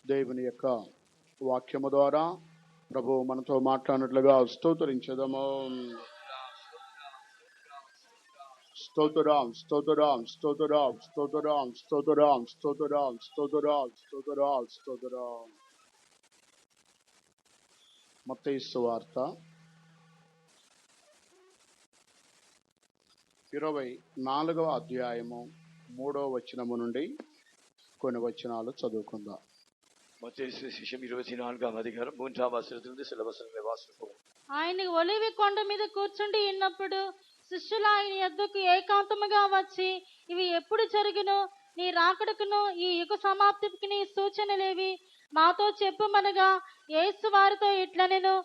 దేవుని యొక్క వాక్యము ద్వారా ప్రభు మనతో మాట్లాడినట్లుగా స్తోత్రించదము. స్తోత్రం స్తోత్రం స్తోత్రం స్తోత్రం స్తోత్రం స్తోత్రం స్తోత్రం స్తోత్రం స్తోత్రం. మత్తయి సువార్త 24వ అధ్యాయము 3వ వచనము నుండి కొన్ని వచనాలు చదువుకుందాం. மத்தேயு சுவிசேஷம் 24ஆம் அதிகாரம் 3ஆம் வசனத்திலிருந்து சில வசனங்களை வாசிப்போம். ఆయన ఒలివి కొండ మీద కూర్చుండి ఉన్నప్పుడు శిష్యులు ఆయన యొద్దకు ఏకాంతముగా వచ్చి, ఇవి ఎప్పుడు జరుగును? నీ రాకడకును ఈ యుగ సమాప్తికి నీ సూచనలేవి? మాతో చెప్పుమనగా యేసు వారితో ఇట్లనెను,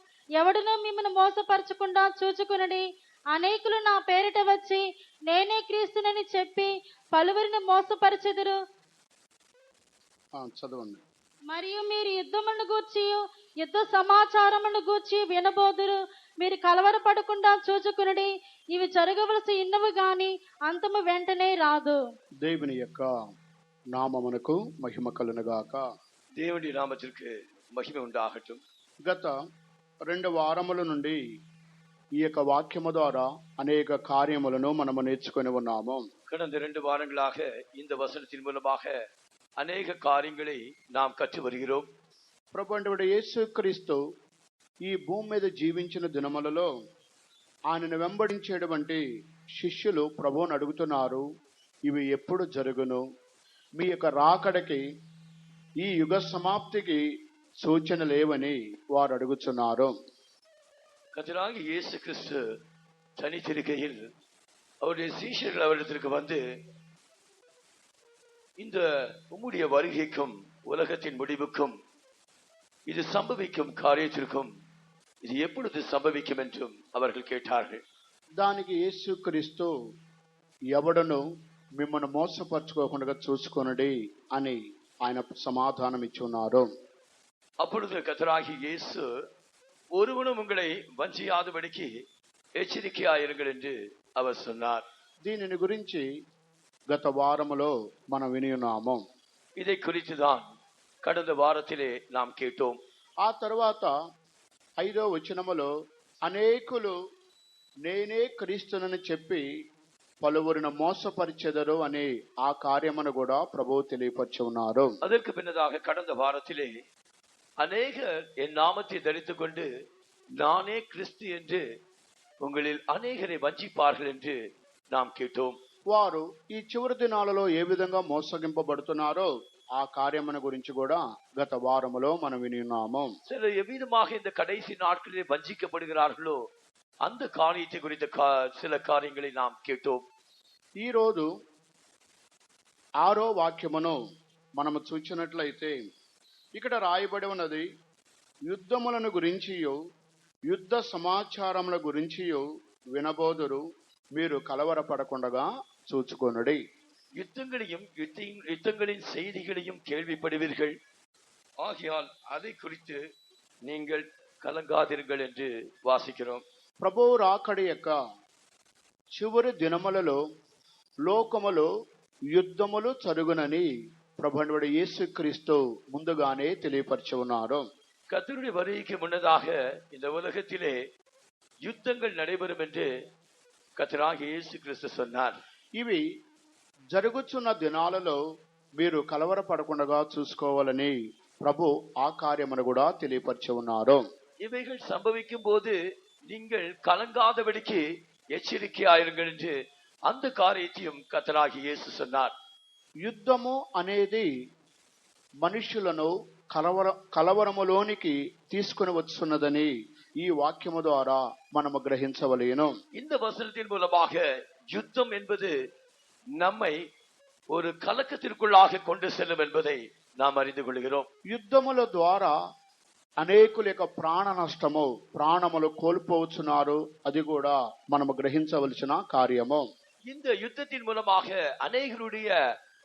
ఎవడునూ మిమ్మల్ని మోసపరచకుండా చూచుకునడి. అనేకులు నా పేరిట వచ్చి నేనే క్రీస్తునని చెప్పి పలువురిని మోసపరచెదరు. చదవండి. మరియు మీరు యుద్ధములను గూర్చి యుద్ధ సమాచారములను గూర్చి వినబోదురు. మీరు కలవరపడకుండా చూచుకునడి. ఇవి జరగవలసి ఉన్నవి గాని అంతము వెంటనే రాదు. దేవుని యొక్క నామమునకు మహిమ కలుగునుగాక. దేవుని నామమునకు మహిమ ఉండాగటం. గత 2 వారముల నుండి ఈ యొక్క వాక్యము ద్వారా అనేక కార్యములను మనము నేర్చుకొని ఉన్నాము. கடந்த 2 வாரங்களாக இந்த வசனத்தின் மூலமாக అనేక కార్యங்களை நாம் కற்று வருகிறோம். ప్రభువైన యేసుక్రీస్తు ఈ భూమి మీద జీవించిన దినములలో ఆయనను వెంబడించేటువంటి శిష్యులు ప్రభువుని అడుగుతున్నారు, ఇవి ఎప్పుడు జరుగును? మీ యొక్క రాకడకి ఈ యుగ సమాప్తికి సూచన లేవని వారు అడుగుతున్నారు. கர்த்தராகிய இயேசு கிறிஸ்து தனித்திருக்கையில் அவருடைய சீஷர்கள் அவரிடத்திற்கு வந்து, இந்த உம்முடைய வருகைக்கும் உலகத்தின் முடிவுக்கும் இது சம்பவிக்கும் காரியத்திற்கும் இது எப்பொழுது சம்பவிக்கும் என்றும் அவர்கள் கேட்டார்கள். దానికి యేసుక్రీస్తు ఎవడను మిమ్మల్ని మోసపరచుకోకుండా చూసుకొనడి అని ఆయన సమాధానం ఇచ్చున్నారు. அப்பொழுது கர்த்தராகிய இயேசு, ஒருவனும் உங்களை வஞ்சியாதபடிக்கு எச்சரிக்கையாயிருங்கள் என்று அவர் சொன்னார். దీనిని గురించి గత వారములో మనం విని ఉన్నాము. இதை குறித்துதான் கடந்த வாரத்திலே நாம் கேட்டோம். ఆ తర్వాత 5వ వచనములో అనేకులు నేనే క్రీస్తునని చెప్పి పలువురిని మోసపరిచెదరు అనే ఆ కార్యమును కూడా ప్రభువు తెలియపరిచి ఉన్నారు. அதற்கு பின்னதாக கடந்த வாரத்திலே அநேகர் என் நாமத்தை தரித்துக் கொண்டு நானே கிறிஸ்து என்று உங்களில் அநேகரை வஞ்சிப்பார்கள் என்று நாம் கேட்டோம். వారు ఈ చివరి దినాలలో ఏ విధంగా మోసగింపబడుతున్నారో ఆ కార్యమును గురించి కూడా గత వారములో మనం విని ఉన్నాము. சிலர் எவ்விதமாக இந்த கடைசி நாட்களிலே வஞ்சிக்கப்படுகிறார்களோ அந்த காரியத்தை குறித்த சில காரியங்களை நாம் கேட்டோம். ఈ రోజు 6వ వాక్యమును మనము చూచినట్లయితే ఇక్కడ రాయబడి ఉన్నది, యుద్ధములను గురించియు యుద్ధ సమాచారముల గురించియు వినబోదురు, మీరు కలవరపడకుండా చూచుకొనుడి. யுத்தங்களின் செய்திகளையும் கேள்விப்படுவீர்கள், ஆகையால் அதை குறித்து நீங்கள் கலங்காதீர்கள் என்று வாசிக்கிறோம். ప్రభువు రాకడి యొక్క చివరి దినములలో లోకములో యుద్ధములు జరుగునని ప్రభువైన యేసుక్రీస్తు ముందుగానే తెలియపరిచి ఉన్నారు. கர்த்தருடைய வருகைக்கு முன்னதாக இந்த உலகத்திலே யுத்தங்கள் நடைபெறும் என்று கர்த்தராகிய இயேசு கிறிஸ்து சொன்னார். ఇవి జరుగుతున్న దినాలలో మీరు కలవరపడకుండా చూసుకోవాలని ప్రభు ఆ కార్యమును కూడా తెలియపరిచి ఉన్నారు. இவைகள் சம்பவிக்கும் போது நீங்கள் கலங்காதபடிக்கு எச்சரிக்கையாயிருங்கள் என்று அந்த காரியத்தையும் கர்த்தராகிய இயேசு சொன்னார். యుద్ధము అనేది మనుషులను కలవరములోనికి తీసుకుని వస్తున్నదని ఈ వాక్యము ద్వారా మనము గ్రహించవలేను. இந்த வசனத்தின் மூலமாக யுத்தம் என்பது நம்மை ஒரு கலக்கத்திற்குள்ளாக கொண்டு செல்லும் என்பதை நாம் அறிந்து கொள்கிறோம். యుద్ధముల ద్వారా అనేకుల యొక్క ప్రాణ నష్టము, ప్రాణములు కోల్పోవచ్చున్నారు, అది కూడా మనము గ్రహించవలసిన కార్యము. இந்த யுத்தத்தின் மூலமாக அநேகருடைய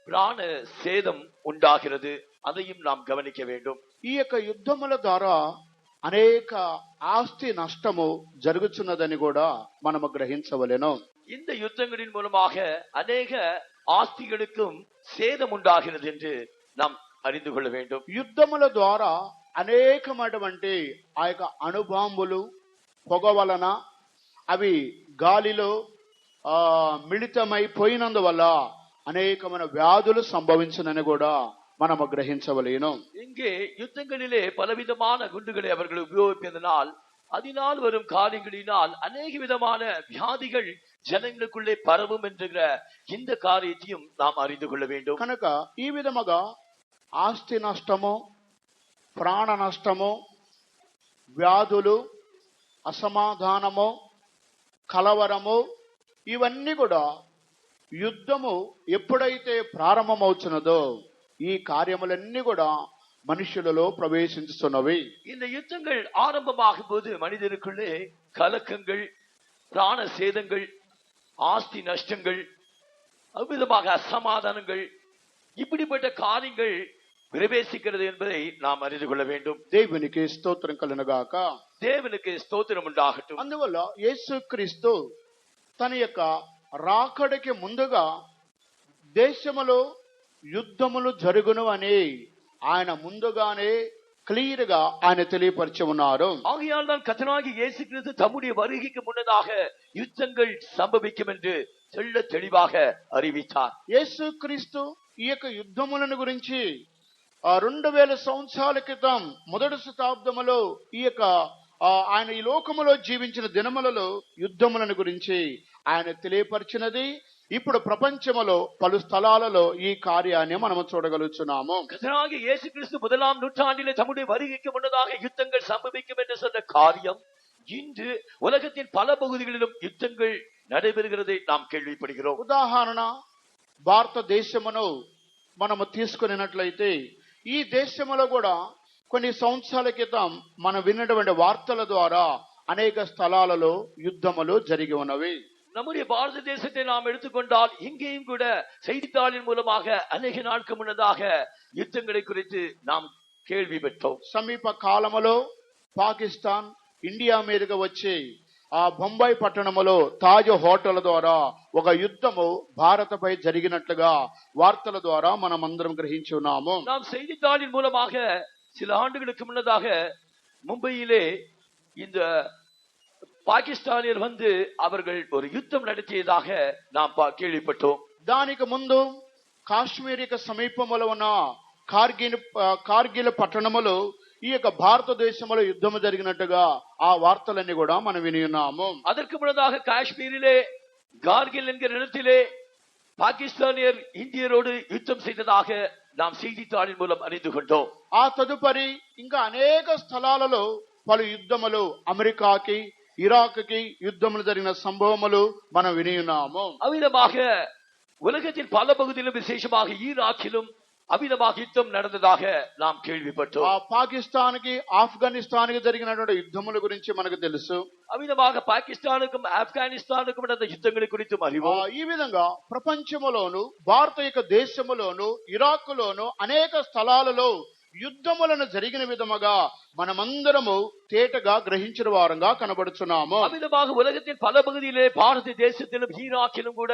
பிராண சேதம் உண்டாகிறது, அதையும் நாம் கவனிக்க வேண்டும். ఈ యొక్క యుద్ధముల ద్వారా అనేక ఆస్తి నష్టము జరుగుతున్నదని కూడా మనము గ్రహించవలెను. இந்த யுத்தங்களின் மூலமாக அநேக ஆஸ்திகளுக்கும் சேதம் உண்டாகிறது என்று நாம் அறிந்து கொள்ள வேண்டும். యుద్ధముల ద్వారా అనేకమైనటువంటి ఆ యొక్క అణుబాంబులు పొగ వలన అవి గాలిలో మిళితమైపోయినందువల్ల అనేకమైన వ్యాధులు సంభవించునని కూడా మనము గ్రహించవలేను. இங்கே யுத்தங்களிலே பலவிதமான குண்டுகளை அவர்கள் உபயோகிப்பதனால் அதனால் வரும் காரியங்களினால் அநேக விதமான வியாதிகள் జనங்களுக்குள்ளே పరவும் என்கிற இந்த காரியத்தையும் நாம் அறிந்து கொள்ள வேண்டும். కనుక ఈ విధముగా ఆస్తి నష్టము, ప్రాణ నష్టము, వ్యాధులు, అసమాధానము, కలవరము ఇవన్నీ కూడా యుద్ధము ఎప్పుడైతే ప్రారంభమవుతున్నదో ఈ కార్యములన్నీ కూడా మనుషులలో ప్రవేశించుతున్నవి. இந்த யுத்தங்கள் ஆரம்பமாகும் போது மனிதருக்குள்ளே கலக்கங்கள், பிராண சேதங்கள், ஆஸ்தி நஷ்டங்கள், அவ்விதமாக அசமாதானங்கள், இப்படிப்பட்ட காரியங்கள் பிரவேசிக்கிறது என்பதை நாம் அறிந்து கொள்ள வேண்டும். దేవునికి స్తోత్రం కలుగునుగాక. தேவனுக்கு ஸ்தோத்திரம் உண்டாகட்டும். అందువల్ల యేసుక్రీస్తు తన యొక్క రాకడికి ముందుగా దేశములో యుద్ధములు జరుగును అని ఆయన ముందుగానే క్లియర్ గా ఆయన తెలియపరిచి ఉన్నారు. ஆகையால் தான் கர்த்தராகிய இயேசு கிறிஸ்து தம்முடைய வருகைக்கு முன்னதாக யுத்தங்கள் சம்பவிக்கும் என்று தெள்ள தெளிவாக அறிவித்தார். యేసుక్రీస్తు ఈ యొక్క యుద్ధములను గురించి 2000 సంవత్సరాల క్రితం మొదటి శతాబ్దములో ఈ యొక్క ఆయన ఈ లోకములో జీవించిన దినములలో యుద్ధములను గురించి ఆయన తెలియపరిచినది. ఇప్పుడు ప్రపంచములో పలు స్థలాలలో ఈ కార్యాన్ని మనం చూడగలుగుతున్నాము. கர்த்தராகிய இயேசு கிறிஸ்து முதலாம் நூற்றாண்டிலே தம்முடைய வருகைக்கு முன்னதாக யுத்தங்கள் சம்பவிக்கும் என்று சொன்ன காரியம் இன்று உலகத்தின் பல பகுதிகளிலும் யுத்தங்கள் நடைபெறுகிறதை நாம் கேள்விப்படுகிறோம். ఉదాహరణ భారతదేశమును మనము తీసుకున్నట్లయితే ఈ దేశంలో కూడా కొన్ని సంవత్సరాల క్రితం మనం విన్నటువంటి వార్తల ద్వారా అనేక స్థలాలలో యుద్ధములు జరిగి ఉన్నవి. நம்முடைய பாரத தேசத்தை நாம் எடுத்துக்கொண்டால் இங்கேயும் கூட செய்தித்தாளின் மூலமாக அநேக நாட்கள் முன்னதாக யுத்தங்களை குறித்து நாம் கேள்வி பெற்றோம். సమీప కాలములో పాకిస్తాన్ ఇండియా మీదుగా వచ్చి ఆ బొంబాయి పట్టణములో తాజ్ హోటల్ ద్వారా ఒక యుద్ధము భారతపై జరిగినట్లుగా వార్తల ద్వారా మనం అందరం గ్రహించి ఉన్నాము. நாம் செய்தித்தாளின் மூலமாக சில ஆண்டுகளுக்கு முன்னதாக மும்பையிலே இந்த பாகிஸ்தானியர் வந்து அவர்கள் ஒரு யுத்தம் நடத்தியதாக நாம் கேள்விப்பட்டோம். దానికి ముందు కాశ్మీరికి సమీపములో ఉన్న కార్గిల్ పట్టణములో ఈ యొక్క భారతదేశంలో యుద్ధము జరిగినట్టుగా ఆ వార్తలన్నీ కూడా మనం విని ఉన్నాము. அதற்கு முன்னதாக காஷ்மீரிலே கார்கில் என்கிற இடத்திலே பாகிஸ்தானியர் இந்தியரோடு யுத்தம் செய்ததாக நாம் செய்தித்தாளின் மூலம் அறிந்து கொண்டோம். ఆ తదుపరి ఇంకా అనేక స్థలాలలో పలు యుద్ధములు, అమెరికాకి ఇరాక్కి యుద్ధములు జరిగిన సంభవములు మనం విని ఉన్నాము. அவ்விதமாக உலகத்தின் பல பகுதியிலும் விசேஷமாக ஈராக்கிலும் அவ்விதமாக யுத்தம் நடந்ததாக நாம் கேள்விப்பட்டோம். పాకిస్తాన్కి ఆఫ్ఘనిస్తాన్కి జరిగినటువంటి యుద్ధముల గురించి మనకు తెలుసు. అవ్విధமாக పాకిస్తానుக்கும் ఆఫ్ఘనిస్తానుக்கும் நடந்த యుద్ధங்களை குறித்தும் அறிவோம். ఈ విధంగా ప్రపంచములోను, భారత యొక్క దేశములోను, ఇరాక్లోను అనేక స్థలాలలో యుద్ధములను జరిగిన విధముగా మనమందరము తేటగా గ్రహించిన వారంగా కనబడుచున్నాము. அவ்விதமாக உலகத்தின் பல பகுதியிலே பாரத தேசத்திலும் ஈராக்கிலும் கூட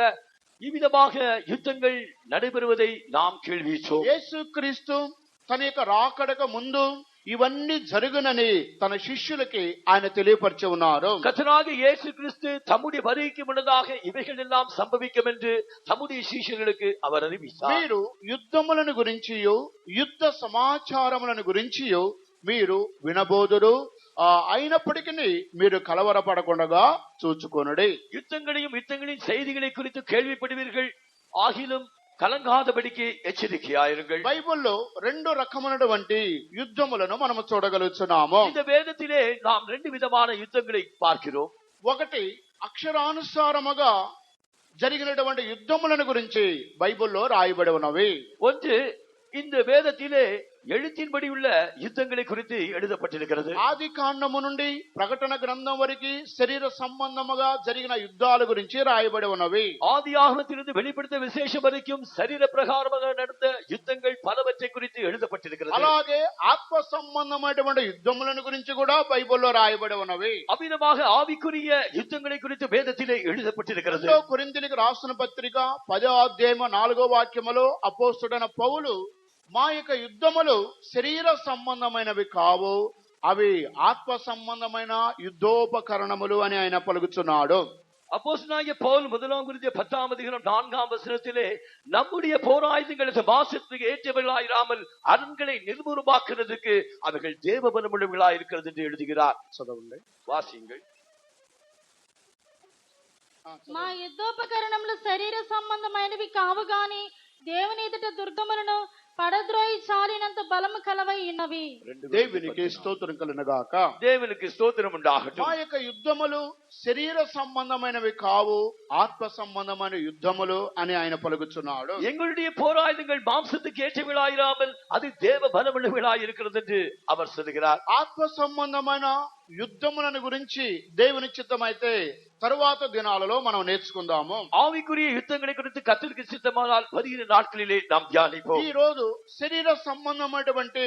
இவ்விதமாக யுத்தங்கள் நடைபெறுவதை நாம் கேள்விச்சோம். యేసుక్రీస్తు తన యొక్క రాకడకు ముందు ఇవన్నీ జరుగునని తన శిష్యులకి ఆయన తెలియపరిచి ఉన్నారు. கர்த்தராகிய இயேசு கிறிஸ்து தம்முடைய வருகைக்கு முன்னதாக இவைகள் எல்லாம் சம்பவிக்கும் என்று தம்முடைய சீஷர்களுக்கு அவர் அறிவித்தார். మీరు యుద్ధములను గురించియు యుద్ధ సమాచారములను గురించియు మీరు వినబోదురు, అయినప్పటికీ మీరు కలవరపడకుండా చూచుకొనుడి. யுத்தங்களின் செய்திகளை குறித்து கேள்விப்படுவீர்கள், ஆகிலும் కలంగాదబడికి ఎచ్చరికయాயிருங்கள். బైబిల్లో రెండు రకమైనటువంటి యుద్ధములను మనము చూడగలుగుతున్నాము. இந்த வேதத்திலே நாம் ரெண்டு விதமான யுத்தங்களை பார்க்கிறோம். ఒకటి అక్షరానుసారముగా జరిగినటువంటి యుద్ధములను గురించి బైబిల్లో రాయబడి ఉన్నవి. ஒன்று இந்த வேதத்திலே எழுத்தின்படி உள்ள யுத்தங்களை குறித்து எழுதப்பட்டிருக்கிறது. ఆది కాండము నుండి ప్రకటన గ్రంథం వరకు శరీర సంబంధముగా జరిగిన యుద్ధాల గురించి రాయబడి ఉన్నవి. ஆதியாகமத்திலிருந்து வெளிப்படுத்த விசேஷம் வரைக்கும் சரீர பிரகாரமாக நடந்த யுத்தங்கள் பலவற்றை குறித்து எழுதப்பட்டிருக்கிறது. అలాగే ఆత్మ సంబంధమైనటువంటి యుద్ధములను గురించి కూడా బైబిల్లో రాయబడి ఉన్నవి. అభినமாக ఆవికుரிய యుద్ధங்களை குறித்து வேதத்திலே எழுதப்பட்டிருக்கிறது. కొరింథీయులకు రాసిన పత్రిక 10వ అధ్యాయం 4వ వాక్యములో అపోస్తలుడైన పౌలు మా యొక్క యుద్ధములు శరీర సంబంధమైనవి కావు, అవి ఆత్మ సంబంధమైన యుద్ధోపకరణములు అని ఆయన పలుకుతున్నాడు. அப்போஸ்தலனாகிய பவுல் 1:4 நம்முடைய போராயுதங்கள் வாசத்துக்கு ஏற்றவர்களாயிராமல் அரண்களை நிர்மூலமாக்குறதுக்கு அவர்கள் தேவ பலமுள்ளவர்களாய் இருக்கிறது என்று எழுதுகிறார். చదవండి, வாசியுங்கள். మా యుద్ధోపకరణములు శరీర సంబంధమైనవి కావు గాని దేవుని ఎదుట దుర్గములను పడద్రోయి చాలినంత బలము కలవై ఉన్నవి. దేవునికి స్తోత్రం కలుగునుగాక. దేవునికి స్తోత్రం ఉండాగట్டும். మా యొక్క యుద్ధములు శరీర సంబంధమైనవి కావు, ఆత్మ సంబంధమైన యుద్ధములు అని ఆయన పలుకుతున్నాడు. எங்களுடைய போராயுதங்கள் மாம்சத்துக்கு ஏற்றவர்களாயிராமல் அது தேவ பலமுள்ளவர்களாய் இருக்கிறது என்று அவர் சொல்கிறார். ఆత్మ సంబంధమైన యుద్ధములను గురించి దేవుని చిత్తమైతే తరువాత దినాలలో మనం నేర్చుకుందాము. ஆவிக்குரிய யுத்தங்களை குறித்து கர்த்தருக்கு சித்தமானால் 15 நாட்களிலே நாம் தியானிப்போம். ఈ రోజు శరీర సంబంధమైనటువంటి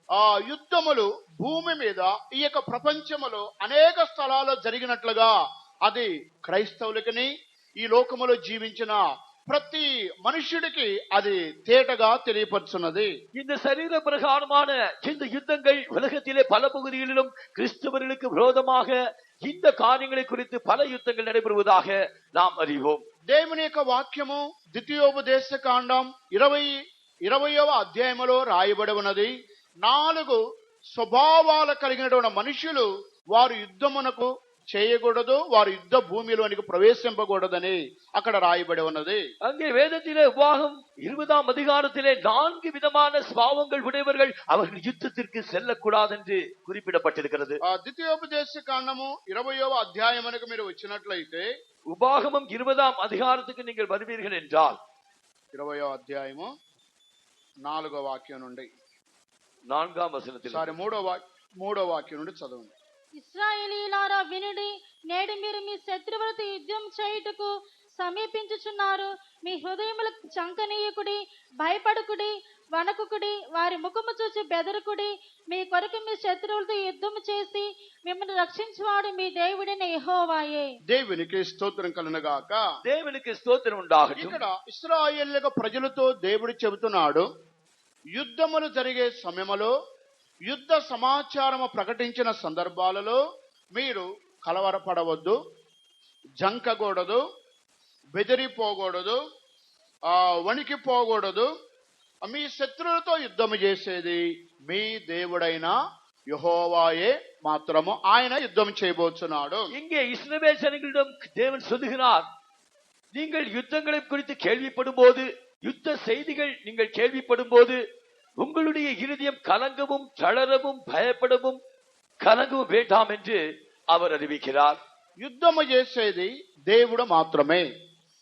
ఆ యుద్ధములు భూమి మీద ఈ యొక్క ప్రపంచములో అనేక స్థలాల్లో జరిగినట్లుగా అది క్రైస్తవులకి ఈ లోకములో జీవించిన ప్రతి మనుష్యుడికి అది తేటగా తెలియపరుచున్నది. இந்த சரீர பிரகாரமான இந்த யுத்தங்கள் உலகத்திலே பல பகுதிகளிலும் கிறிஸ்தவர்களுக்கு விரோதமாக இந்த காரியங்களை குறித்து பல யுத்தங்கள் நடைபெறுவதாக நாம் அறிவோம். దేవుని యొక్క వాక్యము ద్వితీయోపదేశ కాండం 20వ అధ్యాయములో రాయబడి ఉన్నది. 4 స్వభావాలు కలిగినటువంటి మనుషులు వారు యుద్ధమునకు చేయకూడదు, వారు యుద్ధ భూమిలోనికి ప్రవేశింపకూడదని అక్కడ రాయబడి ఉన్నది. அங்கே வேதத்திலே உபாகம் 20ஆம் அதிகாரத்திலே 4 விதமான ஸ்வபாவங்கள் உடையவர்கள் அவர்கள் யுத்தத்திற்கு செல்லக்கூடாது என்று குறிப்பிடப்பட்டிருக்கிறது. ద్వితీయోపదేశ కాండము 20వ అధ్యాయమునకు మీరు వచ్చినట్లయితే, உபாகமம் 20ஆம் அதிகாரத்துக்கு நீங்கள் வருவீர்கள் என்றால் 20వ అధ్యాయము 4వ వాక్యం నుండి 4ஆம் வசனத்தில் 3వ వాక్యం నుండి చదవండి. ఇశ్రాయేలీయులారా వినుడి, నేడు మీరు మీ శత్రువులతో యుద్ధం చేయుటకు సమీపించుచున్నారు. మీ హృదయములకు చంకనీయకుడి, భయపడుకుడి, వణకుకుడి, వారి ముఖము చూసి బెదరుకుడి. మీ కొరకు మీ శత్రువులతో యుద్ధము చేసి మిమ్మల్ని రక్షించువాడు మీ దేవుడైన యెహోవాయే. దేవునికి స్తోత్రం కలుగునుగాక. దేవునికి స్తోత్రం ఉండాగట్டும். ఇక్కడ ఇశ్రాయేలు ప్రజలతో దేవుడు చెబుతున్నాడు, యుద్ధములు జరిగే సమయంలో యుద్ధ సమాచారము ప్రకటించిన సందర్భాలలో మీరు కలవరపడవద్దు, జంకకూడదు, బెదిరిపోకూడదు, వణికిపోకూడదు. మీ శత్రువులతో యుద్ధము చేసేది మీ దేవుడైన యెహోవాయే మాత్రము. ఆయన యుద్ధం చేయబోతున్నాడు. இங்கே இஸ்ரவேல் ஜனங்களிடம் தேவன் சொல்லுகிறார், நீங்கள் யுத்தங்களை குறித்து கேள்விப்படும் போது, யுத்த செய்திகள் நீங்கள் கேள்விப்படும் போது உங்களுடைய இருதயம் கலங்கவும் தளரவும் பயப்படவும் கலங்கவும் வேண்டாம் என்று அவர் அறிவிக்கிறார். యుద్ధము చేసేది దేవుడు మాత్రమే.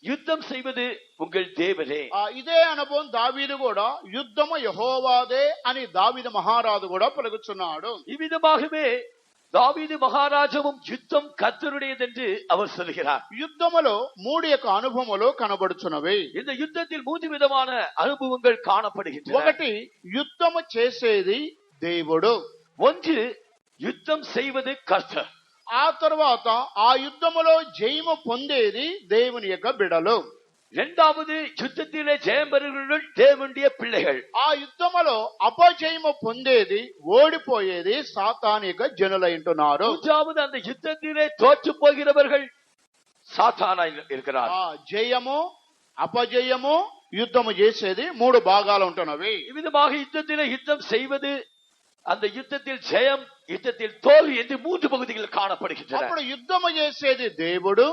யுத்தம் செய்வது உங்கள் தேவனே. ఇదే అనుభవం దావీదు కూడా యుద్ధము యెహోవాదే అని దావీదు మహారాజు కూడా పలుకుతున్నాడు. இவ்விதமாகவே தாவீது மகாராஜாவும் யுத்தம் கர்த்தருடையது என்று அவர் சொல்கிறார். యుద్ధములో 3 యొక్క అనుభవములు కనబడుచున్నవి. இந்த யுத்தத்தில் 3 விதமான அனுபவங்கள் காணப்படுகின்றன. ఒకటి, యుద్ధము చేసేది దేవుడు. ஒன்று, யுத்தம் செய்வது கர்த்தர். ఆ తర్వాత ఆ యుద్ధములో జయము పొందేది దేవుని యొక్క బిడలు. இரண்டாவது, யுத்தத்திலே ஜெயம் பெறுகிறவர்கள் தேவனுடைய பிள்ளைகள். ఆ యుద్ధములో అపజయము పొందేది, ఓడిపోయేది సాతాను యొక్క జనులైంటున్నారు. மூன்றாவது, அந்த யுத்தத்திலே தோற்று போகிறவர்கள் సాతానాయి இருக்கிறார். జయము అపజయము యుద్ధము చేసేది 3 భాగాలు ఉంటున్నవి. இவ்விதமாக யுத்தத்திலே யுத்தம் செய்வது, அந்த யுத்தத்தில் ஜெயம், யுத்தத்தில் தோல்வி என்று 3 பகுதிகள் காணப்படுகின்றன. అప్పుడు యుద్ధము చేసేది దేవుడు,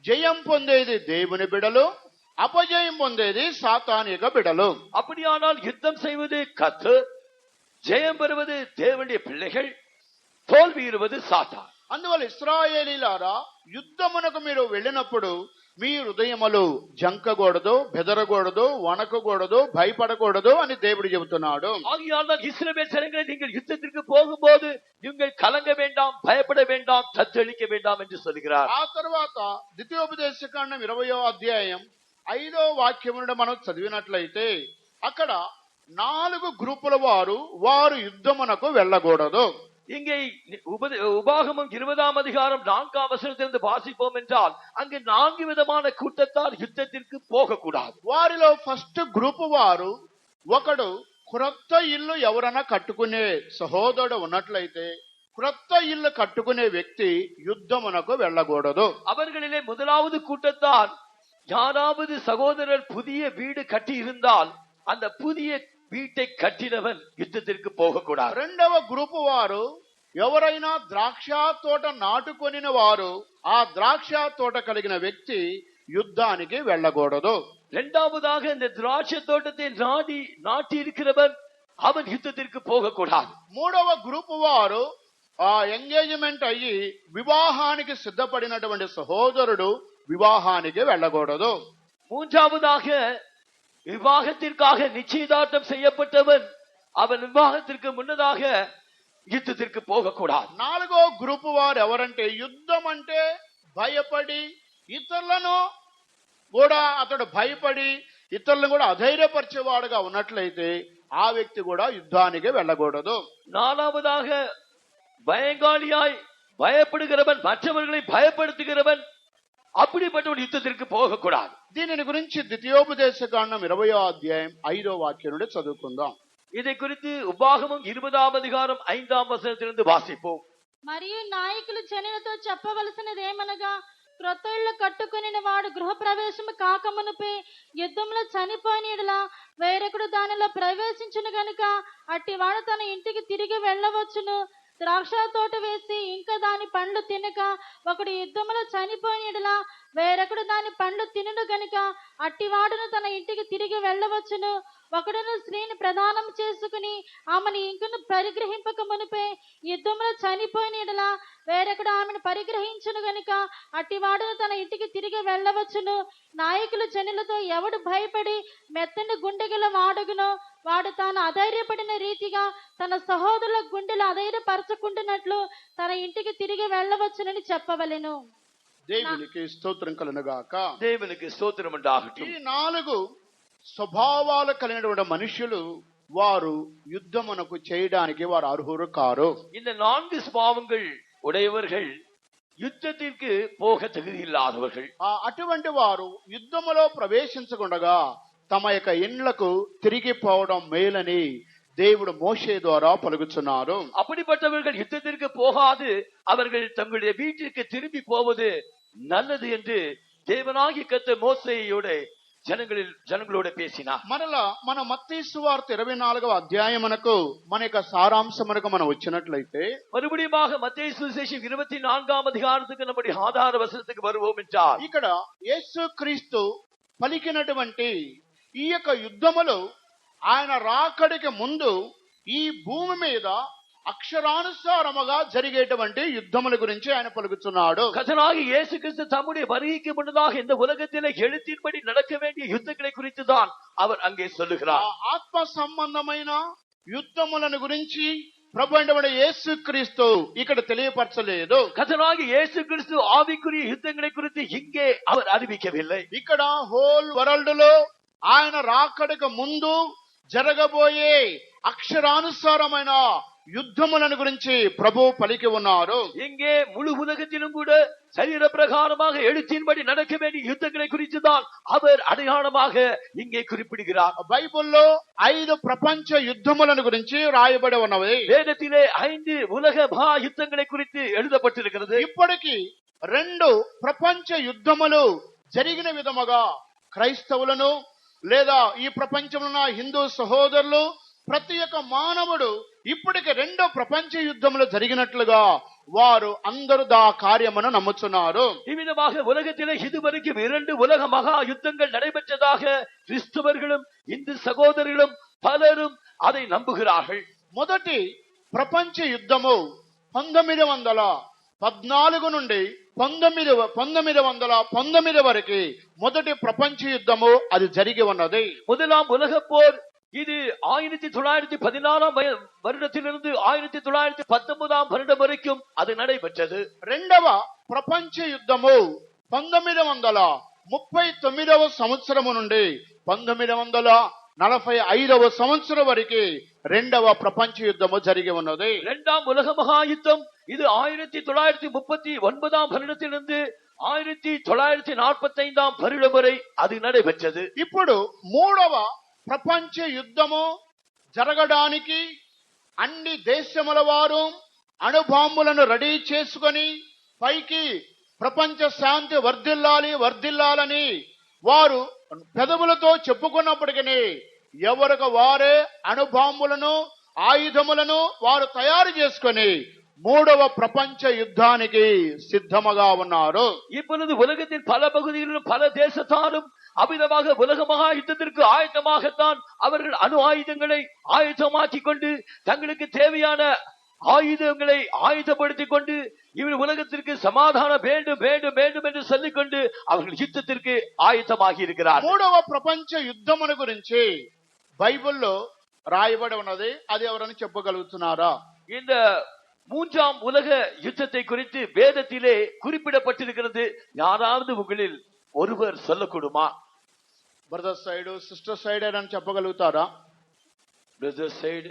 జయం పొందేది దేవుని బిడలు, అపజయం పొందేది సాతాను యొక్క బిడలు. அப்படியானால் யுத்தம் செய்வது கர்த்தர், ஜெயம் பெறுவது தேவனுடைய பிள்ளைகள், தோல்வியுறுவது சாத்தான். అందువల్ల ఇశ్రాయేలీలారా, యుద్ధమునకు మీరు వెళ్ళినప్పుడు మీ హృదయములు జంకకూడదు, బెదరకూడదు, వణకకూడదు, భయపడకూడదు అని దేవుడు చెబుతున్నాడు. ஆகையால் தான் இஸ்ரவேல் ஜனங்களே, நீங்கள் யுத்தத்திற்கு போகும்போது நீங்கள் கலங்க வேண்டாம், பயப்பட வேண்டாம், தத்தளிக்க வேண்டாம் என்று சொல்கிறார். ఆ తర్వాత ద్వితీయోపదేశకాండం 20వ అధ్యాయం 5వ వాక్యం నుండి మనం చదివినట్లయితే అక్కడ 4 గ్రూపుల వారు యుద్ధమునకు వెళ్ళకూడదు. இங்கே உபாகமம் 20ஆம் அதிகாரம் 4ஆம் வசனத்திலிருந்து வாசிப்போம் என்றால் அங்கு 4 விதமான கூட்டத்தார் யுத்தத்திற்கு போகக்கூடாது. వారిలో ఫస్ట్ గ్రూప్ వారు, ఒకడు క్రొత్త ఇల్లు ఎవరైనా కట్టుకునే సహోదరుడు ఉన్నట్లయితే క్రొత్త ఇల్లు కట్టుకునే వ్యక్తి యుద్ధమునకు వెళ్ళకూడదు. அவர்களிலே முதலாவது கூட்டத்தார் யாராவது சகோதரர் புதிய வீடு கட்டி இருந்தால் அந்த புதிய வீட்டை கட்டினவன் யுத்தத்திற்கு போகக்கூடாது. రెండవ గ్రూపు వారు ఎవరైనా ద్రాక్ష తోట నాటుకొనిన వారు ఆ ద్రాక్ష తోట కలిగిన వ్యక్తి యుద్ధానికి వెళ్ళకూడదు. இரண்டாவதாக இந்த திராட்சை தோட்டத்தை நாட்டி இருக்கிறவன் அவன் யுத்தத்திற்கு போகக்கூடாது. మూడవ గ్రూపు వారు ఆ ఎంగేజ్మెంట్ అయ్యి వివాహానికి సిద్ధపడినటువంటి సహోదరుడు వివాహానికి వెళ్ళకూడదు. மூன்றாவதாக விவாகத்திற்காக நிச்சயதார்த்தம் செய்யப்பட்டவன் அவன் விவாகத்திற்கு முன்னதாக యుద్ధத்திற்கு పోగకూడదు. నాలుగో గ్రూపు వారు ఎవరంటే యుద్ధం అంటే భయపడి ఇతరులను కూడా అతడు భయపడి ఇతరులను కూడా అధైర్యపరిచేవాడుగా ఉన్నట్లయితే ఆ వ్యక్తి కూడా యుద్ధానికి వెళ్ళకూడదు. நாலாவதாக பயங்காளியாய் பயப்படுகிறவன் மற்றவர்களை பயப்படுத்துகிறவன் அப்படிப்பட்டவன் యుద్ధத்திற்கு పోగకూడదు. దీనిని గురించి ద్వితీయోపదేశ కాండం 20వ అధ్యాయం 5వ వాక్యం నుండి చదువుకుందాం. இதை குறித்து உபாகமம் 20ஆம் அதிகாரம் 5ஆம் వచనத்திலிருந்து వాసిపోం. మరియు నాయకులు జనులతో చెప్పవలసినది ఏమనగా, క్రొత్త ఇళ్ళు కట్టుకుని వాడు గృహ ప్రవేశము కాకమునుపే యుద్ధంలో చనిపోయిన యెడల వేరొకడు దానిలో ప్రవేశించును గనుక అట్టివాడు తన ఇంటికి తిరిగి వెళ్ళవచ్చును. ద్రాక్ష తోట వేసి ఇంకా దాని పండ్లు తినక ఒకడు యుద్ధములో చనిపోయిన యెడల వేరొకడు దాని పండ్లు తినును గనుక అట్టివాడును తన ఇంటికి తిరిగి వెళ్ళవచ్చును. ఒకడును స్త్రీని ప్రదానం చేసుకుని ఆమెను ఇంకను పరిగ్రహింపక మునిపే యుద్ధంలో చనిపోయిన యెడల వేరొకడు ఆమెను పరిగ్రహించును గనుక అట్టివాడును తన ఇంటికి తిరిగి వెళ్ళవచ్చును. నాయకులు జనులతో ఎవడు భయపడి మెత్తని గుండెగల వాడుగునో వాడు తాను అధైర్యపడిన రీతిగా తన సహోదరుల గుండెలు అధైర్యపరచకుండానట్లు తన ఇంటికి తిరిగి వెళ్ళవచ్చునని చెప్పవలెను. దేవునికి స్తోత్రం కలుగుగాక. దేవునికి స్తోత్రం ఉండాగట్టు. ఈ 4 స్వభావాలు కలిగినటువంటి మనుషులు వారు యుద్ధమునకు చేయడానికి వారు అర్హులు కారు. இந்த 4 స్వభావங்கள் உடையவர்கள் యుద్ధத்திற்கு போக தகுதி இல்லாதவர்கள். అటువంటి వారు యుద్ధములో ప్రవేశించకుండా తమ యొక్క ఇండ్లకు తిరిగి పోవడం మేలని దేవుడు మోషే ద్వారా పలుకుచున్నారు. அப்படிப்பட்டவர்கள் யுத்தத்திற்கு போகாது அவர்கள் தங்களுடைய வீட்டிற்கு திரும்பி போவது நல்லது என்று தேவனாகிய கர்த்தர் மோசேயோட జనங்களோட பேசினார். మరలా మన మత్తయి సువార్త 24వ అధ్యాయమునకు మన యొక్క సారాంశమునకు మనం వచ్చినట్లయితే மறுபடியுமாக மத்தேயு சுவிசேஷம் 24ஆம் அதிகாரத்துக்கு நம்முடைய ఆధార వచనத்துக்கு வருவோம் என்றால் ఇక్కడ యేసుక్రీస్తు పలికినటువంటి ఈ యొక్క యుద్ధములో ఆయన రాకడికి ముందు ఈ భూమి మీద అక్షరానుసారముగా జరిగేటువంటి యుద్ధముల గురించి ఆయన పలుకుతున్నాడు. கர்த்தராகிய இயேசு கிறிஸ்து தம்முடைய வருகைக்கு முன்னதாக இந்த உலகத்திலே எழுத்தின்படி நடக்க வேண்டிய யுத்தங்களை குறித்து தான் அவர் அங்கே சொல்லுகிறார். ఆత్మ సంబంధమైన యుద్ధములను గురించి ప్రభు అయినటువంటి యేసుక్రీస్తు ఇక్కడ తెలియపరచలేదు. கர்த்தராகிய இயேசு கிறிஸ்து ஆவிக்குரிய யுத்தங்களை குறித்து இங்கே அவர் அறிவிக்கவில்லை. ఇక్కడ హోల్ వరల్డ్ లో ఆయన రాకడికి ముందు జరగబోయే అక్షరానుసారమైన యుద్ధములను గురించి ప్రభు పలికి ఉన్నారు. இங்கே முழு உலகத்திலும் கூட சரீர பிரகாரமாக எழுத்தின்படி நடக்க வேண்டிய யுத்தங்களை குறித்து தான் அவர் அடையாளமாக இங்கே குறிப்பிடுகிறார். బైబిల్లో 5 ప్రపంచ యుద్ధములను గురించి రాయబడి ఉన్నవి. வேதத்திலே 5 உலக மகா யுத்தங்களை குறித்து எழுதப்பட்டிருக்கிறது. ఇప్పటికి 2 ప్రపంచ యుద్ధములు జరిగిన విధముగా క్రైస్తవులను లేదా ఈ ప్రపంచంలో హిందూ సహోదరులు ప్రతి ఒక్క మానవుడు ఇప్పటికి 2 ప్రపంచ యుద్ధములు జరిగినట్లుగా వారు అందరూ దా కార్యమును నమ్ముచున్నారు. இவ்விதமாக உலகத்திலே இதுவரைக்கும் 2 உலக மகா யுத்தங்கள் நடைபெற்றதாக கிறிஸ்தவர்களும் இந்து சகோதரர்களும் பலரும் அதை நம்புகிறார்கள். మొదటి ప్రపంచ యుద్ధము 1914 నుండి 1919 వరకు మొదటి ప్రపంచ యుద్ధము అది జరిగి ఉన్నది. முதலாம் உலகப் போர் இது 1914ஆம் வருடத்திலிருந்து 1919ஆம் வருடம் வரைக்கும் அது நடைபெற்றது. రెండవ ప్రపంచ యుద్ధము 1939వ సంవత్సరము నుండి 1945వ సంవత్సరం వరకు రెండవ ప్రపంచ యుద్ధము జరిగి ఉన్నది. இரண்டாம் உலக மகா யுத்தம் இது 1939ஆம் வருடத்திலிருந்து 1945ஆம் வருடம் வரை அது நடைபெற்றது. ఇప్పుడు మూడవ ప్రపంచ యుద్ధము జరగడానికి అన్ని దేశముల వారు అణుబాంబులను రెడీ చేసుకొని పైకి ప్రపంచ శాంతి వర్ధిల్లాలని వారు పెదవులతో చెప్పుకున్నప్పటికీ ఎవరికి వారే అణుబాంబులను ఆయుధములను వారు తయారు చేసుకొని 3వ ప్రపంచ யுத்தாనికి சித்தமாக ఉన్నారు. இப்பொழுது உலகத்தின் பல பகுதிகளிலும் பல தேசத்தாரும் அமிதமாக உலக மகா யுத்தத்திற்கு ஆயத்தமாகத்தான் அவர்கள் அணு ஆயுதங்களை ஆயத்தமாக்கிக் கொண்டு தங்களுக்கு தேவையான ஆயுதங்களை ஆயுதப்படுத்திக் கொண்டு இவர் உலகத்திற்கு சமாதானம் வேண்டும் வேண்டும் வேண்டும் என்று சொல்லிக்கொண்டு அவர்கள் யுத்தத்திற்கு ஆயத்தமாகி இருக்கிறார். 3వ ప్రపంచ యుద్ధమును గురించి బైబిల్లో రాయబడి ఉన్నది. అది ఎవరైనా చెప్పగలుగుతున్నారా? இந்த 3ஆம் உலக யுத்தத்தை குறித்து வேதத்திலே குறிப்பிடப்பட்டிருக்கிறது. யாராவது உங்களில் ஒருவர் சொல்லக்கூடுமா? బ్రదర్ సైడ్ సిస్టర్ సైడ్ అని చెప్పగలుగుతారా? బ్రదర్ సైడ్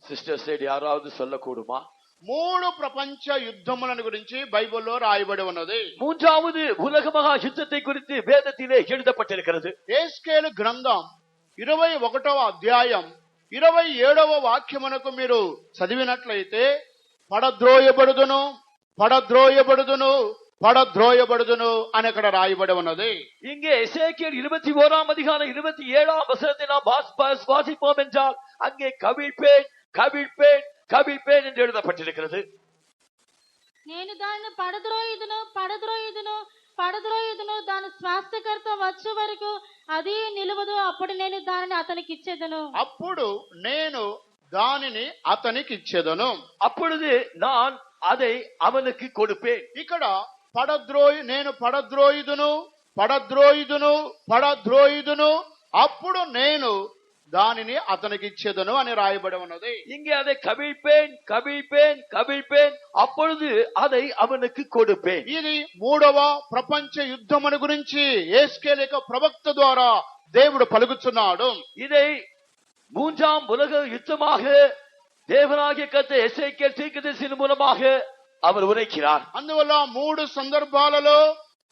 సిస్టర్ సైడ్ யாராவது சொல்லக்கூடுமா? 3 ప్రపంచ యుద్ధములను గురించి బైబిల్లో రాయబడి ఉన్నది. 3வது உலக மகா யுத்தத்தை குறித்து வேதத்திலே எழுதப்பட்டிருக்கிறது. యేస్కేలు గ్రంథం 21వ అధ్యాయం 27వ వాక్యమునకు మీరు చదివినట్లయితే పడద్రోయబడుదును పడద్రోయబడుదును పడద్రోయబడుదును అని అక్కడ రాయబడి ఉన్నది. இங்கே எசேக்கியேல் 21ஆம் அதிகாரம் 27ஆம் வசனத்தை நாம் வாசிப்போம் என்றால் அங்கே கவிழ்ப்பேன் கவிழ்ப்பேன் கவிழ்ப்பேன் என்று எழுதப்பட்டிருக்கிறது. నేను దానిని పడద్రోయుదును పడద్రోయుదును పడద్రోయుదును దాని స్వాస్థ్యకర్త వచ్చే వరకు అది నిలువదు, అప్పుడు నేను దానిని అతనికి ఇచ్చేదను. అప్పుడు నేను దానిని అతనికి ఇచ్చేదను. அப்பொழுது நான் அதை அவனுக்கு கொடுப்பேன். ఇక్కడ నేను పడద్రోయుదును పడద్రోయుదును పడద్రోయుదును అప్పుడు నేను దానిని అతనికి ఇచ్చేదను అని రాయబడి ఉన్నది. இங்கே அதை கவிழ்ப்பேன் கவிழ்ப்பேன் கவிழ்ப்பேன் அப்பொழுது அதை அவனுக்கு கொடுப்பேன். ఇది 3వ ప్రపంచ యుద్ధమును గురించి యేస్కేలు యొక్క ప్రవక్త ద్వారా దేవుడు పలుకుతున్నాడు. இதை 3ஆம் உலக யுத்தமாக தேவனாகிய கர்த்தர் எசேக்கியேல் தீர்க்கதரிசியின் மூலமாக அவர் உரைக்கிறார். అందువల్ల 3 సందర్భాలలో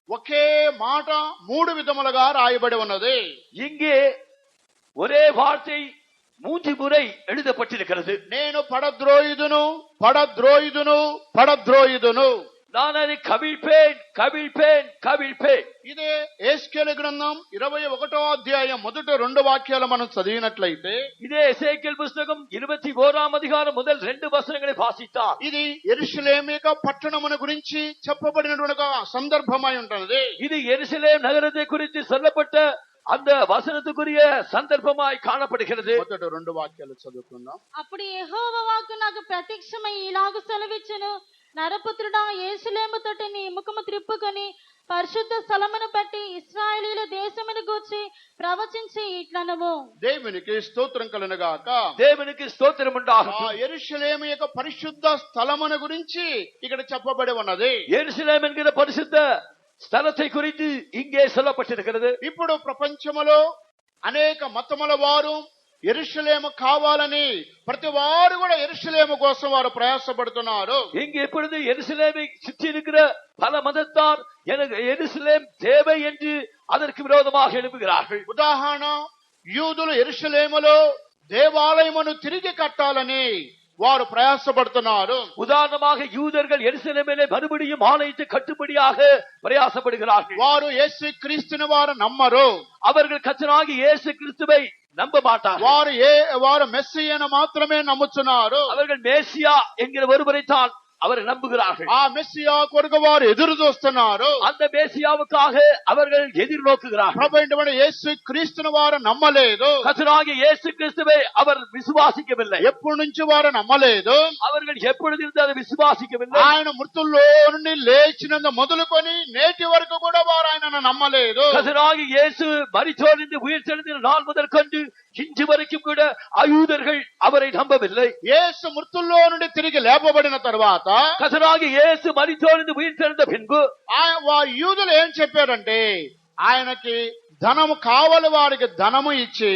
ఒకే మాట 3 విధములుగా రాయబడి ఉన్నది. இங்கே ஒரே வார்த்தை 3 முறை எழுதப்பட்டிருக்கிறது. నేను పడద్రోయుదును పడద్రోయుదును పడద్రోయుదును, நான் அதை கவிழ்ப்பேன் கவிழ்ப்பேன் கவிழ்ப்பேன். ఇదే యేస్కేలు గ్రంథం 21వ అధ్యాయం మొదటి 2 వాక్యాలు మనం చదివినట్లయితే இதே எசேக்கியேல் புத்தகம் 21ஆம் அதிகாரம் முதல் 2 வசனங்களை வாசித்தால் ఇది యెరూషలేము యొక్క పట్టణమును గురించి చెప్పబడినటువంటి ఒక సందర్భమై ఉంటుంది. இது எருசலேம் நகரத்தை குறித்து சொல்லப்பட்ட அந்த వసనத்துக்குரிய సందర్భமாய் కాణపడుகிறது. మొదటి 2 వాక్యాలు చదువుకుందాం. అప్పుడు యెహోవా వాక్కు నాకు ప్రత్యక్షమై ఇలాగు సెలవిచ్చెను, నరపుత్రుడా, యెరూషలేము తోటి నీ ముఖము త్రిప్పుకొని పరిశుద్ధ స్థలమును బట్టి ఇశ్రాయేలీల దేశమును గూర్చి ప్రవచించి ఇట్లనము. దేవునికి స్తోత్రం కలుగును గాక. దేవునికి స్తోత్రం ఉండాలి. యెరూషలేము యొక్క పరిశుద్ధ స్థలమును గురించి ఇక్కడ చెప్పబడి ఉన్నది. యెరూషలేము ఎన్கிற పరిశుద్ధ స్థలத்தை குறித்து இங்கே சொல்லப்பட்டிருக்கிறது. ఇప్పుడు ప్రపంచములో అనేక మతముల వారు యెరూషలేము కావాలని ప్రతి వారు కూడా యెరూషలేము కోసం వారు ప్రయాసపడుతున్నారు. இங்கே இப்பொழுது எருசலேமை சுற்றி இருக்கிற பல மதத்தார் எனக்கு எருசலேம் தேவை என்று அதற்கு விரோதமாக எழுப்புகிறார்கள். ఉదాహరణ, యూదులు యెరూషలేములో దేవాలయమును తిరిగి కట్టాలని వారు ప్రయాసపడుతున్నారు. உதாரணமாக யூதர்கள் எருசலேமிலே மறுபடியும் ஆலயத்தை கட்டும்படியாக பிரயாசப்படுகிறார்கள். వారు యేసు క్రీస్తుని వారు నమ్మరు. அவர்கள் கர்த்தராகிய இயேசு கிறிஸ்துவை நம்ப மாட்டார்கள். వారు మెస్సియాను మాత్రమే నమ్ముతున్నారు. அவர்கள் மேசியா என்கிற ஒருவரைத்தான் அவர்கள் நம்புகிறார்கள். ఆ మెస్సియా కొరకు వారు ఎదురు చూస్తున్నారు. அந்த மேசியாவுக்காக அவர்கள் எதிர்நோக்குகிறார்கள். ప్రభువైన యేసు క్రీస్తుని వారు నమ్మలేదు. கர்த்தராகிய இயேசு கிறிஸ்துவை அவர் விசுவாசிக்கவில்லை. ఎప్పటి నుంచి వారు నమ్మలేదు? அவர்கள் எப்பொழுதிருந்து அதை விசுவாசிக்கவில்லை. ఆయన మృతుల్లో నుండి లేచినంత మొదలుకొని నేటి వరకు కూడా వారు ఆయనను నమ్మలేదు. கர்த்தராகிய இயேசு மரித்தோரிலிருந்து உயிர்த்தெழுந்த நாள் முதற்கொண்டு இன்று வரைக்கும் கூட யூதர்கள் அவரை நம்பவில்லை. యేసు మృతుల్లో నుండి తిరిగి లేపబడిన తర్వాత கர்த்தராகிய இயேசு மரித்தோரிலிருந்து உயிர்த்தெழுந்த பின்பு యూదులు ఏం చెప్పారంటే, ఆయనకి ధనము కావాలి, వారికి ధనము ఇచ్చి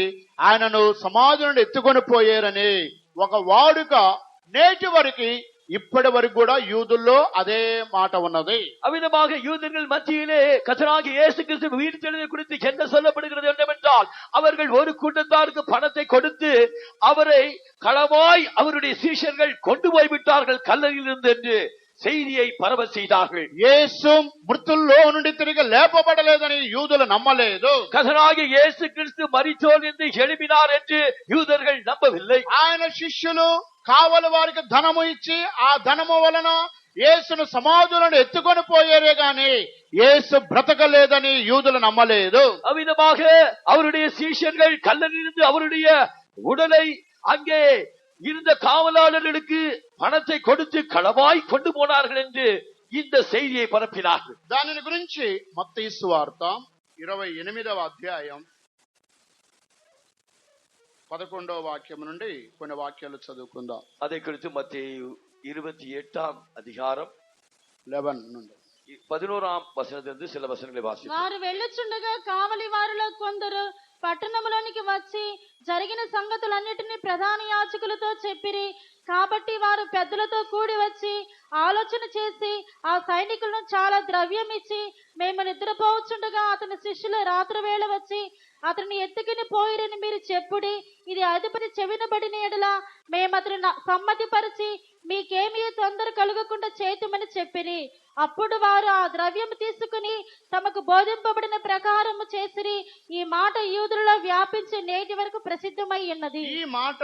ఆయనను సమాజం నుండి ఎత్తుకొని పోయారని ఒక వాడుక నేటి వరకు ఇప్పటి వరకు కూడా యూదుల్లో అదే మాట ఉన్నది. அவ்விதமாக யூதர்கள் மத்தியிலே கர்த்தராகிய இயேசு கிறிஸ்து உயிர்த்தெழுதலை குறித்து என்ன சொல்லப்படுகிறது என்னவென்றால், அவர்கள் ஒரு கூட்டத்தாருக்கு பணத்தை கொடுத்து அவரை களவாய் அவருடைய சீஷர்கள் கொண்டு போய்விட்டார்கள் கல்லறையிலிருந்து என்று செய்தியை பரவ செய்தார்கள். యేసు మృతుల్లో నుండి తిరిగి లేపబడలేదని యూదులు నమ్మలేదు. கர்த்தராகிய இயேசு கிறிஸ்து மரித்தோர் என்று எழுப்பினார் என்று யூதர்கள் நம்பவில்லை. ఆయన శిష్యులు కావలి వారికి ధనము ఇచ్చి ఆ ధనము వలన యేసును సమాధులను ఎత్తుకొని పోయారే గాని యేసు బ్రతకలేదని యూదులు నమ్మలేదు. அவ்விதமாக அவருடைய சீஷர்கள் கல்லறையிலிருந்து அவருடைய உடலை அங்கே இருந்த காவலாளர்களுக்கு பணத்தை கொடுத்து களவாய் கொண்டு போனார்கள் என்று இந்த செய்தியை பரப்பினார்கள். దానిని గురించి మత్తయి సువార్త 28వ అధ్యాయం 11వ వాక్యం నుండి కొన్ని వాక్యాలు చదువుకుందాం. அதை குறித்து மத்தேயு 28ஆம் அதிகாரம் 11 నుండి 11ஆம் వచనத்திலிருந்து சில వచనங்களை వాసిద్దాం. వారు వెళ్ళుచుండగా కావలి వారిలో కొందరు పట్టణములోనికి వచ్చి జరిగిన సంగతులన్నిటినీ ప్రధాన యాజకులతో చెప్పిరి. కాబట్టి వారు పెద్దలతో కూడి వచ్చి ఆలోచన చేసి ఆ సైనికులను చాలా ద్రవ్యం ఇచ్చి, మేము నిద్రపోవచ్చుండగా అతని శిష్యులు రాత్రి వేళ వచ్చి అతన్ని ఎత్తుకుని పోయిరని మీరు చెప్పుడి. ఇది అధిపతి చెవినబడిన ఎడల మేము అతని సమ్మతిపరిచి మీకేమీ తొందర కలుగకుండా చేతుమని చెప్పిరి. అప్పుడు వారు ఆ ద్రవ్యం తీసుకుని తమకు బోధింపబడిన ప్రకారము చేసిరి. ఈ మాట యూదులలో వ్యాపించి నేటి వరకు ప్రసిద్ధమై ఉన్నది. ఈ మాట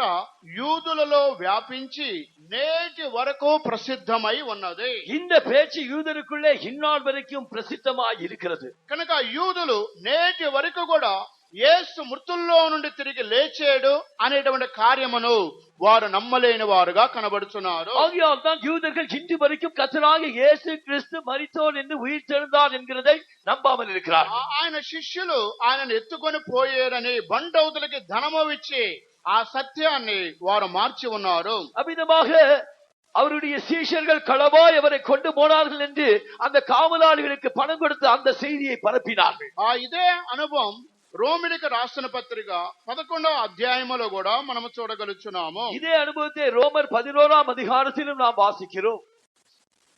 యూదులలో వ్యాపించి నేటి వరకు ప్రసిద్ధమై ఉన్నది. இந்த பேச்சு யூதருக்குள்ளே இந்நாள் வரைக்கும் பிரசித்தமாய் இருக்கிறது. కనుక యూదులు నేటి వరకు కూడా యేసు మృతుల్లో నుండి తిరిగి లేచాడు అనేటువంటి కార్యమును వారు నమ్మలేని వారుగా కనబడుతున్నారు. ஆகையால் தான் யூதர்கள் இன்று வரைக்கும் கர்த்தராகிய இயேசு கிறிஸ்து மரித்தோர் என்று உயிர்த்தெழுந்தார் என்கிறதை நம்பாமல் இருக்கிறார்கள். ఆయన శిష్యులు ఆయనను ఎత్తుకొని పోయారని బండౌతులకి ధనము ఇచ్చి ఆ సత్యాన్ని వారు మార్చి ఉన్నారు. அவ்விதமாக அவருடைய சீஷர்கள் களவாய் அவரை கொண்டு போனார்கள் என்று அந்த காவலாளிகளுக்கு பணம் கொடுத்து அந்த செய்தியை பரப்பினார்கள். ఇదే అనుభవం రోమిలికి రాసిన పత్రిక 11వ అధ్యాయములో కూడా మనము చూడగలుగుతున్నాము. இதே அனுபவத்தை ரோமர் 11ஆம் அதிகாரத்திலும் நாம் வாசிக்கிறோம்.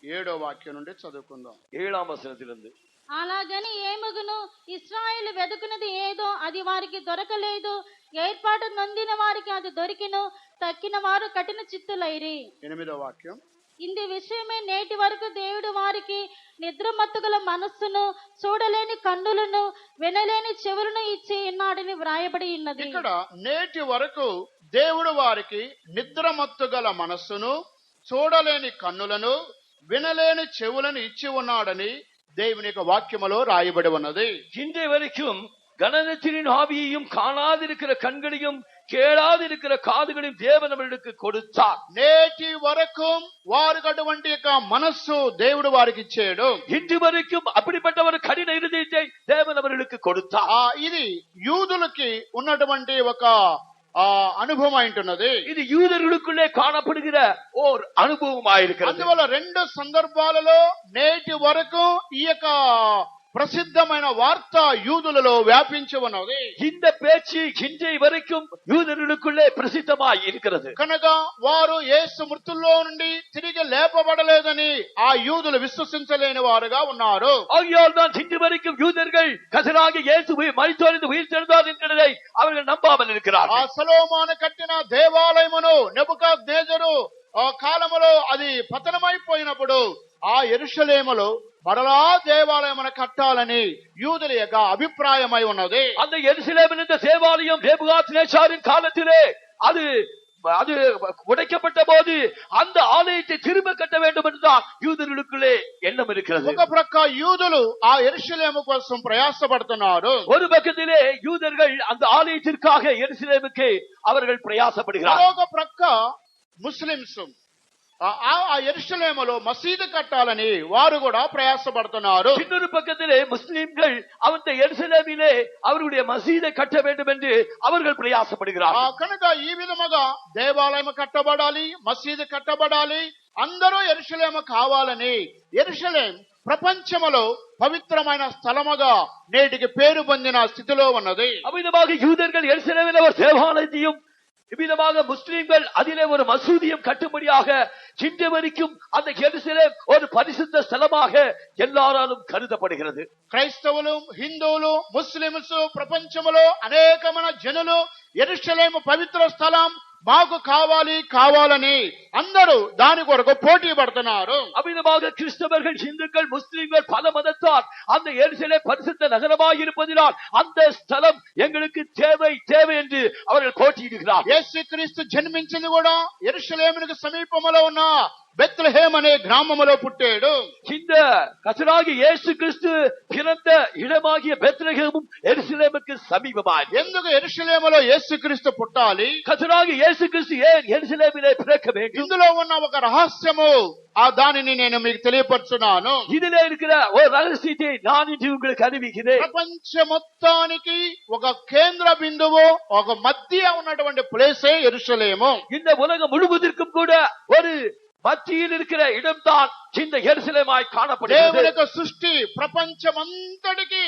7వ వాక్యం నుండి చదువుకుందాం. 7ஆம் వచనத்திலிருந்து, అలాగని ఏమగును, ఇశ్రాయేలు వెదుకున్నది ఏదో అది వారికి దొరకలేదు. ఏర్పాటు నొందిన వారికి అది దొరికిను, తక్కిన వారు కఠిన చిత్తులైరి. 8వ వాక్యం, ఇంది విషయమే నేటి వరకు దేవుడు వారికి నిద్రమత్తుగల మనస్సును, చూడలేని కన్నులను, వినలేని చెవులను ఇచ్చి ఉన్నాడని వ్రాయబడి ఉన్నది. ఇక్కడ నేటి వరకు దేవుడు వారికి నిద్రమత్తు గల మనస్సును, చూడలేని కన్నులను, వినలేని చెవులను ఇచ్చి ఉన్నాడని దేవుని యొక్క వాక్యములో రాయబడి ఉన్నది. இன்றைய வரைக்கும் கனனத்தின் ஆவியையும் காணாதிருக்கிற கண்களையும் கேளாதிருக்கிற காதுகளையும் தேவன் அவர்களுக்கு கொடுத்தார். నేటి వరకు వారికి అటువంటి యొక్క మనస్సు దేవుడు వారికి ఇచ్చాడు. இன்று வரைக்கும் அப்படிப்பட்ட ஒரு கடின இருதயத்தை தேவன் அவர்களுக்கு கொடுத்தார். ఇది యూదులకి ఉన్నటువంటి ఒక అనుభవం అయింటున్నది. இது யூதர்களுக்குள்ளே காணப்படுகிற ஓர் அனுபவமாயிருக்கிறது. అందువల్ల రెండు సందర్భాలలో నేటి వరకు ఈ యొక్క ప్రసిద్ధమైన వార్త యూదులలో వ్యాపించి ఉన్నది. இந்த பேச்சு இன்றைய வரைக்கும் யூதர்களுக்குள்ளே பிரசித்தமாய் இருக்கிறது. కనుక వారు యేసు మృతుల్లో నుండి తిరిగి లేపబడలేదని ఆ యూదులు విశ్వసించలేని వారుగా ఉన్నారు. ஆகையால் தான் இன்று வரைக்கும் யூதர்கள் கர்த்தராகிய இயேசு மரித்தோர் என்று உயிர்த்தெழுந்தார் என்கிறதை அவர்கள் நம்பாமல் ఆ இருக்கிறார்கள். సొలొమోను కట్టిన దేవాలయమును నెబుకద్నెజరు ఆ కాలములో అది పతనమైపోయినప్పుడు ఆ యెరూషలేములో మరలా దేవాలయమును కట్టాలని యూదుల యొక్క అభిప్రాయమై ఉన్నది. அந்த எருசலேமில் இருந்த தேவாலயம் நேபுகாத்நேச்சாரின் காலத்திலே அது உடைக்கப்பட்ட போது அந்த ஆலயத்தை திரும்ப கட்ட வேண்டும் என்றுதான் யூதர்களுக்குள்ளே எண்ணம் இருக்கிறது. ఒక ప్రక్క యూదులు ఆ యెరూషలేము కోసం ప్రయాసపడుతున్నారు. ஒரு పక్కத்திலே యూదர்கள் அந்த ஆலயத்திற்காக எருசலேமுக்கு அவர்கள் பிரயாசப்படுகிறார்கள். మరొక ప్రక్క ముస్లిమ్స్ ఆ యెరూషలేములో మసీదు కట్టాలని వారు కూడా ప్రయాసపడుతున్నారు. இன்னொரு பக்கத்திலே முஸ்லிம்கள் அந்த எருசலேமிலே அவருடைய மசீதை கட்ட வேண்டும் என்று அவர்கள் பிரயாசப்படுகிறார்கள். కనుక ఈ విధముగా దేవాలయం కట్టబడాలి, మసీదు కట్టబడాలి, అందరూ యెరూషలేము కావాలని యెరూషలేం ప్రపంచములో పవిత్రమైన స్థలముగా నేటికి పేరు పొందిన స్థితిలో ఉన్నది. அவ்விதமாக யூதர்கள் எருசலேமிலே ஒரு தேவாலயத்தையும் இவ்விதமாக முஸ்லிம்கள் அதிலே ஒரு மசூதியும் கட்டும்படியாக இன்று வரைக்கும் அந்த எருசலேம் ஒரு பரிசுத்த ஸ்தலமாக எல்லாராலும் கருதப்படுகிறது. క్రైస్తవులు, హిందువులు, ముస్లిమ్స్, ప్రపంచంలో అనేకమైన జనులు యెరూషలేము పవిత్ర స్థలం మాకు కావాలి కావాలని అందరూ దాని కొరకు పోటీ పడుతున్నారు. அவ்விதமாக கிறிஸ்தவர்கள், இந்துக்கள், முஸ்லிம்கள், பல மதத்தார் அந்த எருசலேம் பரிசுத்த நகரமாக இருப்பதினால் அந்த ஸ்தலம் எங்களுக்கு தேவை தேவை என்று அவர்கள் போட்டியிடுகிறார். యేసుక్రీస్తు జన్మించింది కూడా యెరూషలేమునకు సమీపంలో ఉన్న బెత్లెహేమ్ అనే గ్రామములో పుట్టాడు. இந்த கர்த்தராகிய இயேசு கிறிஸ்து பிறந்த இடமாகிய பெத்லெகேமும் எருசலேமுக்கு சமீபமாய். ఎందుకు యెరూషలేములో యేసుక్రీస్తు పుట్టాలి? கர்த்தராகிய இயேசு கிறிஸ்து ஏன் எருசலேமிலே பிறக்க வேண்டும்? ఇందులో ఉన్న ఒక రహస్యము, ఆ దానిని నేను మీకు తెలియపరుచున్నాను. இதிலே இருக்கிற ஒரு ரகசியத்தை நான் இன்று உங்களுக்கு அறிவிக்கிறேன். ప్రపంచ మొత్తానికి ఒక కేంద్ర బిందువు, ఒక మధ్య ఉన్నటువంటి ప్లేసే యెరూషలేము. இந்த உலகம் முழுவதற்கும் கூட ஒரு மத்தியில் இருக்கிற இடம்தான் இந்த எருசலேமாய் காணப்படுகிறது. దేవుని యొక్క సృష్టి ప్రపంచమంతటికి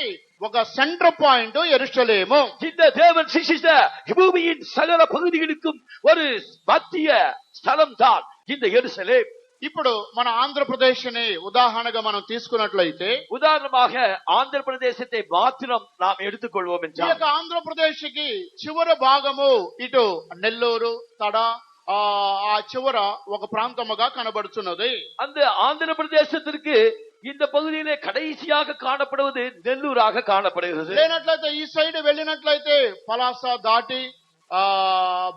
ఒక సెంటర్ పాయింట్ యెరూషలేము. இந்த தேவன் சிருஷ்டித்த பூமியின் சகல பகுதிகளுக்கும் ஒரு மத்திய ஸ்தலம் தான் இந்த எருசலேம். ఇప్పుడు మన ఆంధ్రప్రదేశ్ ని ఉదాహరణగా మనం తీసుకున్నట్లయితే, உதாரணமாக ஆந்திர பிரதேசத்தை மாத்திரம் நாம் எடுத்துக்கொள்வோம் ఈ என்றால், యొక్క ఆంధ్రప్రదేశ్ కి చివరి భాగము ఇటు నెల్లూరు, తడ, ఆ చివర ఒక ప్రాంతముగా కనబడుతున్నది. அந்த ஆந்திர பிரதேசத்திற்கு இந்த பகுதியிலே கடைசியாக காணப்படுவது நெல்லூராக காணப்படுகிறது. లేనట్లయితే ఈ సైడ్ వెళ్ళినట్లయితే పలాస దాటి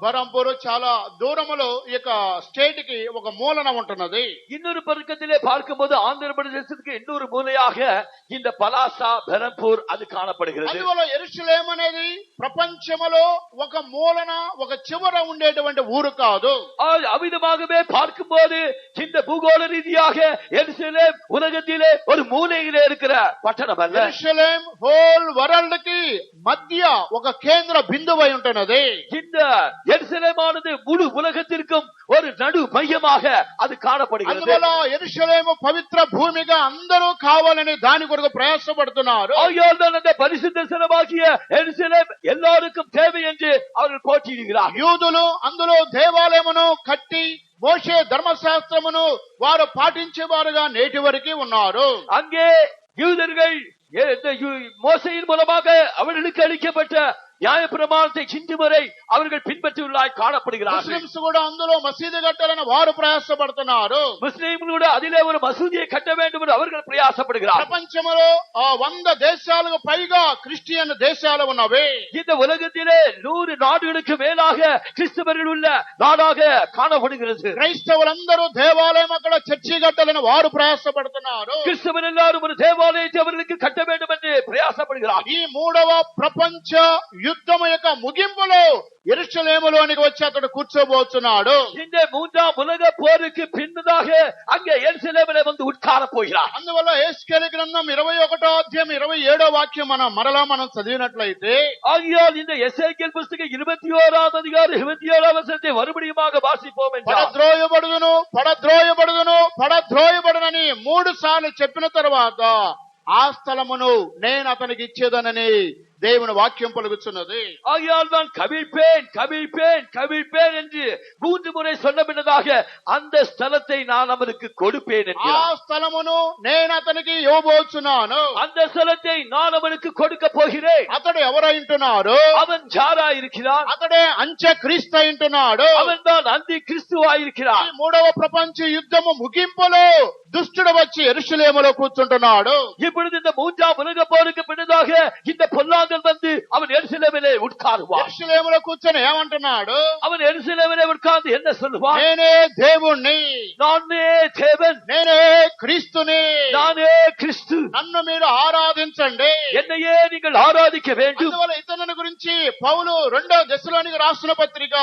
బరంపూర్ చాలా దూరములో ఈ యొక్క స్టేట్ కి ఒక మూలన ఉంటున్నది. இன்னொரு பக்கத்திலே பார்க்கும்போது ஆந்திர பிரதேசத்துக்கு இன்னொரு மூலையாக இந்த பலாசா, பெரம்பூர் அது காணப்படுகிறது. అందువల్ల యెరూషలేము అనేది ప్రపంచములో ఒక మూలన, ఒక చివర ఉండేటువంటి ఊరు కాదు. அவ்விதமாகவே பார்க்கும்போது இந்த பூகோள ரீதியாக எருசலேம் உலகத்திலே ஒரு மூலையிலே இருக்கிற பட்டணம் அல்ல. యెరూషలేం హోల్ వరల్డ్ కి మధ్య ఒక కేంద్ర బిందువై ఉంటున్నది. இந்த எருசலேமானது முழு உலகத்திற்கும் ஒரு நடு மையமாக அது காணப்படுகிறது. అందువల్ల యెరూషలేము పవిత్ర భూమిగా అందరూ కావాలని దాని కొరకు ప్రయాసపడుతున్నారు. ஆகையால் தான் அந்த பரிசுத்த ஸ்தலமாகிய எருசலேம் எல்லாருக்கும் தேவை என்று அவர்கள் போட்டியிடுகிறார். యూదులు అందులో దేవాలయమును కట్టి మోషే ధర్మశాస్త్రమును వారు పాటించేవారుగా నేటి వరకు ఉన్నారు. அங்கே யூதர்கள் மோசையின் மூலமாக அவர்களுக்கு அளிக்கப்பட்ட நியாய பிரமாணத்தை இன்று வரை அவர்கள் பின்பற்றியுள்ளாய் காணப்படுகிறார்கள். ముస్లిమ్స్ కూడా అందులో మసీదు కట్టాలని వారు ప్రయాసపడుతున్నారు. முஸ்லிம்கள் கூட அதிலே ஒரு மசூதியை கட்ட வேண்டும் என்று அவர்கள் பிரயாசப்படுகிறார்கள். ప్రపంచంలో 100 దేశాలకు పైగా క్రిస్టియన్ దేశాలు ఉన్నవి. இந்த உலகத்திலே 100 நாடுகளுக்கு மேலாக கிறிஸ்தவர்கள் உள்ள நாடாக காணப்படுகிறது. క్రైస్తవులందరూ దేవాలయం అక్కడ చర్చి కట్టాలని వారు ప్రయాసపడుతున్నారు. கிறிஸ்தவர் எல்லாரும் ஒரு தேவாலயத்தை அவர்களுக்கு கட்ட வேண்டும் என்று பிரயாசப்படுகிறார். ఈ మూడవ ప్రపంచ యుద్ధం యొక్క ముగింపులో యెరూషలేములోనికి వచ్చి అతడు కూర్చోబోతున్నాడు. இந்த மூன்றாம் உலக போருக்கு பின்னதாக அங்கே எருசலேமிலே வந்து உட்கார போகிறார். అందువల్ల యెహెజ్కేలు గ్రంథం 21వ అధ్యాయం 27వ వాక్యం మనం చదివినట్లయితే, ஆகையால் இந்த எசேக்கியேல் புத்தகம் 21ஆம் அதிகாரம் 27ஆம் வசனத்தை மறுபடியுமாக வாசிப்போம் என்றால், పడద్రోయబడునని 3 సార్లు చెప్పిన తర్వాత ఆ స్థలమును నేను అతనికి ఇచ్చేదనని దేవుని వాక్యం పలుకుతున్నది. ஆகையால் நான் கவிழ்ப்பேன் கவிழ்ப்பேன் கவிழ்ப்பேன் என்று 3 முறை சொன்ன பின்னதாக அந்த ஸ்தலத்தை நான் அவனுக்கு கொடுப்பேன் ఆ என்கிறார். స్థలమును నేను అతనికి ఇవ్వబోతున్నాను. அந்த ஸ்தலத்தை நான் அவனுக்கு கொடுக்க போகிறேன். అతడు ఎవరైంటున్నాడు? அவன் ஜாரா இருக்கிறான். అతడే అంత్యక్రీస్తు అయింటున్నాడు. அவன் தான் அந்தி கிறிஸ்துவாயிருக்கிறான். ఈ మూడవ ప్రపంచ యుద్ధము ముగింపులో దుష్టుడు వచ్చి యెరూషలేములో కూర్చుంటున్నాడు. இப்பொழுது இந்த மூன்றாம் உலக போருக்கு பின்னதாக இந்த பொல்லாங்கல் வந்து அவன் எருசலேமிலே உட்காருவான். యెరూషలేములో కూర్చొని ఏమంటున్నాడు? அவன் எருசலேமிலே உட்கார்ந்து என்ன சொல்லுவான்? నేనే దేవుణ్ణి, நானே தேவன், నేనే క్రీస్తుని, நானே கிறிஸ்து, నన్ను మీరు ఆరాధించండి. என்னையே நீங்கள் ஆராதிக்க வேண்டும். అందువల్ల ఇతని గురించి పౌలు 2వ దశలోనికి రాసిన పత్రిక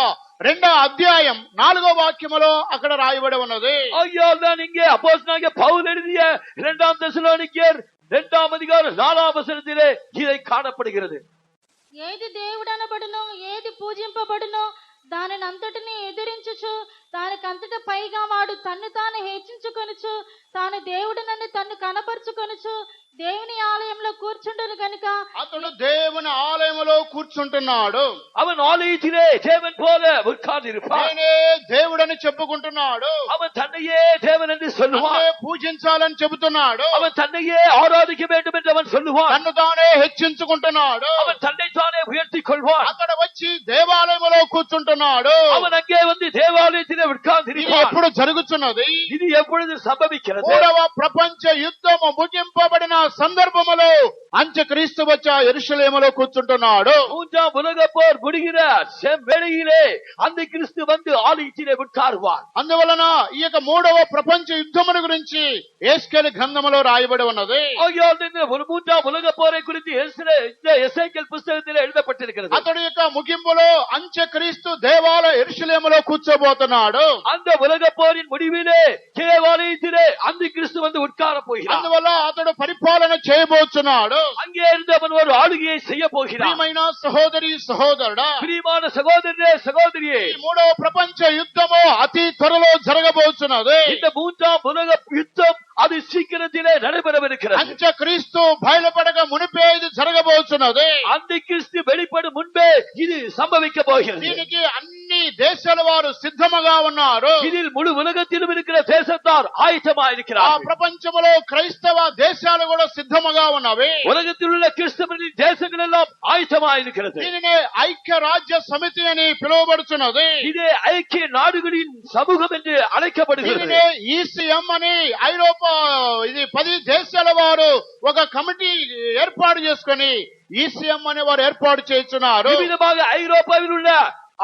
2వ అధ్యాయం 4వ వాక్యములో అక్కడ రాయబడి ఉన్నది. ஆகையால் தான் இங்கே அப்போஸ்தலனாகிய பவுல் எழுதிய 2ஆம் தெசலோனிக்கேயர் 2ஆம் அதிகாரம் 4ஆம் வசனத்திலே இதை காணப்படுகிறது. ఏది దేవుడనబడునో, ఏది పూజింపబడునో దానిని అంతటిని ఎదిరించుచు దానికంతట పైగా వాడు తన్ను తాను హెచ్చించుకొనుచు తాను దేవుడినని తన్ను కనపరుచుకొనుచు దేవుని ఆలయంలో కూర్చుండును గనుక అతడు దేవుని ఆలయంలో కూర్చుంటున్నాడు. அவன் ஆலயத்திலே தேவன் போல உட்கார்ந்திருப்பான். నేనే దేవుడని చెప్పుకుంటున్నాడు. அவன் தன்னையே தேவன் என்று சொல்லுவான். నన్నే పూజించాలని చెబుతున్నాడు. அவன் தன்னையே ஆராதிக்க வேண்டும் என்று அவன் சொல்லுவான். తన్ను తానే హెచ్చించుకుంటున్నాడు. அவன் தன்னை தானே உயர்த்திக் கொள்வான். అక్కడ వచ్చి దేవాలయంలో కూర్చుంటున్నాడు. அவன் அங்கே வந்து தேவாலயத்திலே ఇది உட்கார்ந்திருப்பான். ఎప్పుడు జరుగుతున్నది? இது எப்பொழுது சம்பவிக்கிறது? మూడవ ప్రపంచ యుద్ధము ముగింపబడిన సందర్భములో అంత్యక్రీస్తు వచ్చి యెరూషలేములో కూర్చుంటున్నాడు. மூன்றாம் உலக போர் முடிகிற வேளையிலே அந்த கிறிஸ்து வந்து ஆலயத்திலே உட்காருவார். అందువలన ఈ యొక్క మూడవ ప్రపంచ యుద్ధమును గురించి యేస్కేలు గ్రంథములో రాయబడి ఉన్నది. ஆகையால் இந்த ஒரு மூன்றாம் உலக போரை குறித்து இந்த எசேக்கியேல் புத்தகத்திலே எழுதப்பட்டிருக்கிறது. అతడి యొక్క ముగింపులో అంత్యక్రీస్తు దేవాలయ యెరూషలేములో కూర్చోబోతున్నాడు. அந்த உலக போரின் முடிவிலே தேவாலயத்திலே அந்த கிறிஸ்து வந்து உட்கார போகிறார். అందువల్ల అతడు పరిపాలన చేయబోతున్నాడు. அங்கே இருந்து அவன் ஒரு ஆளுகையை செய்ய போகிறார். ప్రియమైన సహోదరి సహోదరుడా, பிரியமான சகோதரனே சகோதரியே, ఈ మూడవ ప్రపంచ యుద్ధము అతి త్వరలో జరగబోతున్నది. இந்த மூன்றாம் உலக யுத்தம் அது சீக்கிரத்திலே நடைபெறவிருக்கிறது. అంత్యక్రీస్తు బయలుపడక మునిపే ఇది జరగబోతున్నది. அந்த கிறிஸ்து வெளிப்படும் முன்பே இது சம்பவிக்க போகிறது. దీనికి అన్ని దేశాల వారు సిద్ధముగా ఉన్నారు. இதில் முழு உலகத்திலும் இருக்கிற தேசத்தார் ஆயத்தமா ఆ இருக்கிறார். ప్రపంచములో క్రైస్తవ దేశాలు కూడా సిద్ధముగా ఉన్నవి. உலகத்தில் உள்ள கிறிஸ்தவர்களின் தேசங்கள் எல்லாம் ஆயத்தமா இருக்கிறது. దీనినే ఐక్య రాజ్య సమితి అని పిలువబడుతున్నది. இதே ஐக்கிய நாடுகளின் சமூகம் என்று அழைக்கப்படுகிறது. దీనినే ఈసీఎం అని ఐరోపా ఇది 10 దేశాల వారు ఒక కమిటీ ఏర్పాటు చేసుకొని ఈసీఎం అనే వారు ఏర్పాటు చేస్తున్నారు. விதமாக ஐரோப்பாவில் உள்ள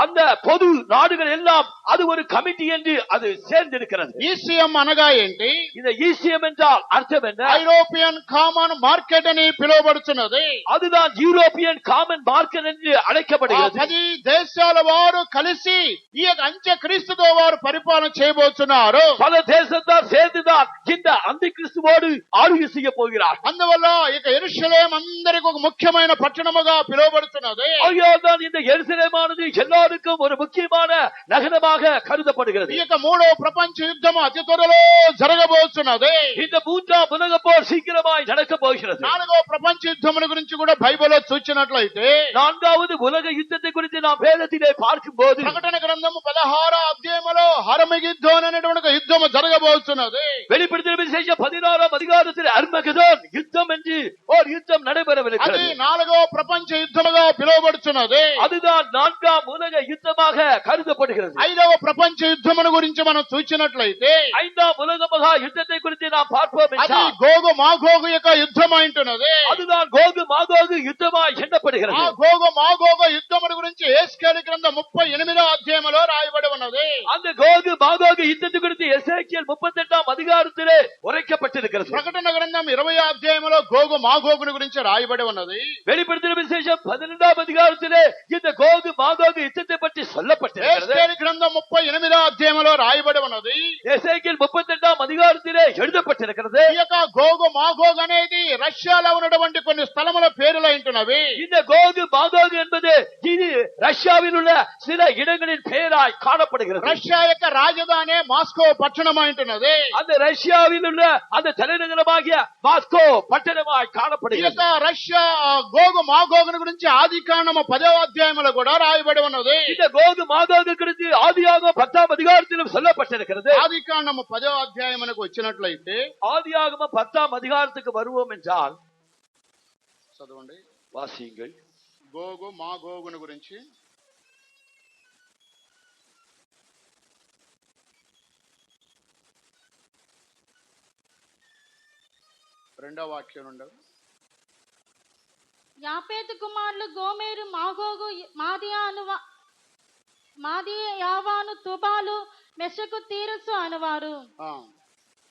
அந்த பொது நாடுகள் எல்லாம் அது ஒரு கமிட்டி என்று அது சேர்ந்திருக்கிறது. ఈసీఎం అనగా ఏంటి? இந்த ஈசிஎம் என்றால் அர்த்தம் என்ன? ఐరోపియన్ కామన్ మార్కెట్ అని పిలువబడుతున్నది. அதுதான் யூரோப்பியன் காமன் மார்க்கெட் என்று அழைக்கப்படுகிறது. 10 దేశాల వారు కలిసి ఈ యొక్క అంత్యక్రీస్తుతో వారు పరిపాలన చేయబోతున్నారు. பல தேசத்தார் சேர்ந்துதான் இந்த அந்த கிறிஸ்துவோடு ஆளுகை செய்ய போகிறார். అందువల్ల ఇక యెరూషలేం అందరికి ఒక ముఖ్యమైన పట్టణముగా పిలువబడుతున్నది. ஆகையால்தான் இந்த எருசலேமானது எல்லாருக்கும் ஒரு முக்கியமான நகரமாக கருதப்படுகிறது. ఈ యొక్క మూడవ ప్రపంచ యుద్ధము అతి త్వరలో జరగబోతున్నది. இந்த மூன்றாம் உலக போர் சீக்கிரமாய் நடக்க போகிறது. నాలుగవ ప్రపంచ యుద్ధముల గురించి కూడా బైబిల్లో చూచినట్లయితే நான்காவது உலக யுத்தத்தை குறித்து நாம் வேதத்திலே பார்க்கும்போது ప్రకటన గ్రంథము 16వ అధ్యాయములో హర్మగిద్దోన్ అనేటువంటి ఒక యుద్ధము జరగబోతున్నది. வெளிப்படுத்தின விசேஷம் 16ஆம் அதிகாரத்தில் அர்மகதோன் யுத்தம் என்று ஒரு யுத்தம் అది நடைபெறவிருக்கிறது. నాలుగవ ప్రపంచ యుద్ధముగా పిలువబడుతున్నది. அதுதான் நான்காம் உலக யுத்தமாக கருதப்படுகிறது. ఐదవ ప్రపంచ యుద్ధమును గురించి మనం చూచినట్లయితే ஐந்தாம் உலக மகா யுத்தத்தை குறித்து நாம் பார்ப்போம் అది என்றால் గోగు మాగోగు యొక్క యుద్ధం అంటున్నది. அதுதான் கோகு மாகோகு யுத்தமாய் ఆ எண்ணப்படுகிறது. గోగు మాగోగు యుద్ధమును గురించి యేస్కేలు గ్రంథం 38వ అధ్యాయములో రాయబడి ఉన్నది. அந்த கோகு மாகோகு யுத்தத்தை குறித்து எசேக்கியேல் 38ஆம் அதிகாரத்திலே உரைக்கப்பட்டிருக்கிறது. ప్రకటన గ్రంథం 20వ అధ్యాయములో గోగు మాగోగుని గురించి రాయబడి ఉన్నది. வெளிப்படுத்தின விசேஷம் 12ஆம் அதிகாரத்திலே இந்த கோகு மாகோகு யுத்தத்தை பற்றி சொல்லப்பட்டிருக்கிறது. యేస్కేలు గ్రంథం 38వ అధ్యాయములో రాయబడి ఉన్నది. எசேக்கியேல் 38ஆம் அதிகாரத்திலே எழுதப்பட்டிருக்கிறது. ఈ యొక్క గోగు మాగోగ్ అనేది రష్యాలో ఉన్నటువంటి కొన్ని స్థలముల పేర్లు అంటున్నవి. இந்த கோகு மாகோகு என்பது இது ரஷ்யாவில் உள்ள சில இடங்களின் பெயராய் காணப்படுகிறது. రష్యా యొక్క రాజధాని మాస్కో పట్టణం అంటున్నది. அந்த ரஷ்யாவில் உள்ள அந்த தலைநகரமாகிய மாஸ்கோ పట్టణமாய் ఈ காணப்படுகிறது. యొక్క రష్యా గోగు మాగోగుని గురించి ఆదికాండము 10వ అధ్యాయములో కూడా రాయబడి ఉన్నది. இந்த கோகு மாகோகு குறித்து ஆதியாகமம் 10ஆம் அதிகாரத்திலும் சொல்லப்பட்டிருக்கிறது. ఆదికాండము 10వ అధ్యాయమునకు వచ్చినట్లయితే ஆதியாகமம் 10ஆம் அதிகாரத்துக்கு வருவோம் என்றால் చదవండి. வாசியுங்கள். గోగు మాగోగుని గురించి రెండవ వాక్యం నుండి యాపేతు కుమారులు గోమేరు మాగోగు మాదియా యావాను తుబాలు మెషకు తీరసు అనువారు.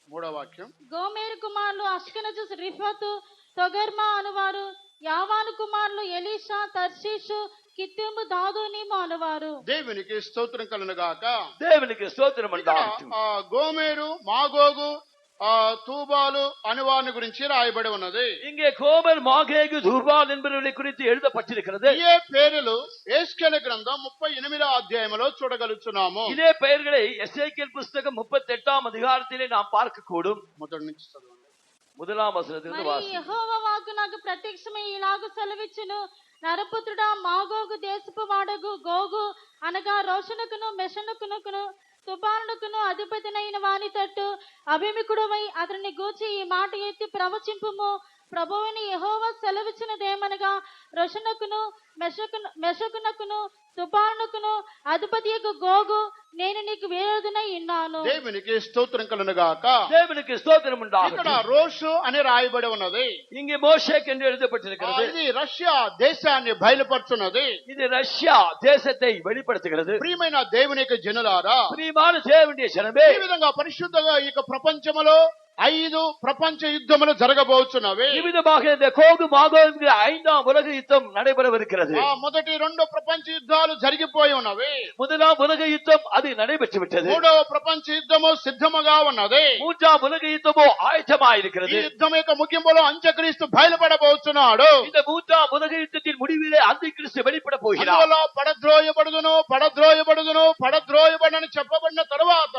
మూడవ వాక్యం గోమేరు కుమారులు అష్కనజు రిఫతు తొగర్మా అనువారు. యావాను కుమారులు ఎలీషా తర్షీషు కిత్తిము దాదునిము అనువారు. దేవునికి స్తోత్రం కలుగును గాక. தேவனுக்கு ஸ்தோத்திரம் ఇక్కడ, உண்டாகட்டும். గోమేరు మాగోగు తూబాలు అని వారిని గురించి రాయబడి ఉన్నది. இங்கே கோபர் மாகேகு தூபால் என்பவர்களை குறித்து எழுதப்பட்டிருக்கிறது. ఈ పేర్లు ఎస్కేలు గ్రంథం 38వ అధ్యాయంలో చూడగలుగుతున్నాము. இதே பெயர்களை எசேக்கியேல் புத்தகம் 38ஆம் அதிகாரத்திலே நாம் பார்க்க கூடும். మొదటి నుంచి చదవండి. முதலாம் வசனத்திலிருந்து మరి வாசி. యెహోవా వాక్కు నాకు ప్రత్యక్షమై ఇలాగు సెలవిచ్చును, నరపుత్రుడా, మాగోగు దేశపు వాడగు గోగు అనగా రోషనుకును మెషనుకును తుబాలుకును అధిపతినైన వాని తట్టు అభిముఖుడవై అతని గూర్చి ఈ మాట ఎత్తి ప్రవచింపుము. ప్రభువుని యెహోవా సెలవిచ్చినదేమనగా, రోషనుకును మెషకునకును తుబాలుకును అధిపతియకు గోగు, నేను నీకు విరోధునై ఉన్నాను. దేవునికి స్తోత్రం కలుగును గాక. தேவனுக்கு ஸ்தோத்திரம் ఇక్కడ உண்டாகட்டும். రోషు అని రాయబడి ఉన్నది. இங்கே மோஷேக் என்று எழுதப்பட்டிருக்கிறது. ఇది రష్యా దేశాన్ని బయలుపరుచున్నది. இது ரஷ்யா தேசத்தை வெளிப்படுத்துகிறது. ప్రియమైన దేవుని యొక్క జనులారా, பிரியமான தேவனுடைய ஜனமே, ఈ విధంగా పరిశుద్ధంగా ఈ ప్రపంచంలో 5 ప్రపంచ యుద్ధములు జరగబోతున్నవి. ఈ విధமாக இந்த கோகு மாகோகு 5ஆம் உலக யுத்தம் நடைபெறவிருக்கிறது. మొదటి 2 ప్రపంచ యుద్ధాలు జరిగిపోయి ఉన్నవి. முதலாம் உலக யுத்தம் அது நடைபெற்று விட்டது. 3వ ప్రపంచ యుద్ధము సిద్ధముగా ఉన్నది. 3ஆம் உலக யுத்தமோ ஆயத்தமாக ఈ இருக்கிறது. యుద్ధం యొక్క ముగింపులో అంత్యక్రీస్తు బయలుపడబోతున్నాడు. இந்த 3ஆம் உலக யுத்தத்தின் முடிவிலே அந்திகிறிஸ்து வெளிப்பட போகிறார். అందువల్ల పడద్రోయబడని చెప్పబడిన తరువాత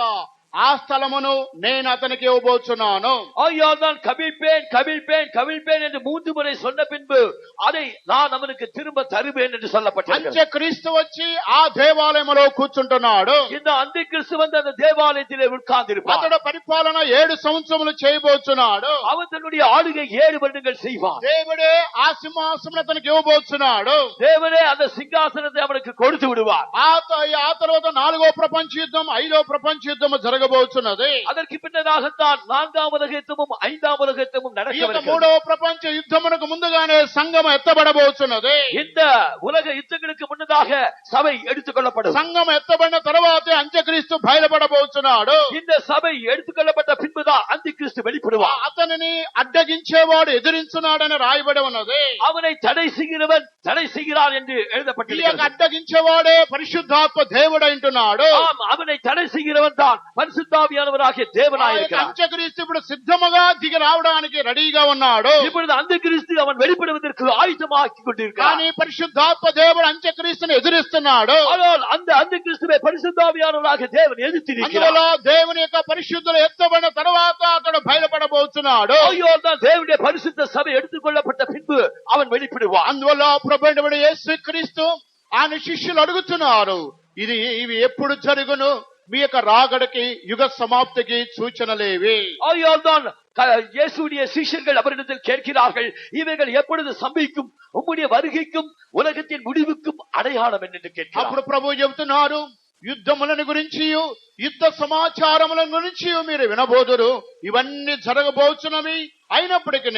ఆ స్థలమును నేను అతనికి ఇవ్వబోతున్నాను. ஆகையால் நான் கவிழ்ப்பேன் என்று 3 முறை சொன்ன பின்பு அதை நான் அவனுக்கு திரும்ப தருவேன் என்று சொல்லப்பட்டது. అంత్యక్రీస్తు వచ్చి ఆ దేవాలయములో కూర్చుంటున్నాడు. இந்த அந்திகிறிஸ்து வந்து அந்த தேவாலயத்திலே உட்கார்ந்திருப்பார். అతడు పరిపాలన 7 సంవత్సరములు చేయబోతున్నాడు. அவன் தன்னுடைய ஆளுகை 7 வருடங்கள் செய்வான். దేవుడే ఆ సింహాసనం అతనికి ఇవ్వబోతున్నాడు. தேவனே அந்த சிங்காசனத்தை அவனுக்கு கொடுத்து விடுவார். ఆ తర్వాత 4వ ప్రపంచ యుద్ధం 5వ ప్రపంచ యుద్ధం జరగబోతున్నది. அதற்கு பின்னதாகத்தான் 4ஆம் உலக யுத்தமும் 5ஆம் உலக யுத்தமும் நடக்கவிருக்கிறது. 3వ ప్రపంచ యుద్ధమునకు ముందుగానే సంఘం ఎత్తబడబోతున్నది. இந்த உலக யுத்தங்களுக்கு முன்னதாக சபை எடுத்துக்கொள்ளப்படும். సంఘం ఎత్తబడిన తర్వాతే అంత్యక్రీస్తు బయలుపడబోతున్నాడు. இந்த சபை எடுத்துக்கொள்ளப்பட்ட பின்புதான் அந்திகிறிஸ்து வெளிப்படுவார். అతనిని అడ్డగించేవాడు ఎదిరించున్నాడని రాయబడి ఉన్నది. அவனை தடை செய்கிறவன் தடை செய்கிறான் என்று ఈ యొక్క எழுதப்பட்டிருக்கிறது. అడ్డగించేవాడే పరిశుద్ధాత్మ దేవుడు అంటున్నాడు. ஆம், அவனை தடை செய்கிறவன் தான் பரிசுத்தாவியானவராகிய தேவனாய் இருக்கிறார். అంత్యక్రీస్తు ఇప్పుడు సిద్ధముగా దిగి రావడానికి రెడీగా ఉన్నాడు. இப்பொழுது அந்திகிறிஸ்து அவன் வெளிப்படுவதற்கு ஆயுதமாக்கி கொண்டிருக்கிறான். కానీ పరిశుద్ధాత్మ దేవుడు అంత్యక్రీస్తుని ఎదిరిస్తున్నాడు. ஆனால் அந்த அந்திகிறிஸ்துவை பரிசுத்தாவியானவராகிய தேவன் எதிர்த்திருக்கிறார். అందువల్ల దేవుని యొక్క పరిశుద్ధులు ఎత్తబడిన తర్వాత అతడు బయలుపడబోతున్నాడు. ஆகையால் தான் தேவனுடைய பரிசுத்த சபை எடுத்துக்கொள்ளப்பட்ட பின்பு அவன் வெளிப்படுவான். అందువల్ల ప్రభువైన యేసుక్రీస్తు ఆయన శిష్యులు అడుగుతున్నారు, ఇవి ఎప్పుడు జరుగును? మీ యొక్క రాకడకి యుగ సమాప్తికి సూచనలేవి. ஆகையால் தான் இயேசுவுடைய சீஷர்கள் அவரிடத்தில் கேட்கிறார்கள், இவைகள் எப்பொழுது சம்பவிக்கும்? உம்முடைய வருகைக்கும் உலகத்தின் முடிவுக்கும் அடையாளம் என்று கேட்கிறார். అప్పుడు ప్రభు చెబుతున్నారు, యుద్ధములను గురించి యుద్ధ సమాచారముల గురించి మీరు వినబోదురు. ఇవన్నీ జరగబోతున్నవి. అయినప్పటికీ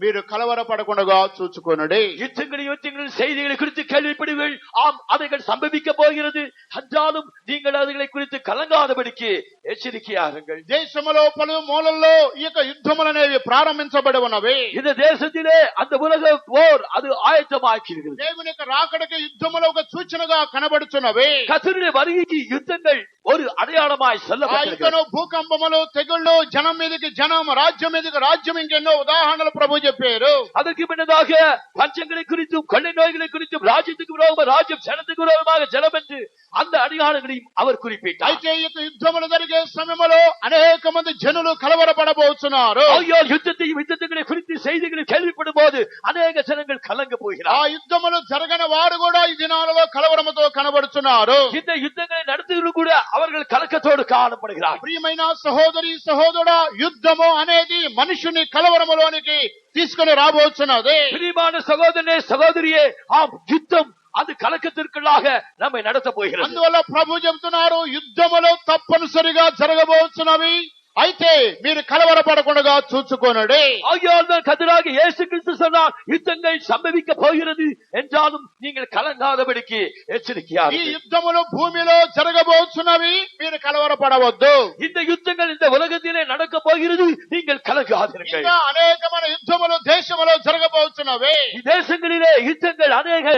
మీరు కలవరపడకుండా చూచుకొనుడి. யுத்தங்களின் செய்திகளை குறித்து கேள்விப்படுவீர்கள். ஆம், அவைகள் சம்பவிக்க போகிறது. என்றாலும் நீங்கள் அவைகளை குறித்து கலங்காதபடிக்கு எச்சரிக்கையாகுங்கள். దేశములో పలు మూలల్లో ఈ యొక్క యుద్ధములనేవి ప్రారంభించబడి ఉన్నవి. இந்த தேசத்திலே அந்த உலக போர் அது ஆயத்தமாக்கிறது. దేవుని యొక్క రాకడకి యుద్ధములో ఒక సూచనగా కనబడుచున్నవి. கர்த்தருடைய வருகைக்கு யுத்தங்கள் ஒரு அடையாளமாய் ఆ சொல்லப்பட்டிருக்கிறது. యుద్ధము, భూకంపములు, తెగుళ్ళు, జనం మీదకి జనం, రాజ్యం మీదకి రాజ్యం, ఇంకెన్నో ఉదాహరణలు ప్రభు చెప్పారు. அதற்கு பின்னதாக பஞ்சங்களை குறித்தும் கொள்ளை நோய்களை குறித்தும் ராஜ்யத்துக்கு விரோதமாக ராஜ்யம், ஜனத்துக்கு விரோதமாக ஜனம் என்று அந்த அடையாளங்களையும் அவர் குறிப்பிட்டார். అయితే ఈ యొక్క యుద్ధములు జరిగే సమయంలో అనేక మంది జనులు కలవరపడబోతున్నారు. ஆகையால் யுத்தங்களை குறித்து செய்திகளை கேள்விப்படும் போது அநேக ஜனங்கள் கலங்க ఆ போகிறார். యుద్ధములు జరగని వారు కూడా ఈ దినాలలో కలవరముతో కనబడుతున్నారు. இந்த யுத்தங்களை நடத்துவது கூட அவர்கள் கலக்கத்தோடு காணப்படுகிறார். ప్రియమైన సహోదరి సహోదరుడా, యుద్ధము అనేది మనుషుని కలవరములోనికి తీసుకుని రాబోతున్నది. பிரியமான சகோதரனே சகோதரியே, ஆம், யுத்தம் அது கலக்கத்திற்குள்ளாக நம்மை நடத்த போகிறது. అందువల్ల ప్రభు చెబుతున్నారు, యుద్ధములు తప్పనిసరిగా జరగబోతున్నవి. అయితే మీరు కలవరపడకుండా చూచుకొనుడి. ஆகையால் தான் கர்த்தராகிய இயேசு கிறிஸ்து சொன்னார், யுத்தங்கள் சம்பவிக்க போகிறது, என்றாலும் நீங்கள் கலங்காதபடிக்கு ఈ எச்சரிக்கையாகுங்கள். యుద్ధములు భూమిలో జరగబోతున్నవి, మీరు కలవరపడవద్దు. இந்த யுத்தங்கள் இந்த உலகத்திலே நடக்க போகிறது, நீங்கள் கலங்காதீர்கள். ఇంకా అనేకమైన యుద్ధములు దేశములో జరగబోతున్నవి. தேசங்களிலே யுத்தங்கள் அநேக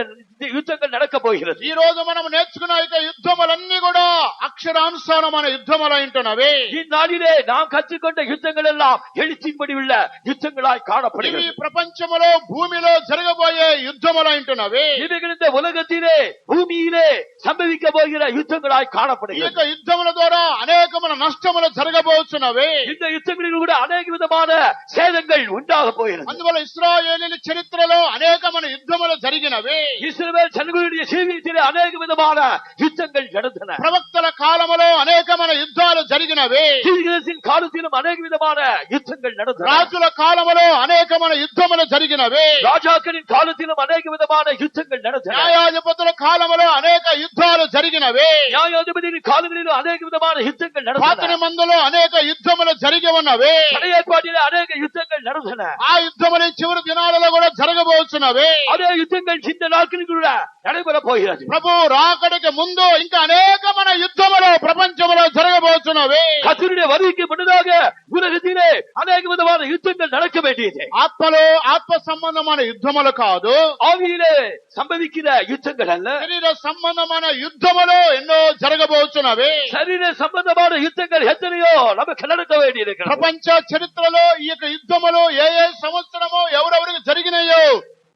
யுத்தங்கள் நடக்க போகிறது. ఈ రోజు మనం నేర్చుకున్న ఈ యుద్ధములన్నీ కూడా అక్షరానుసారమైన యుద్ధములు ఉంటున్నవి. இந்நாளிலே நாம் கற்றுக்கொண்ட யுத்தங்கள் எல்லாம் எழுத்தின்படி உள்ள யுத்தங்களாய் ఇవి காணப்படுகிறது. ప్రపంచములో భూమిలో జరగబోయే యుద్ధములు ఉంటున్నవి. இவைகள் இந்த உலகத்திலே பூமியிலே சம்பவிக்க போகிற யுத்தங்களாய் ఈ காணப்படுகிறது. యొక్క యుద్ధముల ద్వారా అనేకమైన నష్టములు జరగబోతున్నవి. இந்த யுத்தங்களில் கூட அநேக விதமான சேதங்கள் உண்டாக போகிறது. అందువల్ల ఇశ్రాయేలీయుల చరిత్రలో అనేకమైన యుద్ధములు జరిగినవి. இஸ்ரவேல் ஜனங்களுடைய ஜீவியத்திலே அநேக விதமான யுத்தங்கள் நடந்தன. ప్రవక్తల కాలములో అనేకమైన యుద్ధాలు జరిగినవి. தீர்க்கதரிசியின் காலத்திலும் அநேக விதமான யுத்தங்கள் நடந்தன. రాజుల కాలములో అనేకమైన యుద్ధములు జరిగినవి. ராஜாக்களின் காலத்திலும் அநேக விதமான யுத்தங்கள் நடந்தன. న్యాయాధిపతుల కాలములో అనేక యుద్ధాలు జరిగినవి. நியாயாதிபதியின் காலங்களிலும் அநேக விதமான யுத்தங்கள் పాత நடந்தன. నిబంధనలో అనేక యుద్ధములు జరిగి ఉన్నవి. பழைய ஏற்பாட்டிலே அநேக யுத்தங்கள் நடந்தன. ఆ యుద్ధములు చివరి దినాలలో కూడా జరగబోతున్నవి. அதே யுத்தங்கள் இந்த நாட்களில் கூட நடைபெற போகிறது. ప్రభు రాకడికి ముందు ఇంకా అనేకమైన యుద్ధములు ప్రపంచంలో జరగబోతున్నవి. கர்த்தருடைய வருகைக்கு முன்னதாக உலகத்திலே அநேக விதமான யுத்தங்கள் நடக்க வேண்டியது. ఆత్మలో ఆత్మ సంబంధమైన యుద్ధములు కాదు, ஆவியிலே சம்பவிக்கிற யுத்தங்கள் அல்ல. శరీర సంబంధమైన యుద్ధములు ఎన్నో జరగబోతున్నవి. சரீர சம்பந்தமான யுத்தங்கள் எத்தனையோ நமக்கு நடக்க வேண்டியிருக்கிறது. ప్రపంచ చరిత్రలో ఈ యొక్క యుద్ధములు ఏ ఏ సంవత్సరమో ఎవరెవరికి జరిగినాయో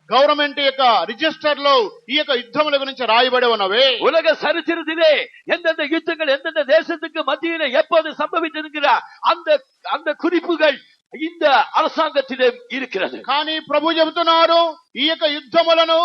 గవర్నమెంట్ యొక్క రిజిస్టర్ లో ఈ యొక్క యుద్ధముల గురించి రాయబడి ఉన్నవి. உலக சரித்திரத்திலே எந்தெந்த யுத்தங்கள் எந்தெந்த தேசத்துக்கு மத்தியிலே எப்போது சம்பவித்திருக்கிற அந்த அந்த குறிப்புகள் இந்த அரசாங்கத்திலே இருக்கிறது. కానీ ప్రభు చెబుతున్నారు, ఈ యొక్క యుద్ధములను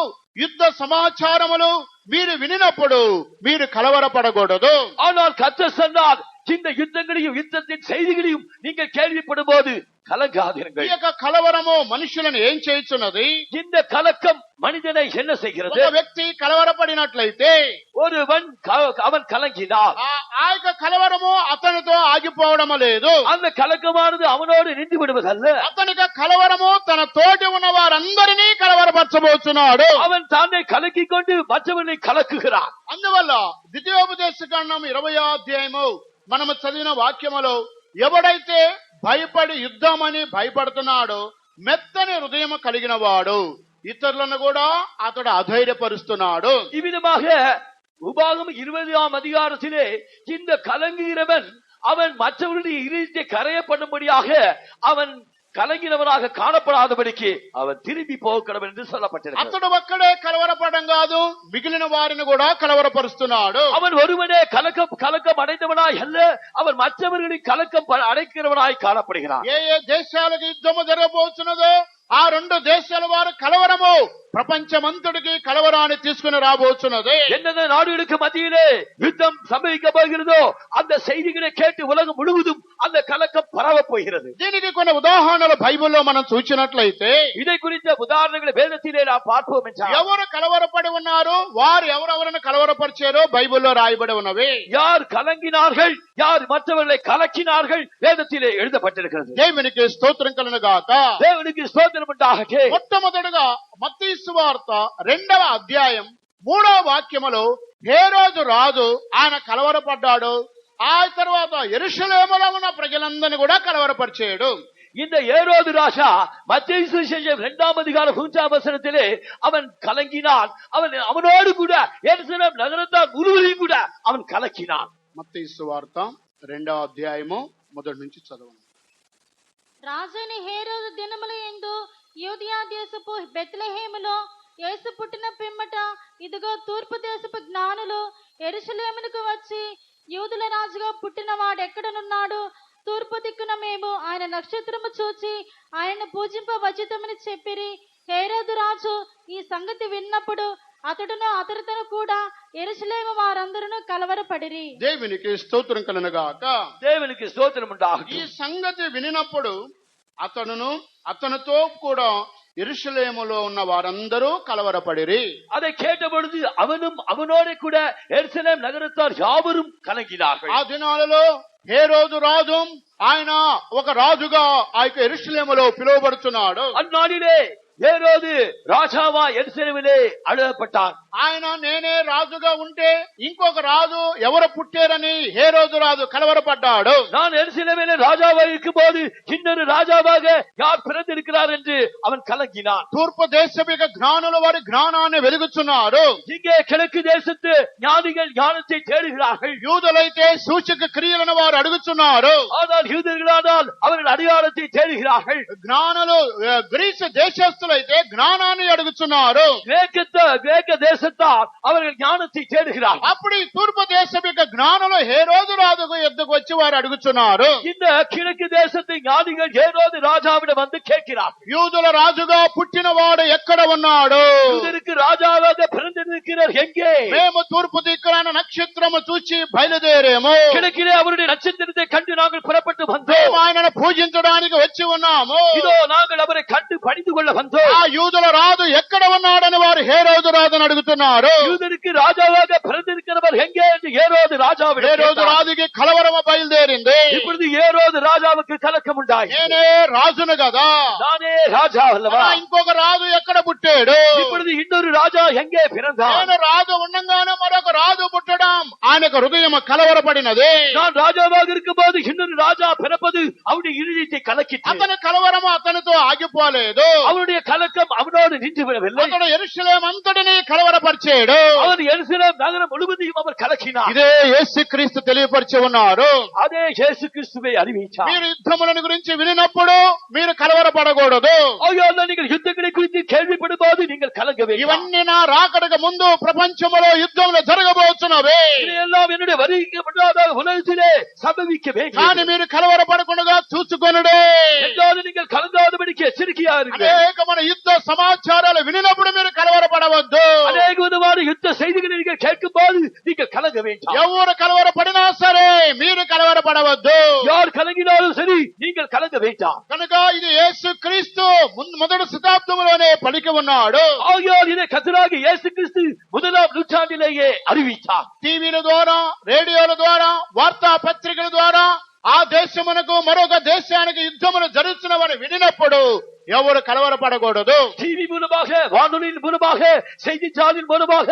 యుద్ధ సమాచారములు మీరు వినినప్పుడు మీరు కలవరపడకూడదు. ஆனால் கர்த்தர் சொன்னார், இந்த யுத்தங்களையும் யுத்தத்தின் செய்திகளையும் நீங்கள் கேள்விப்படும் போது ఈ கலங்காதீர்கள். యొక్క కలవరము మనుషులను ఏం చేయుచున్నది? இந்த கலக்கம் மனிதனை என்ன செய்கிறது? ఒక వ్యక్తి కలవరపడినట్లయితే ஒருவன் அவன் கலங்கினார், ఆ యొక్క కలవరము అతనితో ఆగిపోవడం లేదు. அந்த కలకமானது அவனோடு நின்று విடுவదல்ல. అతనికి కలవరము తన తోటి ఉన్న వారందరినీ కలవరపరచబోతున్నాడు. அவன் தானே கலக்கிக் கொண்டு மற்றவனை கலக்குகிறான். అందువల్ల ద్వితీయోపదేశ కాండం 20వ అధ్యాయము మనము చదివిన వాక్యములో ఎవడైతే భయపడి యుద్ధమని భయపడుతున్నాడో మెత్తని హృదయం కలిగిన వాడు ఇతరులను కూడా అతడు అధైర్యపరుస్తున్నాడు. இவ்விதமாக உபாகமம் 20ஆம் அதிகாரத்திலே இந்த கலங்குகிறவன் அவன் மற்றவர்களுடைய இருதயத்தை கரைய பண்ணும்படியாக அவன் కలంగినవనాக కాణపడాదబడికి అవన్ తిరిగి పోకడం என்று சொல்லப்பட்டிருக்கிறது. అతడు ఒక్కడే కలవరపడడం కాదు, మిగిలిన వారిని కూడా కలవరపరుస్తున్నాడు. அவன் ஒருவனே கலக்கம் அடைந்தவனாய் அல்ல, அவன் மற்றவர்களின் கலக்கம் அடைக்கிறவனாய் காணப்படுகிறான். ఏ ఏ దేశాలకు యుద్ధము జరగబోతున్నదో ఆ రెండు దేశాల వారు కలవరము ప్రపంచమంతటికి కలవరాన్ని తీసుకుని రాబోతున్నది. எந்தெந்த நாடுகளுக்கு மத்தியிலே யுத்தம் சம்பவிக்க போகிறதோ அந்த செய்திகளை கேட்டு உலகம் முழுவதும் அந்த கலக்கம் பரவ போகிறது. దీనికి కొన్ని ఉదాహరణలు బైబిల్లో మనం చూసినట్లయితే இதை குறித்த உதாரணங்களை வேதத்திலே நாம் பார்ப்போம் என்றால், ఎవరు కలవరపడి ఉన్నారు, వారు ఎవరెవరిని కలవరపరిచారో బైబిల్లో రాయబడి ఉన్నవి. யார் கலங்கினார்கள், யார் மற்றவர்களை கலக்கினார்கள் வேதத்திலே எழுதப்பட்டிருக்கிறது. దేవునికి స్తోత్రం కలుగును గాక. தேவனுக்கு ஸ்தோத்திரம் உண்டாகட்டும். మొట్టమొదటిగా మత్తయి సువార్త 2వ అధ్యాయం 3వ వాక్యములో హేరోదు రాజు ఆయన కలవరపడ్డాడు. ఆ తర్వాత యెరూషలేములో ఉన్న ప్రజలందరినీ కూడా కలవరపరిచాడు. இந்த ஏரோது ராஜா மத்தேயு சுவிசேஷம் 2ஆம் அதிகாரம் 3ஆம் வசனத்திலே அவன் கலங்கினான். அவனோடு கூட எருசலேம் நகரத்தார் முழுவதையும் கூட அவன் கலக்கினான். మత్తయి సువార్త 2వ అధ్యాయము మొదటి నుంచి చదవండి. రాజైన హేరోదు దినముల యందు యూదయా దేశపు బెత్లెహేములో యేసు పుట్టిన పిమ్మట ఇదిగో తూర్పు దేశపు జ్ఞానులు యెరూషలేమునకు వచ్చి, యూదుల రాజుగా పుట్టిన వాడెక్కడనున్నాడు? తూర్పు దిక్కున మేము ఆయన నక్షత్రము చూచి ఆయన పూజింపవచ్చితమని చెప్పిరి. హేరోదు రాజు ఈ సంగతి విన్నప్పుడు అతడును అతడితో కూడా యెరూషలేము వారందరూ కలవరపడిరి. దేవునికి స్తోత్రం కలుగును గాక. தேவனுக்கு ஸ்தோத்திரம் ఈ உண்டாகட்டும். సంగతి వినినప్పుడు అతనును అతనితో కూడా యెరూషలేములో ఉన్న వారందరూ కలవరపడిరి. அதை கேட்ட பொழுது அவனும் அவனோட கூட எருசலேம் நகரத்தார் யாவரும் கலங்கினார்கள். ఆ దినాలలో హేరోదు రాజు ఆయన ఒక రాజుగా ఆ యొక్క యెరూషలేములో పిలువబడుతున్నాడు. அந்நாளிலே హేరోదు రాజావా యెరూషలేములో అడగపడ్డాడు. ఆయన నేనే రాజుగా ఉంటే ఇంకొక రాజు ఎవరు పుట్టారని హేరోదు రాజు కలవరపడ్డాడు. நான் எருசலேமிலே ராஜாவா இருக்கும்போது இன்னொரு ராஜாவாக யார் பிறந்திருக்கிறார் என்று அவன் கலங்கினான். తూర్పు దేశపు జ్ఞానులు వారి జ్ఞానాన్ని వెలుగుచున్నారు. இங்கே கிழக்கு தேசத்து ஞானிகள் ஞானத்தை தேடுகிறார்கள். యూదులైతే సూచక క్రియలను వారు అడుగుచున్నారు. ஆனால் யூதர்களானால் அவர்கள் அடையாளத்தை தேடுகிறார்கள். జ్ఞానులు గ్రీసు దేశస్తులైతే జ్ఞానాన్ని అడుగుచున్నారు. கிரேக்க தேசத்தார் அவர்கள் ஞானத்தை தேடுகிறார்கள். అప్పుడు ఈ తూర్పు దేశపు జ్ఞానులు హేరోదు రాజుకు ఎద్దుకు వచ్చి వారు అడుగుచున్నారు. இந்த கிழக்கு தேசத்து ஞானிகள் ஹேரோது ராஜாவிடம் வந்து கேட்கிறார்கள். యూదుల రాజుగా పుట్టిన వాడు ఎక్కడ ఉన్నాడు? யூதருக்கு ராஜாவாக பிறந்திருக்கிறார் எங்கே? మేము తూర్పు దిక్కున నక్షత్రము చూచి బయలుదేరాము. கிழக்கிலே அவருடைய நட்சத்திரத்தை கண்டு நாங்கள் புறப்பட்டு మేము வந்தோம். ఆయనను పూజించడానికి వచ్చి ఉన్నాము. இதோ நாங்கள் அவரை கண்டு பணிந்து கொள்ள வந்தோம். ఆ యూదుల రాజు ఎక్కడ ఉన్నాడని వారు హేరోదు రాజును అడుగుతున్నారు. யூதருக்கு ராஜாவாக பிறந்திருக்கிறவர் எங்கே என்று ஹேரோது ராஜாவிடம் హేరోదు கேட்டார். రాజుకి కలవరము బయలుదేరింది. இப்பொழுது ஹேரோது ராஜாவுக்கு கலக்கம் உண்டாய். నేనే రాజును కదా, நானே ராஜா அல்லவா? ఇంకొక రాజు ఎక్కడ పుట్టాడు? இப்பொழுது இன்னொரு ராஜா எங்கே பிறந்தார்? నేను రాజు ఉండగానే మరొక రాజు పుట్టడం ఆయనకు హృదయం కలవరపడినది. நான் ராஜாவாக இருக்கும்போது இன்னொரு ராஜா பிறப்பது அவருடைய இருதயத்தை கலக்கிற்று. అతని కలవరము అతనితో ఆగిపోలేదు. அவருடைய கலக்கம் அவனோடு நின்று விடவில்லை. అతడు యెరూషలేము అంతటిని కలవరపరిచాడు. அவர் எருசலேம் நகரம் முழுவதையும் அவர் கலக்கினார். ఇదే యేసుక్రీస్తు తెలియపరిచి ఉన్నారు. அதே இயேசு கிறிஸ்துவை அறிவித்தார். మీరు యుద్ధములను గురించి వినినప్పుడు మీరు కలవరపడకూడదు. ஆகையால் நீங்கள் யுத்தங்களை குறித்து கேள்விப்படும்போது நீங்கள் கலங்க வேண்டும். ఇవన్నీ నా రాకడకు ముందు ప్రపంచములో యుద్ధములు జరగబోతున్నవి. இதையெல்லாம் என்னுடைய வருகைக்கு முன்னதாக உலகத்திலே சம்பவிக்க வேண்டும். కానీ మీరు కలవరపడకుండా చూసుకొనుడే. என்றாலும் நீங்கள் கலங்காதபடிக்கு எச்சரிக்கையா இருங்கள். అనేకమైన యుద్ధ సమాచారాలు వినినప్పుడు మీరు కలవరపడవద్దు. அநேக விதமான யுத்த செய்திகளை நீங்கள் கேட்கும் போது நீங்கள் கலங்க வேண்டாம். ఎవరు కలవరపడినా సరే మీరు కలవరపడవద్దు. யார் கலங்கினாலும் சரி நீங்கள் கலங்க வேண்டாம். కనుక ఇది యేసుక్రీస్తు మొదటి శతాబ్దంలోనే పలికి ఉన్నాడు. ஆகையால் இதை கர்த்தராகிய இயேசு கிறிஸ்து முதலாம் நூற்றாண்டிலேயே அறிவித்தார். టీవీల ద్వారా, రేడియోల ద్వారా, వార్తా పత్రికల ద్వారా ఆ దేశమునకు మరొక దేశానికి యుద్ధములు జరుగుతున్నవని వినినప్పుడు ఎవరు కలవరపడకూడదు. டிவி மூலமாக, வானொலியின் மூலமாக, செய்தித்தாளின் மூலமாக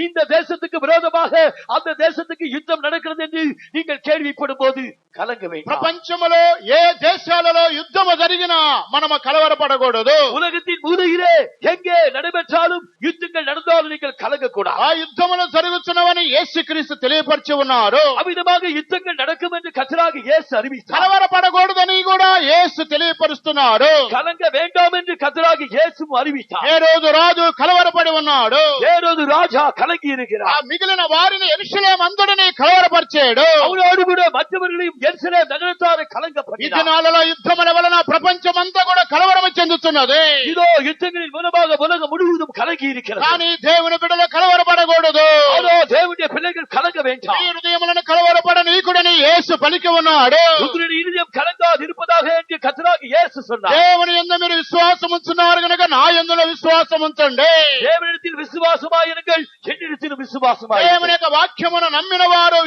இந்த தேசத்துக்கு விரோதமாக அந்த தேசத்துக்கு யுத்தம் நடக்கிறது என்று நீங்கள் கேள்விப்படும் போது கலங்க வேண்டாம். ప్రపంచములో ఏ దేశాలలో యుద్ధము జరిగినా మనము కలవరపడకూడదు. உலகத்தின் மூலையிலே எங்கே நடைபெற்றாலும் யுத்தங்கள் நடந்தாலும் நீங்கள் கலங்கக்கூடாது. ఆ యుద్ధములు జరుగుతున్నవని యేసుక్రీస్తు తెలియపరిచి ఉన్నారు. அவ்விதமாக யுத்தங்கள் நடக்கும் என்று கர்த்தராகிய இயேசு அறிவித்தார். కలవరపడకూడదని కూడా యేసు తెలియపరుస్తున్నారు. கலங்க வேண்டாம் என்று கர்த்தராகிய இயேசு அறிவித்தார். హేరోదు రాజు కలవరపడి ఉన్నాడు. ஹேரோது ராஜா கலங்கி ఆ இருக்கிறார். మిగిలిన వారిని యెరూషలేము అందరినీ కలవరపరిచాడు. அவனோடு கூட மற்றவர்களையும் எருசலேம் நகரத்தாரை ఈ கலங்கப்பட்டார். దినాలలో యుద్ధముల వలన ప్రపంచమంతా కూడా కలవరం చెందుతున్నది. இதோ யுத்தங்களின் மூலமாக உலகம் முழுவதும் கலங்கி இருக்கிறது. కానీ దేవుని బిడ్డలు కలవరపడకూడదు. அதோ தேவனுடைய பிள்ளைகள் கலங்க வேண்டாம். ఈ హృదయములను కలవరపడనీకుడని యేసు పలికి ఉన్నాడు. உங்களுடைய இதயம் கலங்காது இருப்பதாக என்று கர்த்தராகிய இயேசு சொன்னார். దేవుని యందు మీరు విశ్వాసం ఉంచున్నారు కనుక నా యందులో విశ్వాసం ఉంచండి. தேவனிடத்தில் விசுவாசமாயிருங்கள், என்னிடத்திலும் దేవుని விசுவாசமாயிருங்கள். యొక్క వాక్యమును నమ్మిన వారు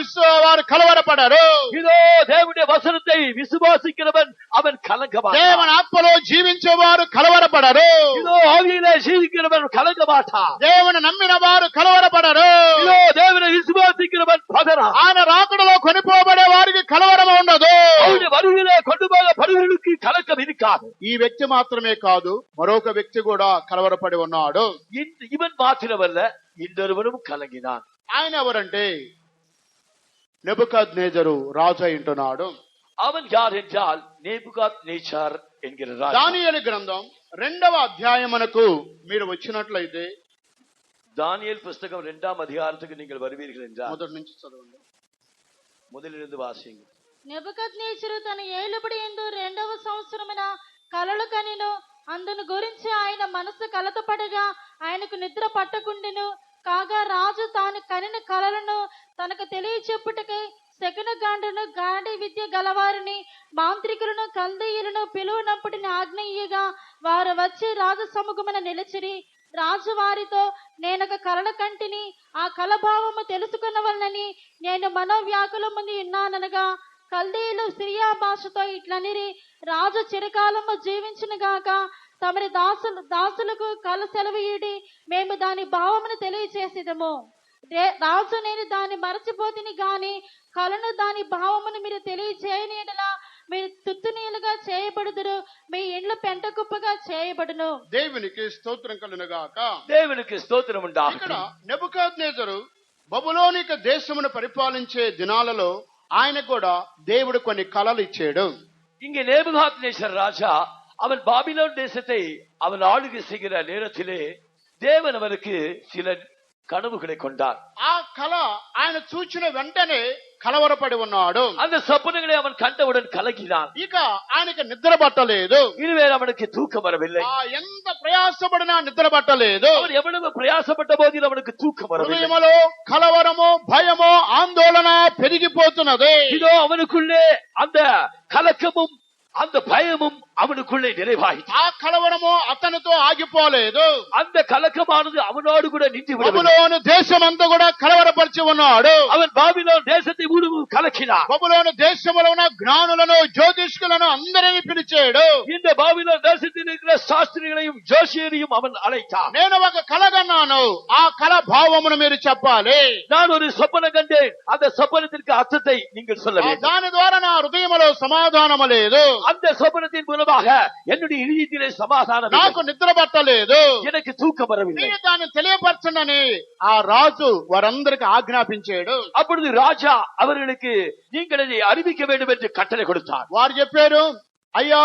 వారు కలవరపడరు. இதோ தேவனுடைய வசனத்தை விசுவாசிக்கிறவன் அவன் கலங்க மாட்டான். దేవుని ఆత్మలో జీవించేవారు కలవరపడరు. இதோ ஆவியிலே ஜீவிக்கிறவன் கலங்க மாட்டான். దేవుని నమ్మిన వారు కలవరపడరు. இதோ தேவனை விசுவாசிக்கிறவன் பதறான். ఆయన రాకడలో కొనిపోబడే వారికి కలవరం ఉండదు. அவருடைய வருகையிலே கொண்டு போகப்படுவர்களுக்கு கலக்கம் இருக்காது. ఈ వ్యక్తి మాత్రమే కాదు, మరొక వ్యక్తి కూడా కలవరపడి ఉన్నాడు. இவன் மாத்திரமல்ல, இன்னொருவனும் கலங்கினான். ఆయన ఎవరంటే నెబుకద్నెజరు రాజు అయింటున్నాడు. அவன் யார் என்றால் நேபுகாத்நேச்சார் என்கிற ராஜா. దానియేలు గ్రంథం 2వ అధ్యాయమునకు మీరు వచ్చినట్లయితే தானியேல் புஸ்தகம் 2ஆம் அதிகாரத்துக்கு நீங்கள் வருவீர்கள் என்றால் మొదటి నుంచి చదవండి. முதலிலிருந்து வாசிங்க. నెబుకద్నెజరు తన ఏలుబడి యందు 2వ సంవత్సరమున కలలు కనెను. అందును గురించి ఆయన మనసు కలతపడగా ఆయనకు నిద్ర పట్టకుండెను. కాగా రాజు తాను కనిన కలలను తనకు తెలియచెప్పుటకై శకునగాండును, గాండి విద్య గలవారిని, మాంత్రికులను, కల్దీయులను పిలువనప్పటిని ఆజ్ఞ ఇయ్యగా వారు వచ్చి రాజు సముఖమున నిలిచిరి. రాజు వారితో, నేనొక కలల కంటిని, ఆ కలభావము తెలుసుకున్నవలనని నేను మనోవ్యాకులముంది ఉన్నాననగా కల్దీయులు సిరియా భాషతో ఇట్లనిరి, రాజు చిరకాలము జీవించును గాక, తమరి దాసులకు కల సెలవీయుడి మేము దాని భావమును తెలియచేసేదము. రాజు నేను దాన్ని మరచిపోతిని గాని కలను దాని భావమును మీరు తెలియచేయని యెడల మీరు తుత్తునీలుగా చేయబడుదురు, మీ ఇండ్లు పెంట కుప్పగా చేయబడును. దేవునికి స్తోత్రం కలుగును గాక. దేవునికి స్తోత్రం ఉండాలి. ఇక్కడ నెబుకద్నెజరు బబులోనిక దేశమును పరిపాలించే దినాలలో ఆయన కూడా దేవుడు కొన్ని కలలు ఇచ్చాడు. இங்கே நேபுகாத்நேசர் ராஜா அவன் பாபிலோன் தேசத்தை அவன் ஆளுகை செய்கிற நேரத்திலே தேவன் அவனுக்கு சில கனவுகளை கொண்டார். ఆ కళ ఆయన చూచిన వెంటనే కలవరపడి ఉన్నాడు. அந்த சொப்பனங்களை அவன் கண்டவுடன் கலங்கினான். ఇక ఆయనకి నిద్ర పట్టలేదు. இனிமேல் அவனுக்கு தூக்கம் வரவில்லை. ఎంత ప్రయాసపడినా నిద్ర పట్టలేదు. அவன் எவ்வளவு பிரயாசப்பட்ட போதிலும் அவனுக்கு தூக்கம் வரவில்லை. హృదయములో కలవరము, భయము, ఆందోళన పెరిగిపోతున్నది. இதோ அவனுக்குள்ளே அந்த கலக்கமும் அந்த பயமும் அவனுக்குள்ளே நிறைவாயிற்று. ఆ కలవరము అతనితో ఆగిపోలేదు. அந்த கலக்கமானது அவனோடு கூட நின்று விடவில்லை. బబులోను దేశమంతా కూడా కలవరపరిచి ఉన్నాడు. அவன் பாபிலோன் தேசத்தை முழுவதும் கலக்கினான். బబులోను దేశంలో ఉన్న జ్ఞానులను, జ్యోతిష్కులను అందరినీ పిలిచాడు. இந்த பாபிலோன் தேசத்தில் இருக்கிற சாஸ்திரிகளையும் ஜோசியரையும் அவன் அழைத்தான். నేను ఒక కల కన్నాను, ఆ కల భావమును మీరు చెప్పాలి. நான் ஒரு சொப்பனம் கண்டேன், அந்த சொப்பனத்திற்கு அர்த்தத்தை நீங்கள் சொல்ல வேண்டும். దాని ద్వారా నా హృదయములో సమాధానము లేదు. அந்த சொப்பனத்தின் மூலமாக என்னுடைய இதயத்திலே சமாதானம் இல்லை. నాకు నిద్ర పట్టలేదు. எனக்கு தூக்கம் வரவில்லை. మీరు దాన్ని తెలియపరచండి ఆ రాజు వారందరికి ఆజ్ఞాపించాడు. அப்பொழுது ராஜா அவர்களுக்கு நீங்கள் அதை அறிவிக்க வேண்டும் என்று கட்டளை கொடுத்தார். వారు చెప్పారు, అయ్యా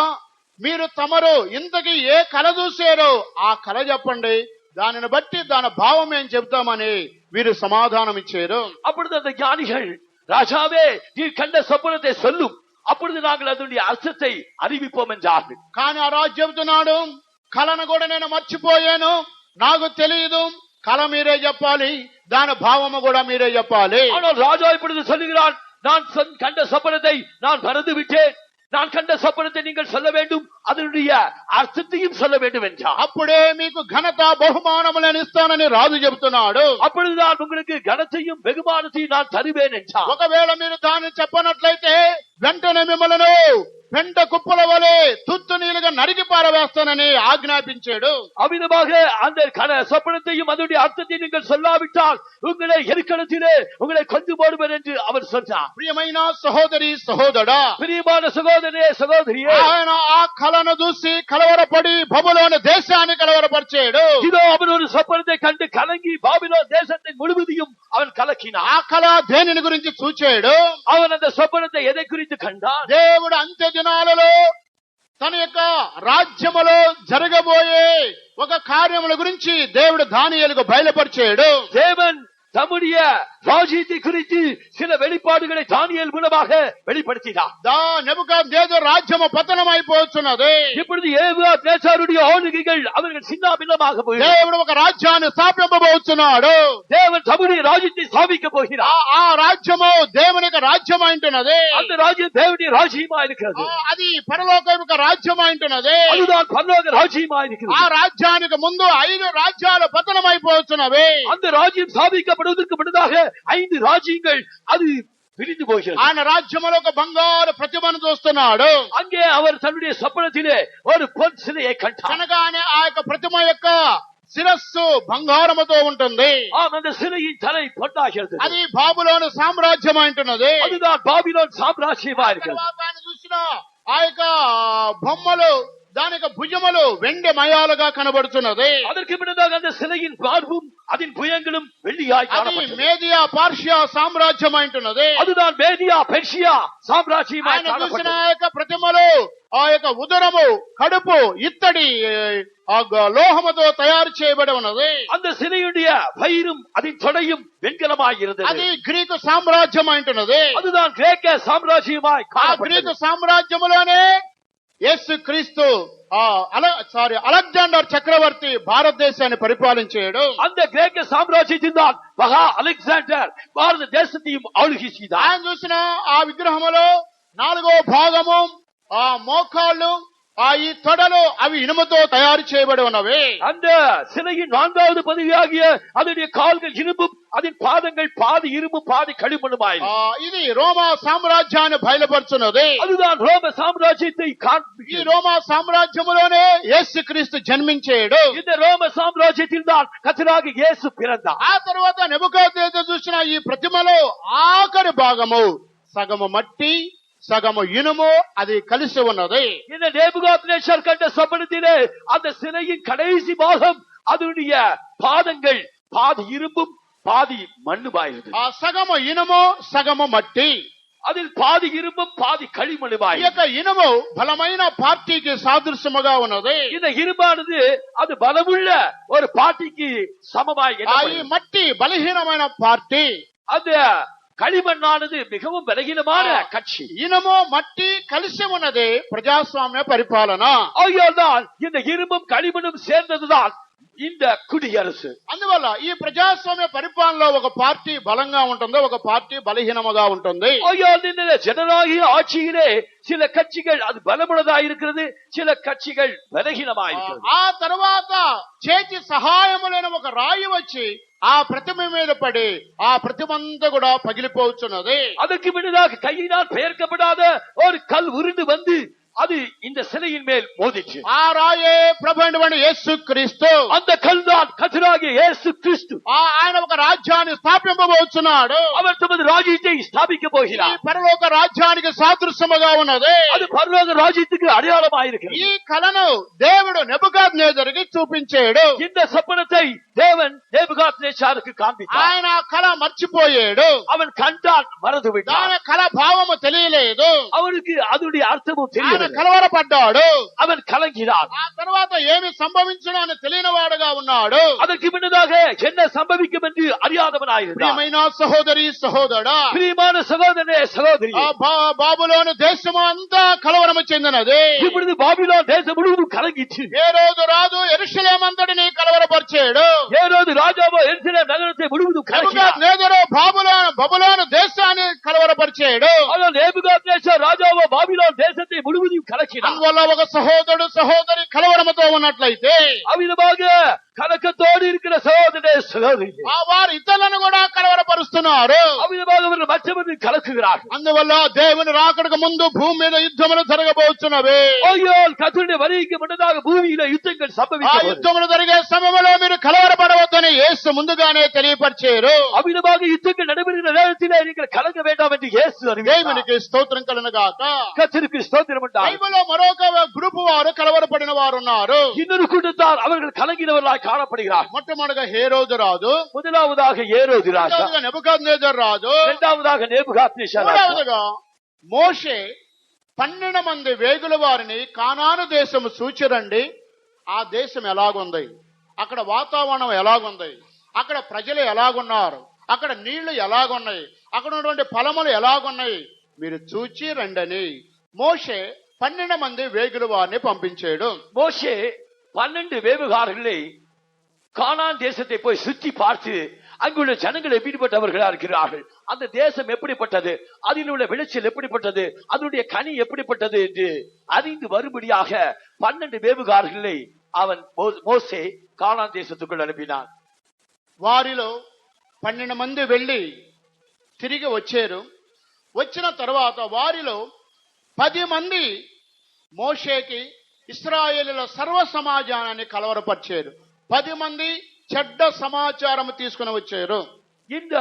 మీరు తమరు ఇంతకీ ఏ కల చూసారో ఆ కల చెప్పండి, దానిని బట్టి దాని భావం ఏం చెప్తామని వీరు సమాధానం ఇచ్చారు. அப்பொழுது அந்த ஞானிகள், ராஜாவே நீர் கண்ட சொப்பனத்தை சொல்லும், அப்பொழுது நாங்கள் அதனுடைய அர்த்தத்தை அறிவிப்போம் என்றார்கள். కానీ ఆ రాజు చెబుతున్నాడు, కళను కూడా నేను మర్చిపోయాను, నాకు తెలియదు, కళ మీరే చెప్పాలి, దాని భావము కూడా మీరే చెప్పాలి. ஆனால் ராஜா இப்பொழுது சொல்லுகிறான், நான் கண்ட சொப்பனத்தை நான் மறந்து விட்டேன், நான் கண்ட சொப்பனத்தை நீங்கள் சொல்ல வேண்டும், அதனுடைய அர்த்தத்தையும் சொல்ல வேண்டும் என்றார். అప్పుడే మీకు ఘనత బహుమానములను ఇస్తానని రాజు చెబుతున్నాడు. அப்பொழுது நான் உங்களுக்கு கனத்தையும் வெகுமானத்தையும் நான் தருவேன் என்றார். ఒకవేళ మీరు దాన్ని చెప్పనట్లయితే వెంటనే మిమ్మల్ని పెంట కుప్పల వలె తుత్తు నీలుగా నరికి పారవేస్తానని ఆజ్ఞాపించాడు. அவ்விதமாக அந்த சொப்பனத்தையும் அதனுடைய அர்த்தத்தையும் நீங்கள் சொல்லாவிட்டால் உங்களை எரிக்கணத்திலே உங்களை கொண்டு போடுவேன் என்று அவர் சொன்னார். ప్రియమైన సహోదరి సహోదరా, பிரியமான சகோதரே சகோதரியே, ఆయన ఆ కళను చూసి కలవరపడి బబులోను దేశాన్ని కలవరపరిచాడు. இதோ அவன் ஒரு சொப்பனத்தை கண்டு கலங்கி பாபிலோன் தேசத்தை முழுவதையும் அவன் கலக்கினான். ఆ కళ దేనిని గురించి చూచాడు? அவன் அந்த சொப்பனத்தை எதை குறித்து கண்டான்? దేవుడు అంత్య దినాలలో తన యొక్క రాజ్యములో జరగబోయే ఒక కార్యముల గురించి దేవుడు దానియేలుకు బయలుపరిచాడు. தேவன் தம்முடைய ராஜ்யத்தை குறித்து சில வெளிப்பாடுகளை தானியேல் மூலமாக வெளிப்படுத்தினார். నెబుకద్నెజరు రాజ్యము పతనమైపోతున్నది. இப்பொழுது நேபுகாத்நேச்சாருடைய ஆளுகைகள் அவர்கள் சின்னாபின்னமாக போகிறார்கள். దేవుడు ఒక రాజ్యాన్ని స్థాపింపబోతున్నాడు. தேவன் தம்முடைய ராஜ்யத்தை ஸ்தாபிக்க போகிறார். ఆ రాజ్యము దేవుని యొక్క రాజ్యం అంటున్నది. அந்த ராஜ்யம் தேவனுடைய ராஜ்யமா இருக்கிறது. అది పరలోకం యొక్క రాజ్యం అంటున్నది. அதுதான் பரலோக ராஜ்யமா இருக்கிறது. ఆ రాజ్యానికి ముందు 5 రాజ్యాలు పతనమైపోతున్నవి. அந்த ராஜ்யம் ஸ்தாபிக்கப்படுவதற்கு முன்னதாக 5 ராஜ்யங்கள் அது பிரிந்து போகிறது. ఆయన రాజ్యములో ఒక బంగారు ప్రతిమను చూస్తున్నాడు. அங்கே அவர் தன்னுடைய சொப்பனத்திலே ஒரு பொன் சிலையை கண்டார். అనగానే ఆ యొక్క ప్రతిమ యొక్క శిరస్సు బంగారముతో ఉంటుంది. அந்த சிலையின் தலை பொன்னாகிறது. అది బాబులోను సామ్రాజ్యం అంటున్నది. அதுதான் பாபிலோன் சாம்ராஜ்யமா இருக்கிறது. ఆయన చూసిన ఆ యొక్క బొమ్మలు, దాని యొక్క భుజములు వెండి మయాలుగా కనబడుతున్నది. அதற்கு பின்னதாக அந்த சிலையின் மார்பும் அதன் புயங்களும் வெள்ளியாய் అది காணப்பட்டது. మేదియా పార్షియా సామ్రాజ్యం అంటున్నది. அதுதான் மேதியா பெர்ஷியா சாம்ராஜ்யமாய் ఆయన చూసిన காணப்பட்டது. ఆ యొక్క ప్రతిమలు ఆ యొక్క ఉదరము, కడుపు, ఇత్తడి లోహముతో తయారు చేయబడి ఉన్నది. அந்த சிலையுடைய வயிறும் அதன் தொடையும் வெண்கலமாய் இருந்தது. అది గ్రీకు సామ్రాజ్యం అంటున్నది. அதுதான் கிரேக்க சாம்ராஜ்யமாய் ఆ గ్రీకు காணப்பட்டது. సామ్రాజ్యములోనే యేసు క్రీస్తు అలెగ్జాండర్ చక్రవర్తి భారతదేశాన్ని పరిపాలించాడు. அந்த கிரேக்க சாம்ராஜ்யத்தில் தான் மகா அலெக்சாண்டர் பாரத தேசத்தையும் ஆளுகை செய்தார். ఆయన చూసిన ఆ విగ్రహములో 4వ భాగము ఆ మోకాళ్ళు, ఈ తొడలు అవి ఇనుముతో తయారు చేయబడి ఉన్నవి. அந்த சிலையின் 4வது பதவியாகிய அதனுடைய கால்கள் இரும்பும் அதன் பாதங்கள் பாதி இரும்பு பாதி களிமண்ணுமாய். ఇది రోమా సామ్రాజ్యాన్ని బయలుపరుచున్నది. அதுதான் ரோம சாம்ராஜ்யத்தை ఈ రోమా సామ్రాజ్యములోనే యేసుక్రీస్తు జన్మించాడు. இந்த ரோம சாம்ராஜ்யத்தில் தான் கர்த்தராகிய இயேசு பிறந்தார். ఆ తర్వాత నెబుకద్నెజరు చూసిన ఈ ప్రతిమలో ఆఖరి భాగము సగము మట్టి సగము ఇనుము అది కలిసి ఉన్నది. இந்த நேபுகாத்நேச்சர் கண்ட சொப்பனத்திலே அந்த சிலையின் கடைசி பாகம் அதனுடைய பாதங்கள் பாதி இரும்பும் பாதி மண்ணுமாயிருது. ఆ సగము ఇనుము సగము మట్టి, அதில் பாதி இரும்பும் பாதி களிமண்ணுமாய். ఈ యొక్క ఇనుము బలమైన పార్టీకి సాదృశ్యముగా ఉన్నది. இந்த இரும்பானது அது பலமுள்ள ஒரு பார்ட்டிக்கு சமமாய். ఈ మట్టి బలహీనమైన పార్టీ, அந்த களிமண்ணானது மிகவும் பலகீனமான கட்சி. ఇనుము మట్టి కలిసి ఉన్నది ప్రజాస్వామ్య పరిపాలన. ஆகையால்தான் இந்த இரும்பும் களிமண்ணும் சேர்ந்ததுதான் இந்த குடியரசு. అందువల్ల ఈ ప్రజాస్వామ్య పరిపాలనలో ఒక పార్టీ బలంగా ఉంటుంది, ఒక పార్టీ బలహీనముగా ఉంటుంది. ஆகையால் இந்த ஜனநாயக ஆட்சியிலே சில கட்சிகள் அது பலமுள்ளதா இருக்கிறது, சில கட்சிகள் பலகீனமா இருக்கிறது. ఆ తర్వాత చేతి సహాయము లేని ఒక రాయి వచ్చి ఆ ప్రతిమ మీద పడి ఆ ప్రతిమంతా కూడా పగిలిపోతున్నది. அதற்கு முன்னதாக கையினால் பெயர்க்கப்படாத ஒரு கல் உருண்டு வந்து அது இந்த சிலையின் மேல் மோதிச்சு. ఆ రాయే ప్రభువైన యేసుక్రీస్తు. அந்த கல் தான் கர்த்தராகிய இயேசு கிறிஸ்து. ఆయన ఒక రాజ్యాన్ని స్థాపింపబోతున్నాడు. அவர் தமது ராஜ்யத்தை ஸ்தாபிக்க போகிறார். ఈ పరలోక రాజ్యానికి సాదృశ్యముగా ఉన్నది. அது பரலோக ராஜ்யத்துக்கு அடையாளமாயிருக்கிறது. ఈ కలను దేవుడు నెబుకద్నెజరుకి చూపించాడు. இந்த சொப்பனத்தை தேவன் நேபுகாத்நேச்சாருக்கு காண்பித்தார். ఆయన కళ మర్చిపోయాడు. அவன் கண்டான் மறந்து விட்டான். ఆయన కళ భావము తెలియలేదు. அவனுக்கு அதனுடைய அர்த்தமும் தெரியவில்லை. కలవరపడ్డాడు. அவன் கலங்கினான். ఆ తర్వాత ఏమి సంభవించడం అని తెలియని వాడుగా ఉన్నాడు. அதற்கு முன்னதாக என்ன சம்பவிக்கும் என்று அறியாதவனாயிருந்தான். ప్రియమైన సహోదరి సహోదరా, பிரியமான சகோதரனே சகோதரி, బాబులోను దేశము అంతా కలవరము చెందినది. இப்பொழுது பாபிலோன் தேசம் முழுவதும் கலங்கிச்சு. ఏ రోజు రాజు యెరూషలేము అంతటిని కలవరపరిచాడు. ஏரோது ராஜாவோ எருசலேம் நகரத்தை முழுவதும் கலக்கினார். నెబుకద్నెజరు బబులోను దేశాన్ని కలవరపరిచాడు. ஆனால் நேபுகாத்நேச்சார் ராஜாவோ பாபிலோன் தேசத்தை முழுவதும் கலக்கினார். అందువల్ల ఒక సహోదరుడు సహోదరి కలవరముతో ఉన్నట్లయితే அவ்விதமாக கலக்கத்தோடு இருக்கிற சகோதரனே சகோதரி, వారు ఇతరులను కూడా కలవరపరుస్తున్నారు. அவ்விதமாக அவர்கள் மற்றவர்கள் கலக்குகிறார்கள். అందువల్ల దేవుని రాకడకు ముందు భూమి మీద యుద్ధములు జరగబోతున్నవి. ஆகையால் கர்த்தருடைய வருகைக்கு முன்னதாக பூமியில யுத்தங்கள் ఆ சம்பவிக்கும். యుద్ధములు జరిగే సమయంలో మీరు కలవరపడవద్దని యేసు ముందుగానే తెలియపరిచారు. அவ்விதமாக யுத்தங்கள் நடைபெறுகிற நேரத்திலே நீங்கள் கலங்க வேண்டாம் என்று இயேசு அறிவித்தார். దేవునికి స్తోత్రం కలుగును గాక. கர்த்தருக்கு ஸ்தோத்திரம் உண்டாகும். బైబిల్లో మరొక గ్రూపు వారు కలవరపడిన వారు ఉన్నారు. இன்னொரு கூட்டத்தார் அவர்கள் கலங்கினவர்களாய் காணப்படுகிறார். మొట్టమొదటిగా హేరోదు రాజు, முதலாவதாக ஏரோது ராஜா, రెండవదిగా నెబుకద్నెజరు రాజు, இரண்டாவதாக நேபுகாத்நேச்சார் ராஜா, మూడవదిగా మోషే 12 మంది వేగుల వారిని కానాను దేశము సూచిరండి. ఆ దేశం ఎలాగుంది, అక్కడ వాతావరణం ఎలాగుంది, అక్కడ ప్రజలు ఎలాగున్నారు, అక్కడ నీళ్లు ఎలాగున్నాయి, అక్కడ ఉన్నటువంటి ఫలములు ఎలాగున్నాయి, మీరు చూచి రండని మోషే 12 మంది వేగుల వారిని పంపించాడు. மோசே 12 வேவுகாரர்களை கானான் தேசத்தை போய் சுற்றி பார்த்து அங்குள்ள ஜனங்கள் எப்படிப்பட்டவர்களா இருக்கிறார்கள், அந்த தேசம் எப்படிப்பட்டது, அதில் உள்ள விளைச்சல் எப்படிப்பட்டது, அதனுடைய கனி எப்படிப்பட்டது என்று அறிந்து வரும்படியாக 12 வேவுகாரர்களை அவன் மோசே கானான் தேசத்துக்குள் அனுப்பினான். వారిలో 12 మంది వెళ్లి తిరిగి వచ్చారు. వచ్చిన తర్వాత వారిలో 10 మంది మోషేకి ఇశ్రాయేలుల సర్వ సమాజాన్ని కలవరపరిచారు. 10 మంది చెడ్డ సమాచారం తీసుకుని వచ్చారు. இந்த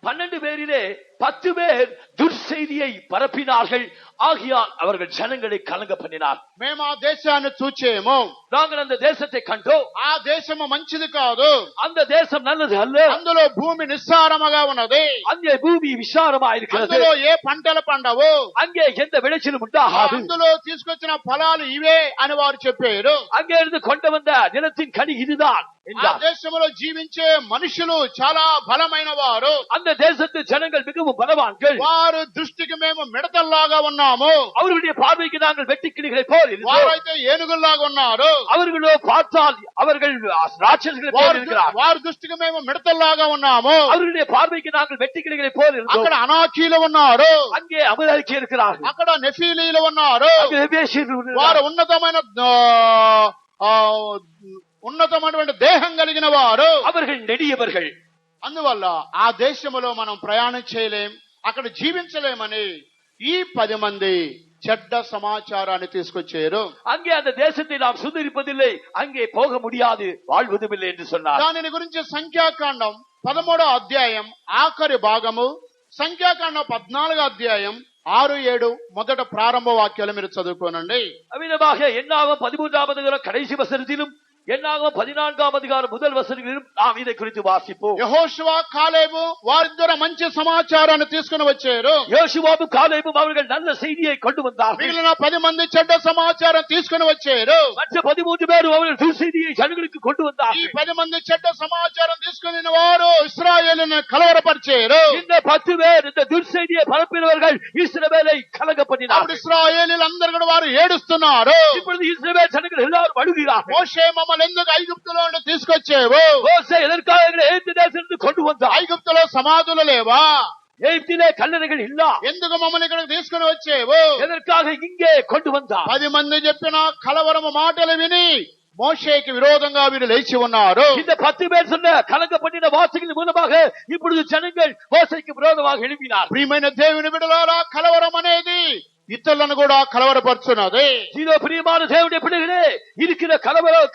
12 பேரிலே 10 பேர் துர்செய்தியை பரப்பினார்கள். ஆகையால் அவர்கள் ஜனங்களை கலங்க பண்ணினார். మేము ఆ దేశాన్ని చూచేమో, நாங்கள் அந்த தேசத்தை கண்டோம். ఆ దేశము మంచిది కాదు, அந்த தேசம் நல்லது அல்ல, అందులో భూమి నిస్సారముగా ఉన్నది, அங்கே பூமி விசாரமா இருக்கிறது, అందులో ఏ పంటలు పండవు, அங்கே எந்த விளைச்சலும் உண்டாகாது, అందులో తీసుకొచ్చిన ఫలాలు ఇవే అని వారు చెప్పారు. அங்கே இருந்து கொண்டு வந்த நிலத்தின் கனி இதுதான் ఆ என்றார். దేశంలో జీవించే మనుషులు చాలా బలమైన వారు, அந்த தேசத்து ஜனங்கள் மிகவும் பலவான்கள். వారు దృష్టికి మేము మిడతల్లాగా ఉన్నాము, அவர்களுடைய பார்வைக்கு நாங்கள் வெட்டுக்கிளிகளை போல் இருந்தோம். వారైతే ఏనుగుల్లాగా ఉన్నారు. அவர்களோ பார்த்தால் அவர்கள் ராட்சசர்களை போல் இருக்கிறார். వారి దృష్టికి మేము మిడతల్లాగా ఉన్నాము. அவர்களுடைய பார்வைக்கு நாங்கள் வெட்டுக்கிளிகளை போல் இருந்தோம். అక్కడ అనాకీలు ఉన్నారు, அங்கே அமலாக்கி இருக்கிறார்கள், అక్కడ నెఫీలీలు ఉన్నారు. அங்கே எபேசியர்கள் వారు இருக்கிறார்கள். ఉన్నతమైనటువంటి దేహం కలిగిన వారు. அவர்கள் நெடியவர்கள். అందువల్ల ఆ దేశములో మనం ప్రయాణం చేయలేం, అక్కడ జీవించలేమని ఈ 10 మంది చెడ్డ సమాచారాన్ని తీసుకొచ్చారు. அங்கே அந்த தேசத்தை நாம் சுதந்திரிப்பதில்லை, அங்கே போக முடியாது, வாழ்வதுமில்லை என்று சொன்னார். దానిని గురించి సంఖ్యాకాండం 13వ అధ్యాయం ఆఖరి భాగము, సంఖ్యాకాండం 14వ అధ్యాయం 6-7 మొదట ప్రారంభ వాక్యాలు మీరు చదువుకోనండి. அவ்விதமாக என்னாகும் 13ஆம் அதிகாரம் கடைசி வசனத்திலும் என்னாகும் 14ஆம் அதிகாரம் முதல் வசனத்திலும் நாம் இதை குறித்து வாசிப்போம். యెహోషువ కాలేబు వారిద్దరు మంచి సమాచారాన్ని తీసుకుని వచ్చారు. யோசுவாவும் காலேபும் அவர்கள் நல்ல செய்தியை கொண்டு வந்தார்கள். మిగిలిన 10 మంది చెడ్డ సమాచారం తీసుకుని వచ్చారు. மற்ற 13 பேரும் அவர்கள் துர்செய்தியை ஜனங்களுக்கு கொண்டு ఈ வந்தார்கள். 10 మంది చెడ్డ సమాచారం తీసుకుని వారు ఇశ్రాయేలును కలవరపరిచారు. இந்த 10 பேர் இந்த துர்செய்தியை பரப்பினவர்கள் இஸ்ரவேலை கலங்க అప్పుడు பண்ணினார்கள். ఇశ్రాయేలీలందరూ కూడా వారు ఏడుస్తున్నారు. இப்பொழுது இஸ்ரவேல் ஜனங்கள் எல்லாரும் அழுகிறார்கள். మోషే మమ్మల్ని ఎందుకు ఐగుప్తులో నుండి తీసుకొచ్చావు? மோசே எதற்காக எங்களை எகிப்து தேசத்திலிருந்து கொண்டு வந்தார்? ఐగుప్తులో సమాధులు లేవా? எகிப்திலே கல்லறைகள் இல்ல. ఎందుకు మమ్మల్ని ఇక్కడికి తీసుకుని వచ్చావు? எதற்காக இங்கே கொண்டு வந்தார்? 10 మంది చెప్పిన కలవరము మాటలు విని మోషేకి విరోధంగా వీరు లేచి ఉన్నారు. இந்த 10 பேர் சொன்ன கலங்கப்பட்டின வார்த்தைகள் மூலமாக இப்பொழுது ஜனங்கள் மோசேக்கு விரோதமாக எழுப்பினார். ప్రియమైన దేవుని బిడ్డలారా, కలవరం అనేది ఇతరులను కూడా కలవరపరుచున్నది. இதோ பிரியமான தேவனுடைய பிள்ளைகளே, இருக்கிற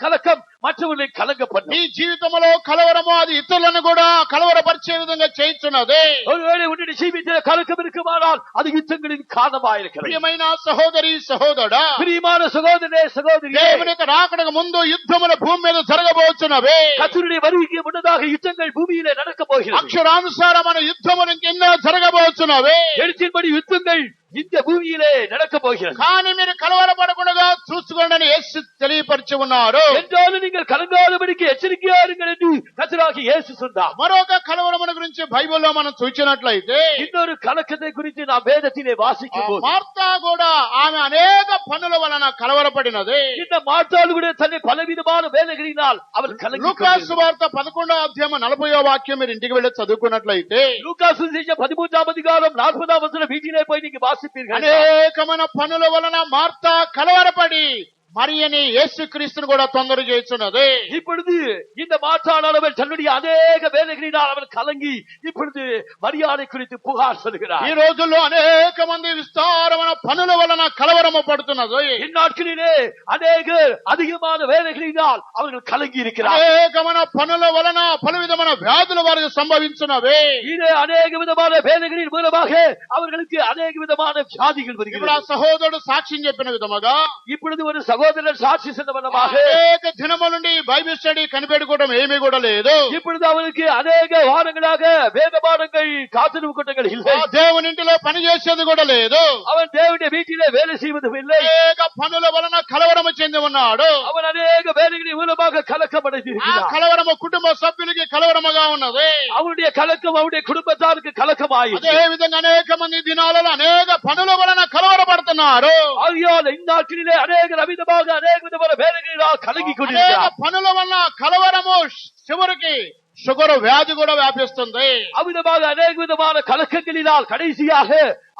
கலக்கம் மற்றவர்களை கலங்க నీ பண்ணும். జీవితంలో కలవరము అది ఇతరులను కూడా కలవరపరిచే విధంగా చేయించున్నది. ஒருவேளை உன்னுடைய ஜீவிதத்தில் கலக்கம் இருக்குமானால் அது யுத்தங்களின் காரணமாயிருக்கிறது. ప్రియమైన సహోదరి సహోదరుడా, பிரியமான சகோதரனே சகோதரியே, దేవుని యొక్క రాకడకు ముందు యుద్ధముల భూమి మీద జరగబోతున్నవి. கர்த்தருடைய வருகைக்கு முன்னதாக யுத்தங்கள் பூமியிலே நடக்க போகிறது. అక్షరానుసారమైన యుద్ధములు ఇంకెన్నో జరగబోతున్నవి. எழுத்தின்படி யுத்தங்கள் இந்த பூமியிலே நடக்க போகிறது. కానీ మీరు కలవరపడకుండా చూసుకోండి అని యేసు తెలియపరిచి ఉన్నారు. என்றாலும் நீங்கள் கலங்காதபடிக்கு எச்சரிக்கையா இருங்கள் என்று கர்த்தராகிய இயேசு சொன்னார். మరొక కలవరమును గురించి బైబిల్లో మనం చూసినట్లయితే இன்னொரு கலக்கத்தை குறித்து நாம் வேதத்திலே வாசிக்கும் போது మార్తా కూడా ఆమె అనేక పనుల వలన కలవరపడినది. இந்த மார்த்தாள் கூட தன்னை பலவிதமான வேலைகளினால் அவள் கலங்கி లూకాసు వార్త 11వ అధ్యాయం 40వ వాక్యం మీరు ఇంటికి వెళ్ళి చదువుకున్నట్లయితే லூகாஸ் சுவிசேஷம் 13ஆம் அதிகாரம் 40ஆம் வசனம் வீட்டிலே போய் நீங்க வாசிப்பீர்கள். అనేకమైన పనుల వలన మార్తా కలవరపడి మరియని యేసుక్రీస్తును కూడా తొందర చేస్తున్నది. இப்பொழுது இந்த மாற்றானவள் தன்னுடைய அநேக வேலைகளினால் அவள் கலங்கி இப்பொழுது மரியாதை குறித்து புகார் சொல்கிறார். ఈ రోజుల్లో అనేక మంది విస్తారమైన పనుల వలన కలవరము పడుతున్నది. இந்நாட்களிலே அநேகர் அதிகமான வேலைகளினால் அவர்கள் கலங்கி இருக்கிறார்கள். అనేకమైన పనుల వలన పలు విధమైన వ్యాధులు వారికి సంభవించున్నవి. இதே அநேக விதமான வேலைகளின் மூலமாக அவர்களுக்கு அநேக விதமான வியாதிகள் ఇప్పుడు வருகிறது. ఆ సహోదరుడు సాక్ష్యం చెప్పిన విధముగా இப்பொழுது ஒரு சகோதரர் சாட்சி சொன்னவனமாக అనేక దినముల నుండి బైబిల్ స్టడీ కనిపెట్టుకోవడం ఏమీ కూడా లేదు. இப்பொழுது அவனுக்கு அநேக வாரங்களாக வேத பாடங்கள் காத்திருப்பு கூட்டங்கள் இல்லை. దేవుని ఇంటిలో పని చేసేది కూడా లేదు. அவன் தேவனுடைய வீட்டிலே வேலை செய்வதும் இல்லை. అనేక పనుల వలన కలవరము చెంది ఉన్నాడు. அவன் அநேக வேலைகளின் மூலமாக கலக்கம் ఆ அடைந்திருக்கிறான். కలవరము కుటుంబ సభ్యులకి కలవరముగా ఉన్నది. அவனுடைய கலக்கம் அவனுடைய குடும்பத்தாருக்கு கலக்கமாயிற்று. అదే విధంగా అనేక మంది దినాలలో అనేక పనుల వలన కలవరపడుతున్నారు. ஆகையால் இந்நாட்களிலே அநேகர் அமிதமாக அநேக விதமான வேலைகளினால் கலங்கி అనేక கொண்டிருக்கிறார். పనుల వలన కలవరము చివరికి షుగర్ వ్యాధి కూడా వ్యాపిస్తుంది. அமிதமாக அநேக விதமான கலக்கங்களினால் கடைசியாக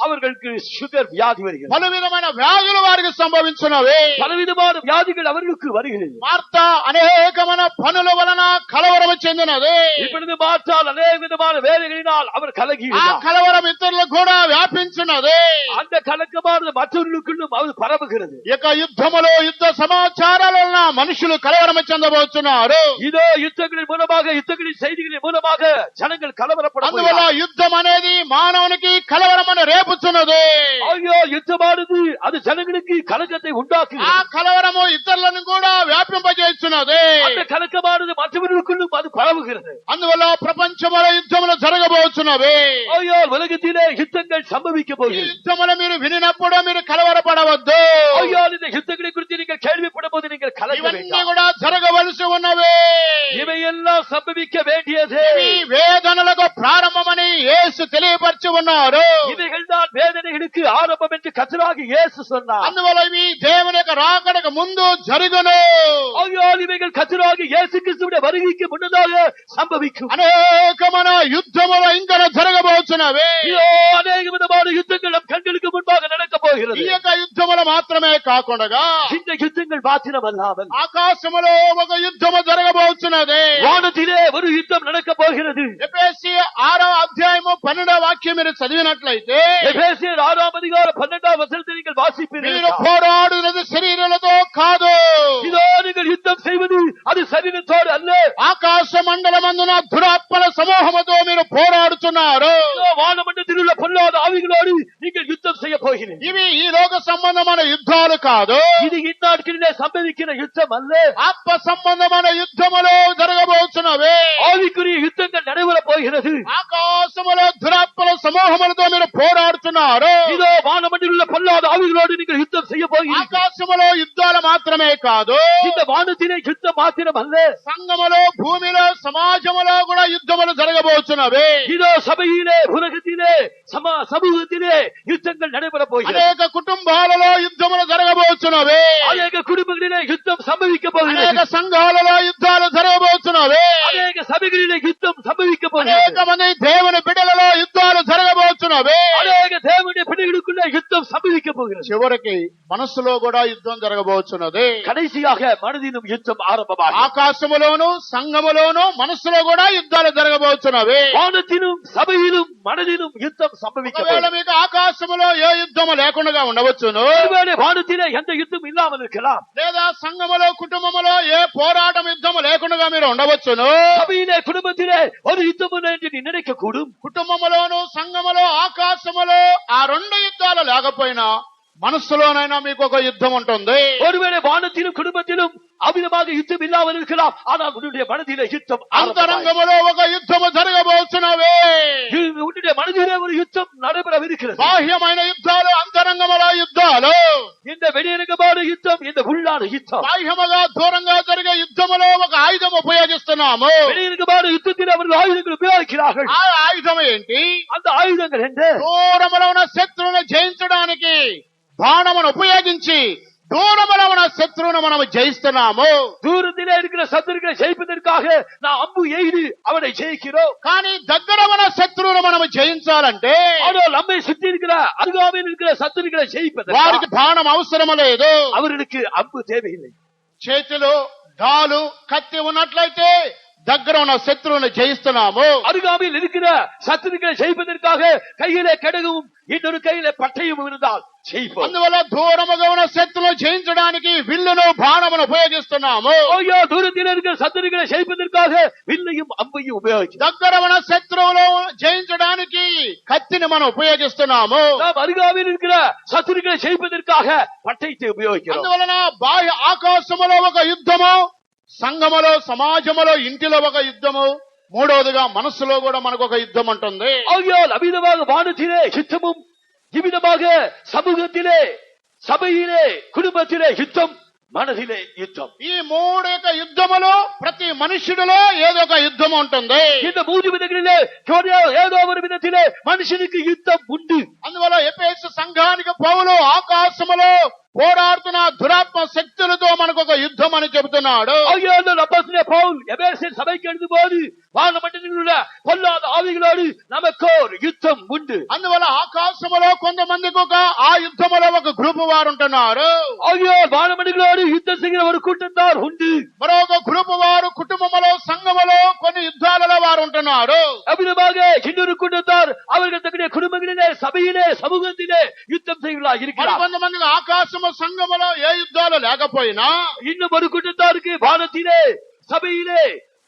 அவர்களுக்கு சுகர் வியாதி வருகிறது. పలు విధమైన వ్యాధులు వారికి సంభవించున్నవి. பலவிதமான வியாதிகள் அவர்களுக்கு வருகிறது. మార్తా అనేకమైన పనుల వలన కలవరము చెందినది. இப்பொழுது மாற்றால் அநேக விதமான வேலைகளினால் அவர் கலங்கி ఆ కలవరం ఇతరులకు కూడా వ్యాపించున్నది. அந்த கலக்கமானது மற்றவர்களுக்குள்ளும் அது பரவுகிறது. ఇక యుద్ధములో యుద్ధ సమాచారాల వలన మనుషులు కలవరము చెందబోతున్నారు. இதோ யுத்தங்களின் மூலமாக யுத்தங்களின் செய்திகளின் மூலமாக ஜனங்கள் கலவரப்பட అందువల్ల యుద్ధం అనేది మానవునికి కలవరమని రేపుచున్నది. ஐயோ யுத்தமானது அது ஜனங்களுக்கு கலக்கத்தை ఆ உண்டாக்குகிறது. కలవరము ఇతరులను కూడా వ్యాపింపజేస్తున్నది. அந்த கலக்கமானது மற்றவர்களுக்குள்ளும் அது பரவுகிறது. అందువల్ల ప్రపంచములో యుద్ధములు జరగబోతున్నవి. ஐயோ உலகத்திலே யுத்தங்கள் சம்பவிக்க ఈ போகிறது. యుద్ధములు మీరు వినినప్పుడు మీరు కలవరపడవద్దు. ஐயோ இந்த யுத்தங்களை குறித்து நீங்கள் கேள்விப்படும் போது நீங்கள் கலங்க ఇవన్నీ வேண்டாம். కూడా జరగవలసి ఉన్నవి. இவையெல்லாம் சம்பவிக்க வேண்டியது. ఇవి వేదనలకు ప్రారంభమని యేసు తెలియపరిచి ఉన్నారు. இவைகள் தான் வேதனைகளுக்கு ஆரம்பம் என்று கர்த்தராகிய கர்த்தராகிய இயேசு சொன்னார். అందువల్ల ఇవి దేవుని యొక్క రాకడకు ముందు జరుగును. ஆகையால் இவைகள் கர்த்தராகிய இயேசு கிறிஸ்துவுடைய வருகைக்கு முன்னதாக சம்பவிக்கும். అనేకమైన యుద్ధములు ఇంకా జరగబోతున్నవి. இதோ அநேக விதமான யுத்தங்கள் நம் கண்களுக்கு முன்பாக நடக்க போகிறது. ఈ యొక్క యుద్ధములు మాత్రమే కాకుండా இந்த யுத்தங்கள் மாத்திரமல்லாமல் ఆకాశములో ఒక యుద్ధము జరగబోతున్నది. வானத்திலே ஒரு யுத்தம் நடக்க போகிறது. ఎఫెసీ 6వ అధ్యాయము 12వ వాక్యం మీరు చదివినట్లయితే எபேசியர் 6ஆம் அதிகாரம் 12ஆம் வசனத்தை நீங்கள் வாசிப்பீர்கள். మీరు పోరాడునది శరీరములతో కాదు. இதோ நீங்கள் யுத்தம் செய்வது அது శరీరத்தோடு அல்ல. ఆకాశ మండలమందున దురాత్మల సమూహముతో మీరు పోరాడుతున్నారు. இதோ வானமண்டலத்தில் உள்ள பொல்லாத ஆவிகளோடு நீங்கள் யுத்தம் செய்ய போகிறீர்கள். ఇవి ఈ లోక సంబంధమైన యుద్ధాలు కాదు. இது இந்நாட்களிலே சம்பவிக்கிற யுத்தம் அல்ல. ఆత్మ సంబంధమైన యుద్ధములు జరగబోతున్నవి. ஆவிக்குரிய யுத்தங்கள் நடைபெற போகிறது. ఆకాశములో దురాత్మల సమూహములతో మీరు పోరాడుతున్నారు. இதோ வானமண்டலில் உள்ள பொல்லாத ஆவிகளோடு நீங்கள் யுத்தம் செய்ய போகிறீர்கள். ఆకాశములో యుద్ధాలు మాత్రమే కాదు. இந்த வானத்திலே யுத்தம் மாத்திரம் அல்ல. సంఘములో భూమిలో సమాజములో కూడా యుద్ధములు జరగబోతున్నవి. இதோ சபையிலே உலகத்திலே சமூகத்திலே யுத்தங்கள் நடைபெற போகிறது. అనేక కుటుంబాలలో యుద్ధములు జరగబోతున్నవి. அநேக குடும்பங்களிலே யுத்தம் சம்பவிக்க போகிறது. అనేక సంఘాలలో యుద్ధాలు జరగబోతున్నవి. அநேக சபைகளிலே யுத்தம் சம்பவிக்க போகிறது. అనేక మంది దేవుని బిడ్డలలో యుద్ధాలు జరగబోతున్నవి. அநேக தேவனுடைய பிள்ளைகளுக்குள்ளே யுத்தம் சம்பவிக்க போகிறது. చివరికి మనస్సులో కూడా యుద్ధం జరగబోతున్నది. கடைசியாக மனதிலும் யுத்தம் ஆரம்பமாகும். ఆకాశములోను సంఘములోను మనస్సులో కూడా యుద్ధాలు జరగబోతున్నవి. வானத்திலும் சபையிலும் மனதிலும் யுத்தம் சம்பவிக்க ఒకవేళ போகிறது. మీకు ఆకాశములో ఏ యుద్ధము లేకుండా ఉండవచ్చును, ஒருவேளை வானத்திலே எந்த யுத்தம் இல்லாமல் இருக்கலாம். లేదా సంఘములో కుటుంబములో ఏ పోరాటం యుద్ధము లేకుండా మీరు ఉండవచ్చును. சபையிலே குடும்பத்திலே ஒரு யுத்தம் இல்லை என்று நீ நினைக்க கூடும். కుటుంబములోను సంఘములో ఆకాశములో ఆ రెండు యుద్ధాలు లేకపోయినా మనస్సులోనైనా మీకు ఒక యుద్ధం ఉంటుంది. ஒருவேளை வானத்திலும் குடும்பத்திலும் அவ்விதமாக யுத்தம் இல்லாமல் இருக்கலாம். ஆனால் உன்னுடைய மனதிலே யுத்தம் అంతరంగములో ఒక యుద్ధము జరగబోతున్నవి. உன்னுடைய மனதிலே ஒரு யுத்தம் நடைபெறவிருக்கிறது. బాహ్యమైన యుద్ధాలు, అంతరంగముల యుద్ధాలు. இந்த வெளியரங்கமான யுத்தம், இந்த உள்ளான யுத்தம். బాహ్యముగా దూరంగా జరిగే యుద్ధములో ఒక ఆయుధం ఉపయోగిస్తున్నాము. வெளியரங்கமான யுத்தத்தில் அவர்கள் ஆயுதங்கள் உபயோகிக்கிறார்கள். ఆ ఆయుధం ఏంటి? அந்த ஆயுதங்கள் என்ன? దూరములో ఉన్న శత్రువును జయించడానికి బాణమును ఉపయోగించి దూరములో ఉన్న శత్రువును మనము జయిస్తున్నాము. தூரத்திலே இருக்கிற சத்துருக்களை ஜெயிப்பதற்காக நான் அம்பு எய்து அவனை ஜெயிக்கிறோம். కానీ దగ్గర ఉన్న శత్రువును మనము జయించాలంటే ஆனால் நம்மை சுற்றி இருக்கிற அருகாமையில் இருக்கிற சத்துருக்களை ஜெயிப்பதற்கு వారికి బాణం అవసరం లేదు. அவர்களுக்கு அம்பு தேவையில்லை. చేతిలో డాలు కత్తి ఉన్నట్లయితే దగ్గర ఉన్న శత్రువును జయిస్తున్నాము. அருகாமையில் இருக்கிற சத்துருக்களை ஜெயிப்பதற்காக கையிலே கடகவும் இன்னொரு கையிலே பட்டயம் இருந்தால் ஜெயிப்போம். అందువల్ల దూరముగా ఉన్న శత్రువును జయించడానికి విల్లును బాణమును ఉపయోగిస్తున్నాము. ஐயோ, தூரத்தில் இருக்கிற சத்துருக்களை ஜெயிப்பதற்காக வில்லையும் அம்பையும் உபயோகிக்கிறோம். దగ్గర ఉన్న శత్రువును జయించడానికి కత్తిని మనం ఉపయోగిస్తున్నాము. நாம் அருகாமையில் இருக்கிற சத்துருக்களை ஜெயிப்பதற்காக பட்டயத்தை உபயோகிக்கிறோம். అందువలన బాహ్య ఆకాశములో ఒక యుద్ధము, సంఘములో సమాజములో ఇంటిలో ఒక యుద్ధము, మూడవదిగా మనస్సులో కూడా మనకు ఒక యుద్ధం ఉంటుంది. ஆகையால் அமிதமாக வானத்திலே யுத்தமும், இவ்விதமாக சமூகத்திலே, சபையிலே, குடும்பத்திலே யுத்தம், మనదిలే యుద్ధం. ఈ మూడు యొక్క యుద్ధములో ప్రతి మనుషుడిలో ఏదో ఒక యుద్ధం ఉంటుంది. இந்த மூன்று விதங்களிலே ஏதோ ஒரு விதத்திலே மனுஷனுக்கு யுத்தம் உண்டு. అందువల్ల ఎఫెసు సంఘానికి పౌలు ఆకాశములో పోరాడుతున్న దురాత్మ శక్తులతో మనకు ఒక యుద్ధం అని చెబుతున్నాడు. பவுல் எபேசியர் சபைக்கு எழுதும்போது வானமண்டலத்தில் உள்ள பொல்லாத ஆவிகளோடு நமக்கு ஒரு யுத்தம் உண்டு. అందువల్ల ఆకాశములో కొంతమందికి ఒక ఆ యుద్ధములో ఒక గ్రూప్ వారు ఉంటున్నారు. వానమண்டలోడు యుద్ధం செய்கிற ஒரு கூட்டத்தார் உண்டு. మరొక గ్రూప్ వారు కుటుంబములో సంఘములో కొన్ని యుద్ధాలలో వారు ఉంటున్నారు. அவ்விதமாக இன்னொரு கூட்டத்தார் அவர்கள் தங்களுடைய குடும்பங்களிலே, சபையிலே, சமூகத்திலே யுத்தம் செய்கிறார்கள் இருக்கிறார். కొంతమందికి ఆకాశము సంఘములో ఏ యుద్ధాలు లేకపోయినా இன்னும் ஒரு கூட்டத்தாருக்கு வானத்திலே, சபையிலே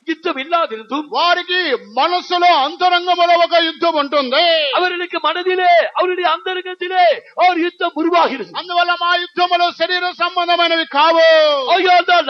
யுத்தம் இல்லாதிருந்தும் వారికి మనసులో అంతరంగములో ఒక యుద్ధం ఉంటుంది. அவர்களுக்கு மனதிலே, அவருடைய அந்தரங்கத்திலே ஒரு யுத்தம் உருவாகிறது. అందువల్ల మా యుద్ధములు శరీర సంబంధమైనవి కావు.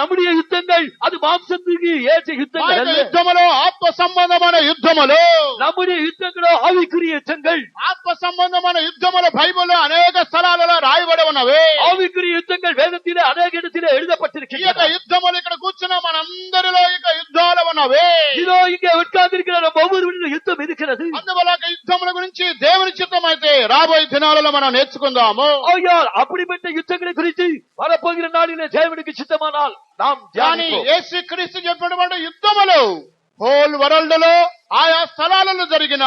நம்முடைய யுத்தங்கள் அது மாம்சத்துக்கு ஏற்ற யுத்தங்கள் அல்ல. యుద్ధములో ఆత్మ సంబంధమైన యుద్ధములు. நம்முடைய యుద్ధங்களோ ఆవికుரிய యుద్ధங்கள். ఆత్మ సంబంధమైన యుద్ధములు బైబిల్లో అనేక స్థలాలలో రాయబడి ఉన్నవి. ఆవికుரிய యుద్ధங்கள் வேதத்திலே அநேக இடத்திலே எழுதப்பட்டிருக்கின்றன. ఈ యొక్క యుద్ధములు ఇక్కడ కూర్చున్న మనందరిలో ఇక యుద్ధాలు ఉన్నవి. ఉన్నవే. இதோ இங்கே உட்கார்ந்திருக்கிற நம்ம ஒவ்வொருவரிலும் யுத்தம் இருக்கிறது. అందువల్ల యుద్ధముల గురించి దేవుని చిత్తం అయితే రాబోయే దినాలలో మనం నేర్చుకుందాము. ஆகையால் அப்படிப்பட்ட யுத்தங்களை குறித்து வரப்போகிற நாளிலே தேவனுக்கு சித்தமானால் நாம் కానీ தியானிப்போம். యేసు క్రీస్తు చెప్పినటువంటి యుద్ధములు హోల్ వరల్డ్ లో ఆయా స్థలాలలో జరిగిన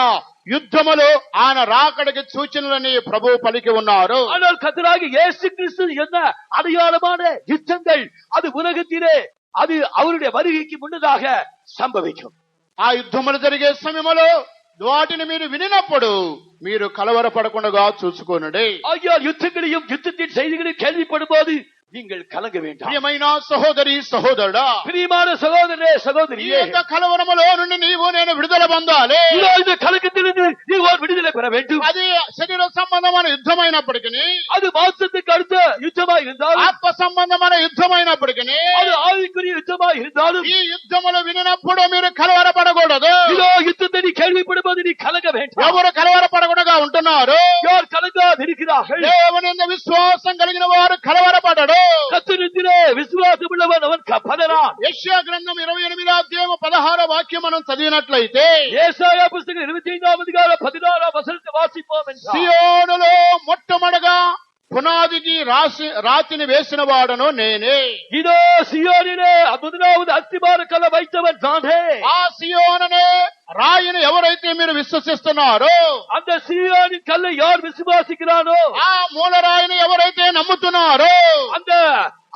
యుద్ధములు ఆయన రాకడికి సూచనలని ప్రభువు పలికి ఉన్నారు. ஆனால் கர்த்தராகிய இயேசு கிறிஸ்து என்ன அடையாளமான யுத்தங்கள் அது உலகத்திலே அது அவருடைய வருகைக்கு முன்னதாக సంభవిக்கும். ఆ యుద్ధములు జరిగే సమయంలో వాటిని మీరు వినినప్పుడు మీరు కలవరపడకుండా చూసుకోనండి. ஆகையால் யுத்தங்களையும் யுத்தத்தின் செய்திகளையும் கேள்விப்படும் போது நீங்கள் கலங்க வேண்டாம். ప్రియమైన సహోదరి సహోదరుడా, பிரியமான சகோதரனே ఈ சகோதரியே, యొక్క కలవరములో నుండి నీవు నేను విడుదల పొందాలి. இதோ இந்த கலக்கத்திலிருந்து நீ ஒரு விடுதலை பெற வேண்டும். అది శరీర సంబంధమైన యుద్ధమైనప్పటికీ, அது மாம்சத்துக்கு அடுத்த யுத்தமா இருந்தாலும், ఆత్మ సంబంధమైన యుద్ధమైనప్పటికీ, அது ஆவிக்குரிய யுத்தமா இருந்தாலும், ఈ యుద్ధములు వినినప్పుడు మీరు కలవరపడకూడదు. இதோ யுத்தத்தை நீ கேள்விப்படும் போது நீ கலங்க வேண்டாம். ఎవరు కలవరపడకుండా ఉంటున్నారు? யார் கலங்காது இருக்கிறார்கள்? దేవుని యందు విశ్వాసం కలిగిన వారు కలవరపడడు. கர்த்தரிடத்திலே விசுவாசம் உள்ளவன் அவன் பதறான். యెషయా గ్రంథం 28వ అధ్యాయం 16వ వాక్యం మనం చదివినట్లయితే, ஏசாயா புத்தகம் 25వ அதிகாரம் 16వ வசனத்தை வாசிப்போம் என்றார். సియోనులో మొట్టమొదటగా పునాదికి రాతిని వేసిన వాడను నేనే. இதோ சியோனிலே முதலாவது அஸ்திபார கல்லை வைத்தவன் நானே. ఆ సియోనునే రాయిని ఎవరైతే మీరు విశ్వసిస్తున్నారో, அந்த சியோனின் கல்லை யார் விசுவாசிக்கிறானோ, ఆ మూలరాయిని ఎవరైతే నమ్ముతున్నారో, அந்த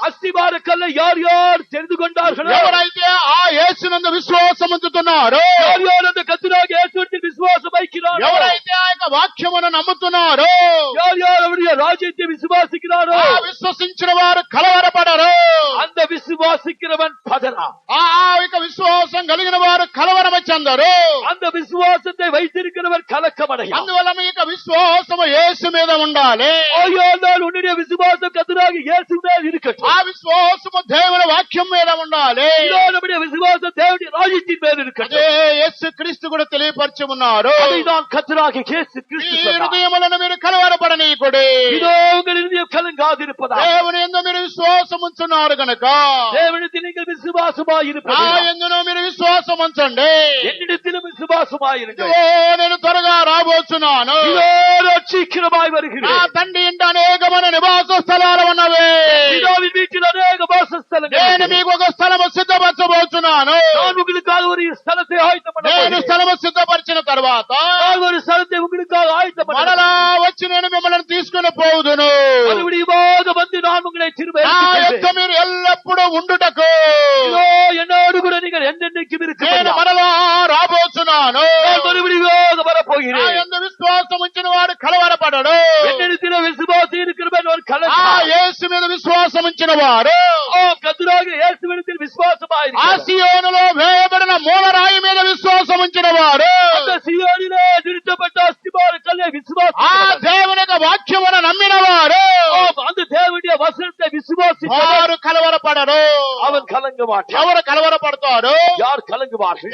அஸ்திபார கல்லை யார் யார் தெரிந்து கொண்டார்களோ, ఎవరైతే ఆ యేసునందు విశ్వాసం ఉంచుతున్నారో, யார் யார் அந்த கர்த்தராகிய இயேசுவில் விசுவாசம் வைக்கிறாரோ, ఎవరైతే ఆ యొక్క వాక్యమును నమ్ముతున్నారో, யார் யார் அவருடைய ராஜ்யத்தை விசுவாசிக்கிறாரோ, ఆ విశ్వసించిన వారు కలవరపడరు. அந்த விசுவாசிக்கிறவன் பதறான். ఆ యొక్క విశ్వాసం కలిగిన వారు కలవరమ చెందరు. அந்த விசுவாசத்தை வைத்திருக்கிறவன் கலக்கமடையான். అందువల్ల మీ యొక్క విశ్వాసము యేసు మీద ఉండాలి. ஆகையால் உன்னுடைய விசுவாசம் கர்த்தராகிய இயேசு மேல் இருக்கட்டும். ఆ విశ్వాసము దేవుని వాక్యం మీద ఉండాలి. இதோ நம்முடைய விசுவாசம் தேவனுடைய ராஜ்யத்தின் மேல் இருக்கட்டும். అదే యేసు క్రీస్తు కూడా తెలియపరిచి ఉన్నారు. அதைதான் கர்த்தராகிய இயேசு ఈ கிறிஸ்து சொன்னார். హృదయములను మీరు కలవరపడనీయకుడి. இதோ உங்கள் இருதயம் கலங்காதிருப்பதா. దేవుని యందు మీరు విశ్వాసం ఉంచున్నారు గనుక தேவனிடத்தில் நீங்கள் விசுவாசமாய் నా இருப்பது. యందును మీరు విశ్వాసం ఉంచండి. என்னிடத்திலும் விசுவாசமாய் இருங்கள். ఇదిగో నేను త్వరగా రాబోతున్నాను. இதோ நான் சீக்கிரமாய் నా வருகிறேன். తండ్రి ఇంట అనేకమైన నివాస స్థలాలు ఉన్నవి. பிதாவின் வீட்டில் அநேக வாசஸ்தலங்கள் నేను இருக்கிறது. మీకు ఒక స్థలము సిద్ధపరచబోతున్నాను. நான் உங்களுக்காக ஒரு ஸ்தலத்தை ஆயத்தம் பண்ண నేను போகிறேன். స్థలము సిద్ధపరిచిన తర్వాత நான் ஒரு ஸ்தலத்தை உங்களுக்காக ஆயத்தம் பண்ண మరలా వచ్చి నేను మిమ్మల్ని తీసుకుని పోవుదును. மறுபடியுமாக வந்து நான் உங்களை திரும்ப నా எடுத்துக் యొక్క கொள்வேன். మీరు ఎల్లప్పుడూ ఉండుటకు இதோ என்னோடு கூட நீங்கள் என்றென்றைக்கும் నేను இருக்க మరలా రాబోతున్నాను. நான் மறுபடியுமாக నా வரப்போகிறேன். యందు విశ్వాసం ఉంచిన వాడు కలవరపడడు. என்னிடத்தில் விசுவாசி இருக்கிறவன் ஒரு ఆ கலக்கம். యేసు మీద విశ్వాసం ఉంచిన వారు கர்த்தராகிய இயேசுவிடத்தில் விசுவாசமாய் ఆ సియోనులో వేయబడిన మూలరాయి మీద విశ్వాసం ఉంచిన వారు அந்த சீயோனிலே நிறுத்தப்பட்ட அஸ்திபார கல்லை ఆ விசுவாசிக்கிறவன். దేవుని యొక్క వాక్యమును నమ్మిన వారు அந்த தேவனுடைய வசனத்தை விசுவாசித்தவன் వారు కలవరపడరు. அவன் கலங்க மாட்டான். ఎవరు కలవరపడతారు? யார் கலங்குவார்கள்?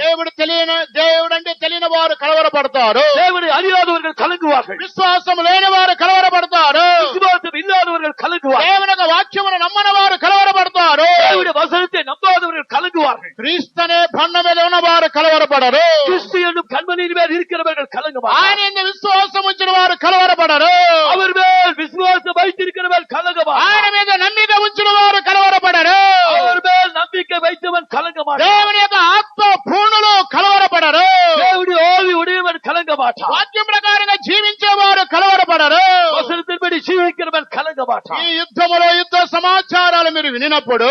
దేవుడు అంటే తెలియని వారు కలవరపడతారు. தேவனை அறியாதவர்கள் கலங்குவார்கள். విశ్వాసం లేని వారు కలవరపడతారు. விசுவாசம் இல்லாதவர்கள் கலங்குவார்கள். దేవుని యొక్క వాక్యమును నమ్మని వారు కలవరపడతారు. தேவனுடைய வசனத்தை நம்பாதவர்கள் கலங்குவார்கள். క్రీస్తనే బండ మీద ఉన్న వారు కలవరపడరు. கிறிஸ்து என்னும் கண்மணியின் மேல் இருக்கிறவர்கள் கலங்குவார்கள். ఆయన యందు విశ్వాసం ఉంచిన వారు కలవరపడరు. அவர் மேல் விசுவாசம் வைத்திருக்கிறவர்கள் கலங்குவார்கள். ఆయన మీద నమ్మిక ఉంచిన వారు కలవరపడరు. அவர் மேல் நம்பிக்கை வைத்தவன் கலங்க மாட்டான். దేవుని యొక్క ఆత్మ పూర్ణులు కలవరపడరు. தேவனுடைய ஆவி உடையவன் கலங்க மாட்டான். వాక్యం ప్రకారంగా జీవించేవారు కలవరపడరు. வசனத்தின்படி ஜீவிக்கிறவன் கலங்க ఈ மாட்டான். యుద్ధములో యుద్ధ సమాచారాలు మీరు వినినప్పుడు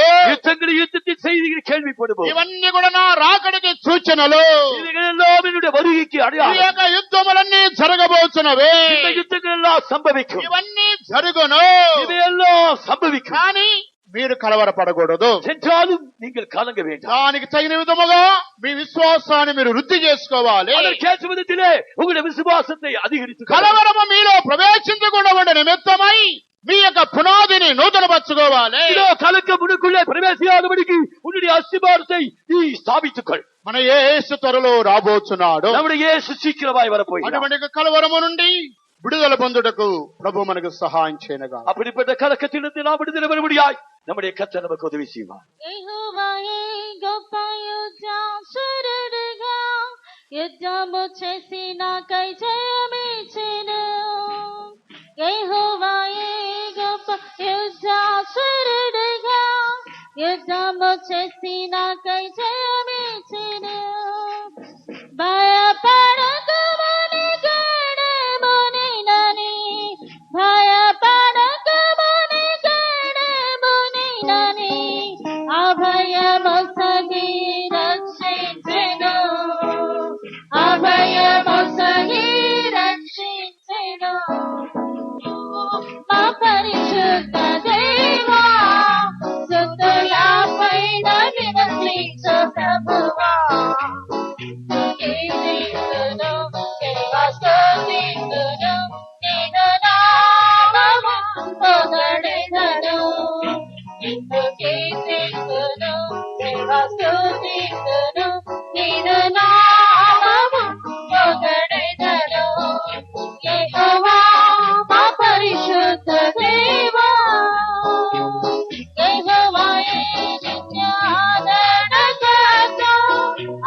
யுத்தத்தின் செய்திகள் கேள்விப்படுவோம். ఇవన్నీ కూడా నా రాకడికి సూచనలు. இவைகள் எல்லாம் என்னுடைய வருகைக்கு ఈ அடையாளம். యొక్క యుద్ధములన్నీ జరగబోతున్నవి. இந்த யுத்தங்கள் எல்லாம் சம்பவிக்கும். ఇవన్నీ జరుగును. இவையெல்லாம் சம்பவிக்கும். కానీ మీరు కలవరపడకూడదు. சென்றாலும் நீங்கள் கலங்க வேண்டாம். దానికి తగిన విధముగా మీ విశ్వాసాన్ని మీరు వృద్ధి చేసుకోవాలి. அதற்கேற்ற விதத்திலே உங்களுடைய விசுவாசத்தை அதிகரித்து కలవరము మీలో ప్రవేశించకుండా ఉండే నిమిత్తమై మీ యొక్క పునాదిని నూతనపరచుకోవాలి. கலக்க முனுக்குள்ளே பிரவேசியாதபடிக்கு உன்னுடைய அஸ்திபாரத்தை நீ ஸ்தாபித்துக்கொள். మన యేసు త్వరలో రాబోతున్నాడు. நம்முடைய இயேசு சீக்கிரமாய் வரப்போகிறார். అటువంటి కలవరము నుండి విడుదల పొందుటకు ప్రభు మనకు సహాయం చేయనగా. அப்படிப்பட்ட கலக்கத்திலிருந்து நாம் விடுதலை பெறும்படியாய் நம்முடைய கர்த்தர் நமக்கு உதவி செய்வார். யெகோவாயே గొప్ప యుద్ధాసురుడుగా యుద్ధము చేసి నాకై జయమిచ్చెను. యెహోవాయే గొప్ప యుద్ధాసురుడుగా యుద్ధము చేసి నాకై జయమిచ్చెను. భయపడకమని గడమునినని భయపడకమని గడమునినని అభయమొసగి రక్షించెను. అభయమొసగి రక్షించెను. మా పరిశుద్ధ దేవా స్తుతులపైన నివసించు ప్రభువా. కీర్తింతును, దేవస్తుతింతును, నిన్ను నామము పొగడెదను. నిన్ను కీర్తింతును, దేవస్తుతింతును, నిన్ను నామము పొగడెదను. యెహోవా మా పరిశుద్ధ దేవా, యెహోవాయే నిత్య ఆదరణకర్త,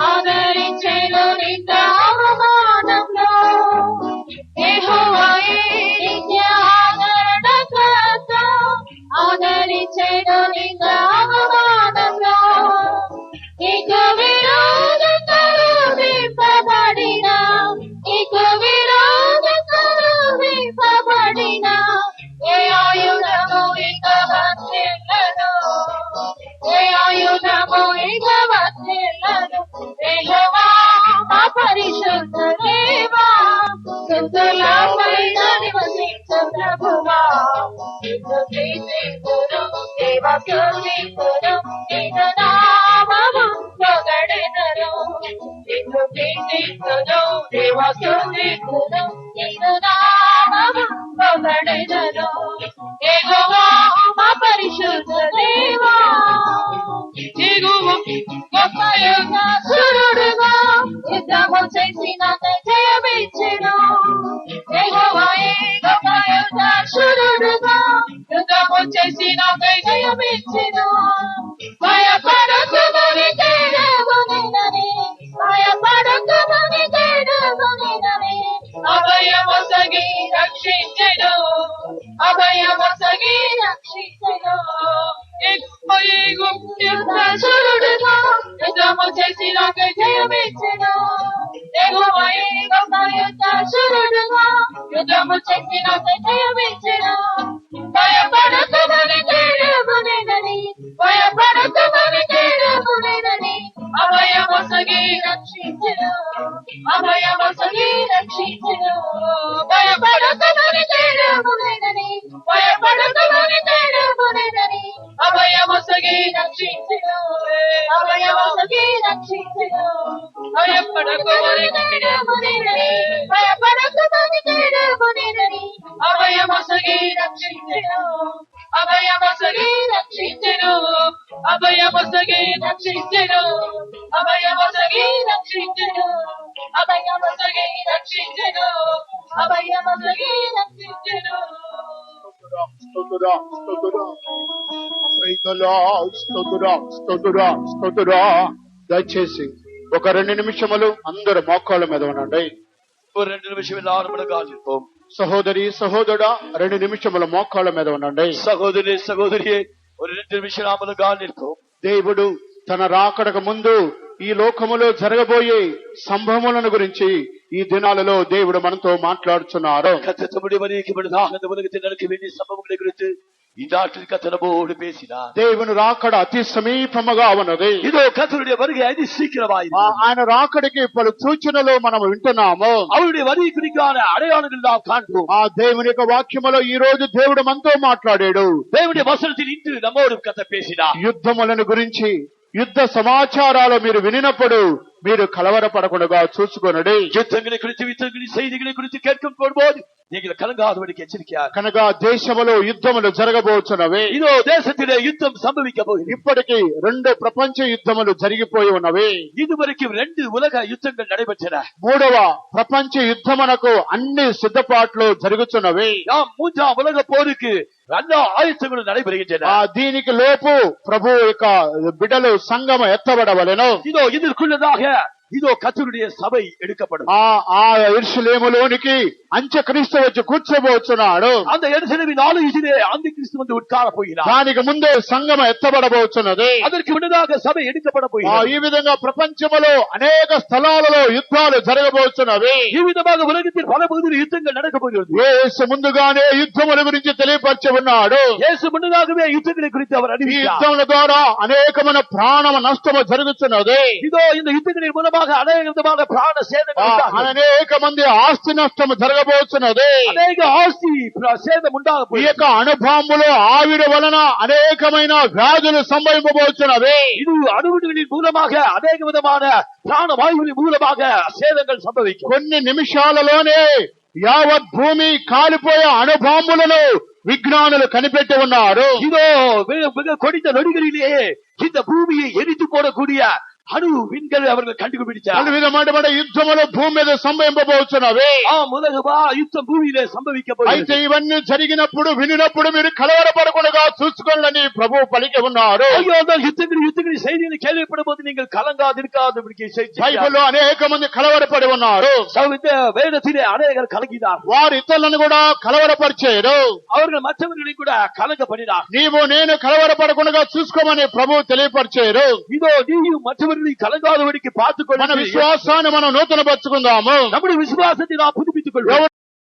ఆదరించెను నింద అవమానంలో. యెహోవాయే నిత్య ఆదరణకర్త, ఆదరించెను నింద అవమానంలో. నీకు విరోధంగా రూపింపబడిన, నీకు విరోధంగా రూపింపబడిన ఏ ఆయుధము ఇక వర్తిల్లదు. ఏ ఆయుధము ఇక వర్తిల్లదు. యెహోవా మా పరిశుద్ధ దేవా స్తుతులపైన నివసించు ప్రభువా. నిన్ను కీర్తింతును, దేవస్తుతింతును, నిన్ను నామము పొగడెదను. నిన్ను కీర్తింతును, దేవస్తుతింతును, నిన్ను నామము పొగడెదను. యెహోవా మా పరిశుద్ధ దేవా, యెహోవా గొప్ప యుద్ధాసురుడుగా యుద్ధము చేసి నాకై జయమిచ్చెను. యెహోవాయే గొప్ప యుద్ధాసురుడుగా యుద్ధము చేసి నాకై జయమిచ్చెను. భయపడకమని కేడమునినని, భయపడకమని కేడమునినని అభయమొసగి రక్షించెను. అభయమొసగి రక్షించెను. యుద్ధాసురుడుగా యుద్ధము చేసి నాకై జయమిచ్చెను. యెహోవాయే గొప్ప యుద్ధాసురుడుగా యుద్ధము చేసి నాకై జయమిచ్చెను. భయపడకమని కేడమునినని, భయపడకమని కేడమునినని అభయమొసగి రక్షించెను. అభయమొసగి రక్షించెను. భయపడకమని కేడమునినని, భయపడకమని కేడమునినని అభయమొసగి రక్షించెను. అభయమొసగి రక్షించెను. భయపడకమని కేడమునినని, భయపడకమని కేడమునినని అభయమొసగి రక్షించెను. అభయమొసగి రక్షించెను. అభయమొసగి రక్షించెను. అభయమొసగి రక్షించెను. అభయమొసగి రక్షించెను. అభయమొసగి రక్షించెను. స్తోత్రం, స్తోత్రం. Praise the Lord. స్తోత్రం, స్తోత్రం, స్తోత్రం. దయచేసి ఒక 2 నిమిషములు అందరూ మోకాళ్ళ మీద ఉండండి. ஒரு 2 நிமிஷம் எல்லாரும் காத்திருப்போம். సహోదరి సహోదరుడా 2 నిమిషముల మోకాళ్ళ మీద ఉండండి. సహోదరి సహోదరియే ஒரு 2 నిమిషం నామలు కానిర్పం. దేవుడు తన రాకడకు ముందు ఈ లోకములో జరగబోయే సంభవములను గురించి ఈ దినాలలో దేవుడు మనతో మాట్లాడుతున్నారు. கர்த்தர் தம்முடைய வருகைக்கு முன்னதாக இந்த உலகத்தில் நடக்க வேண்டிய சம்பவங்களை குறித்து இந்த நாட்டில் கர்த்தர் நம்மோடு பேசினார். దేవుని రాకడ అతి సమీపముగా ఉన్నది. இதோ கர்த்தருடைய வருகை அதி சீக்கிரமாய். ఆయన రాకడికి పలు సూచనలు మనం వింటున్నాము. அவருடைய வருகை குறிக்கான அடையாளங்கள் நாம் காண்போம். ఆ దేవుని యొక్క వాక్యములో ఈ రోజు దేవుడు మనతో మాట్లాడాడు. தேவனுடைய வசனத்தில் இன்று நம்மோடு கர்த்தர் பேசினார். యుద్ధములను గురించి యుద్ధ సమాచారాలు మీరు వినినప్పుడు మీరు కలవరపడకుండా చూసుకొనడి. యుద్ధங்களை குறித்து యుద్ధங்களின் செய்திகளை குறித்து கேட்கும் போது நீங்கள் கலங்காதபடிக்கு எச்சரிக்கையாக. కనుక దేశములో యుద్ధములు జరగబోతున్నవి. இதோ தேசத்திலே யுத்தம் சம்பவிக்க போகிறது. ఇప్పటికి 2 ప్రపంచ యుద్ధములు జరిగిపోయి ఉన్నవి. இதுவரைக்கும் 2 உலக யுத்தங்கள் நடைபெற்றன. 3వ ప్రపంచ యుద్ధమునకు అన్ని సిద్ధపాట్లు జరుగుతున్నవి. 3ஆம் உலக போருக்கு எல்லா ஆயத்தங்களும் நடைபெறுகின்றன. దీనికి లోపు ప్రభు యొక్క బిడ్డలు సంఘము ఎత్తబడవలెను. இதோ இதற்குள்ளதாக இதோ கர்த்தருடைய சபை எடுக்கப்படும். ఆ యెరూషలేములోనికి అంత్యక్రీస్తు వచ్చి కూర్చోబోతున్నాడు. அந்த எருசலேமின் ஆலயத்திலே அந்திகிறிஸ்து வந்து உட்கார போகிறார். దానికి ముందే సంఘం ఎత్తబడబోతున్నది. அதற்கு முன்னதாக சபை எடுக்கப்பட போகிறது. ఈ విధంగా ప్రపంచంలో అనేక స్థలాలలో యుద్ధాలు జరగబోతున్నవి. ఈ విధமாக உலகத்தில் பல பகுதியில் யுத்தங்கள் நடக்க போகிறது. యేసు ముందుగానే యుద్ధముల గురించి తెలియపరిచి ఉన్నాడు. యేసు முன்னதாகவே யுத்தங்களை குறித்து அவர் ఈ அறிவித்தார். యుద్ధముల ద్వారా అనేకమైన ప్రాణ నష్టము జరుగుతున్నది. இதோ இந்த யுத்தங்களின் மூலமாக அநேக விதமான பிராண சேதங்கள் உண்டாகும். అనేక మంది ఆస్తి నష్టము జరగబోతున్నది. அநேக ஆஸ்தி சேதம் உண்டாக ఈ போகிறது. యొక్క అణుబాంబులో ఆవిడ వలన అనేకమైన వ్యాధులు సంభవింపబోతున్నవి. இது அணுகுண்டுகளின் மூலமாக அநேக விதமான பிராண வாயுகளின் மூலமாக சேதங்கள் சம்பவிக்கும். కొన్ని నిమిషాలలోనే యావత్ భూమి కాలిపోయే అణుబాంబులను విజ్ఞానులు కనిపెట్టి ఉన్నారు. இதோ மிக கொடித்த நொடிகளிலேயே இந்த பூமியை எரித்து போடக்கூடிய அணு விண்கள் அவர்கள் கண்டுபிடிச்சார். అన్ని విధమైన యుద్ధములు భూమి మీద సంభవింపబోతున్నవి. முதலமா யுத்தம் பூமியிலே சம்பவிக்க అయితే போகிறது. ఇవన్నీ జరిగినప్పుడు వినినప్పుడు మీరు కలవరపడకుండా చూసుకోవాలని ప్రభు పలికి ఉన్నారు. ஐயோ அந்த யுத்தங்களின் செய்திகளை கேள்விப்படும் போது நீங்கள் கலங்காதிருக்காது. బైబిల్లో అనేక మంది కలవరపడి ఉన్నారు. வேதத்திலே அநேகர் கலங்கினார். వారు ఇతరులను కూడా కలవరపరిచారు. அவர்கள் மற்றவர்களை கூட கலங்க பண்ணினார். నీవు నేను కలవరపడకుండా చూసుకోమని ప్రభు తెలియపరిచారు. இதோ நீயும் மற்றவர்களை கலங்காதபடிக்கு பார்த்துக் మన கொள்ள విశ్వాసాన్ని మనం నూతన పరుచుకుందాము. நம்முடைய விசுவாசத்தை நாம் புதுப்பித்துக் கொள்வோம்.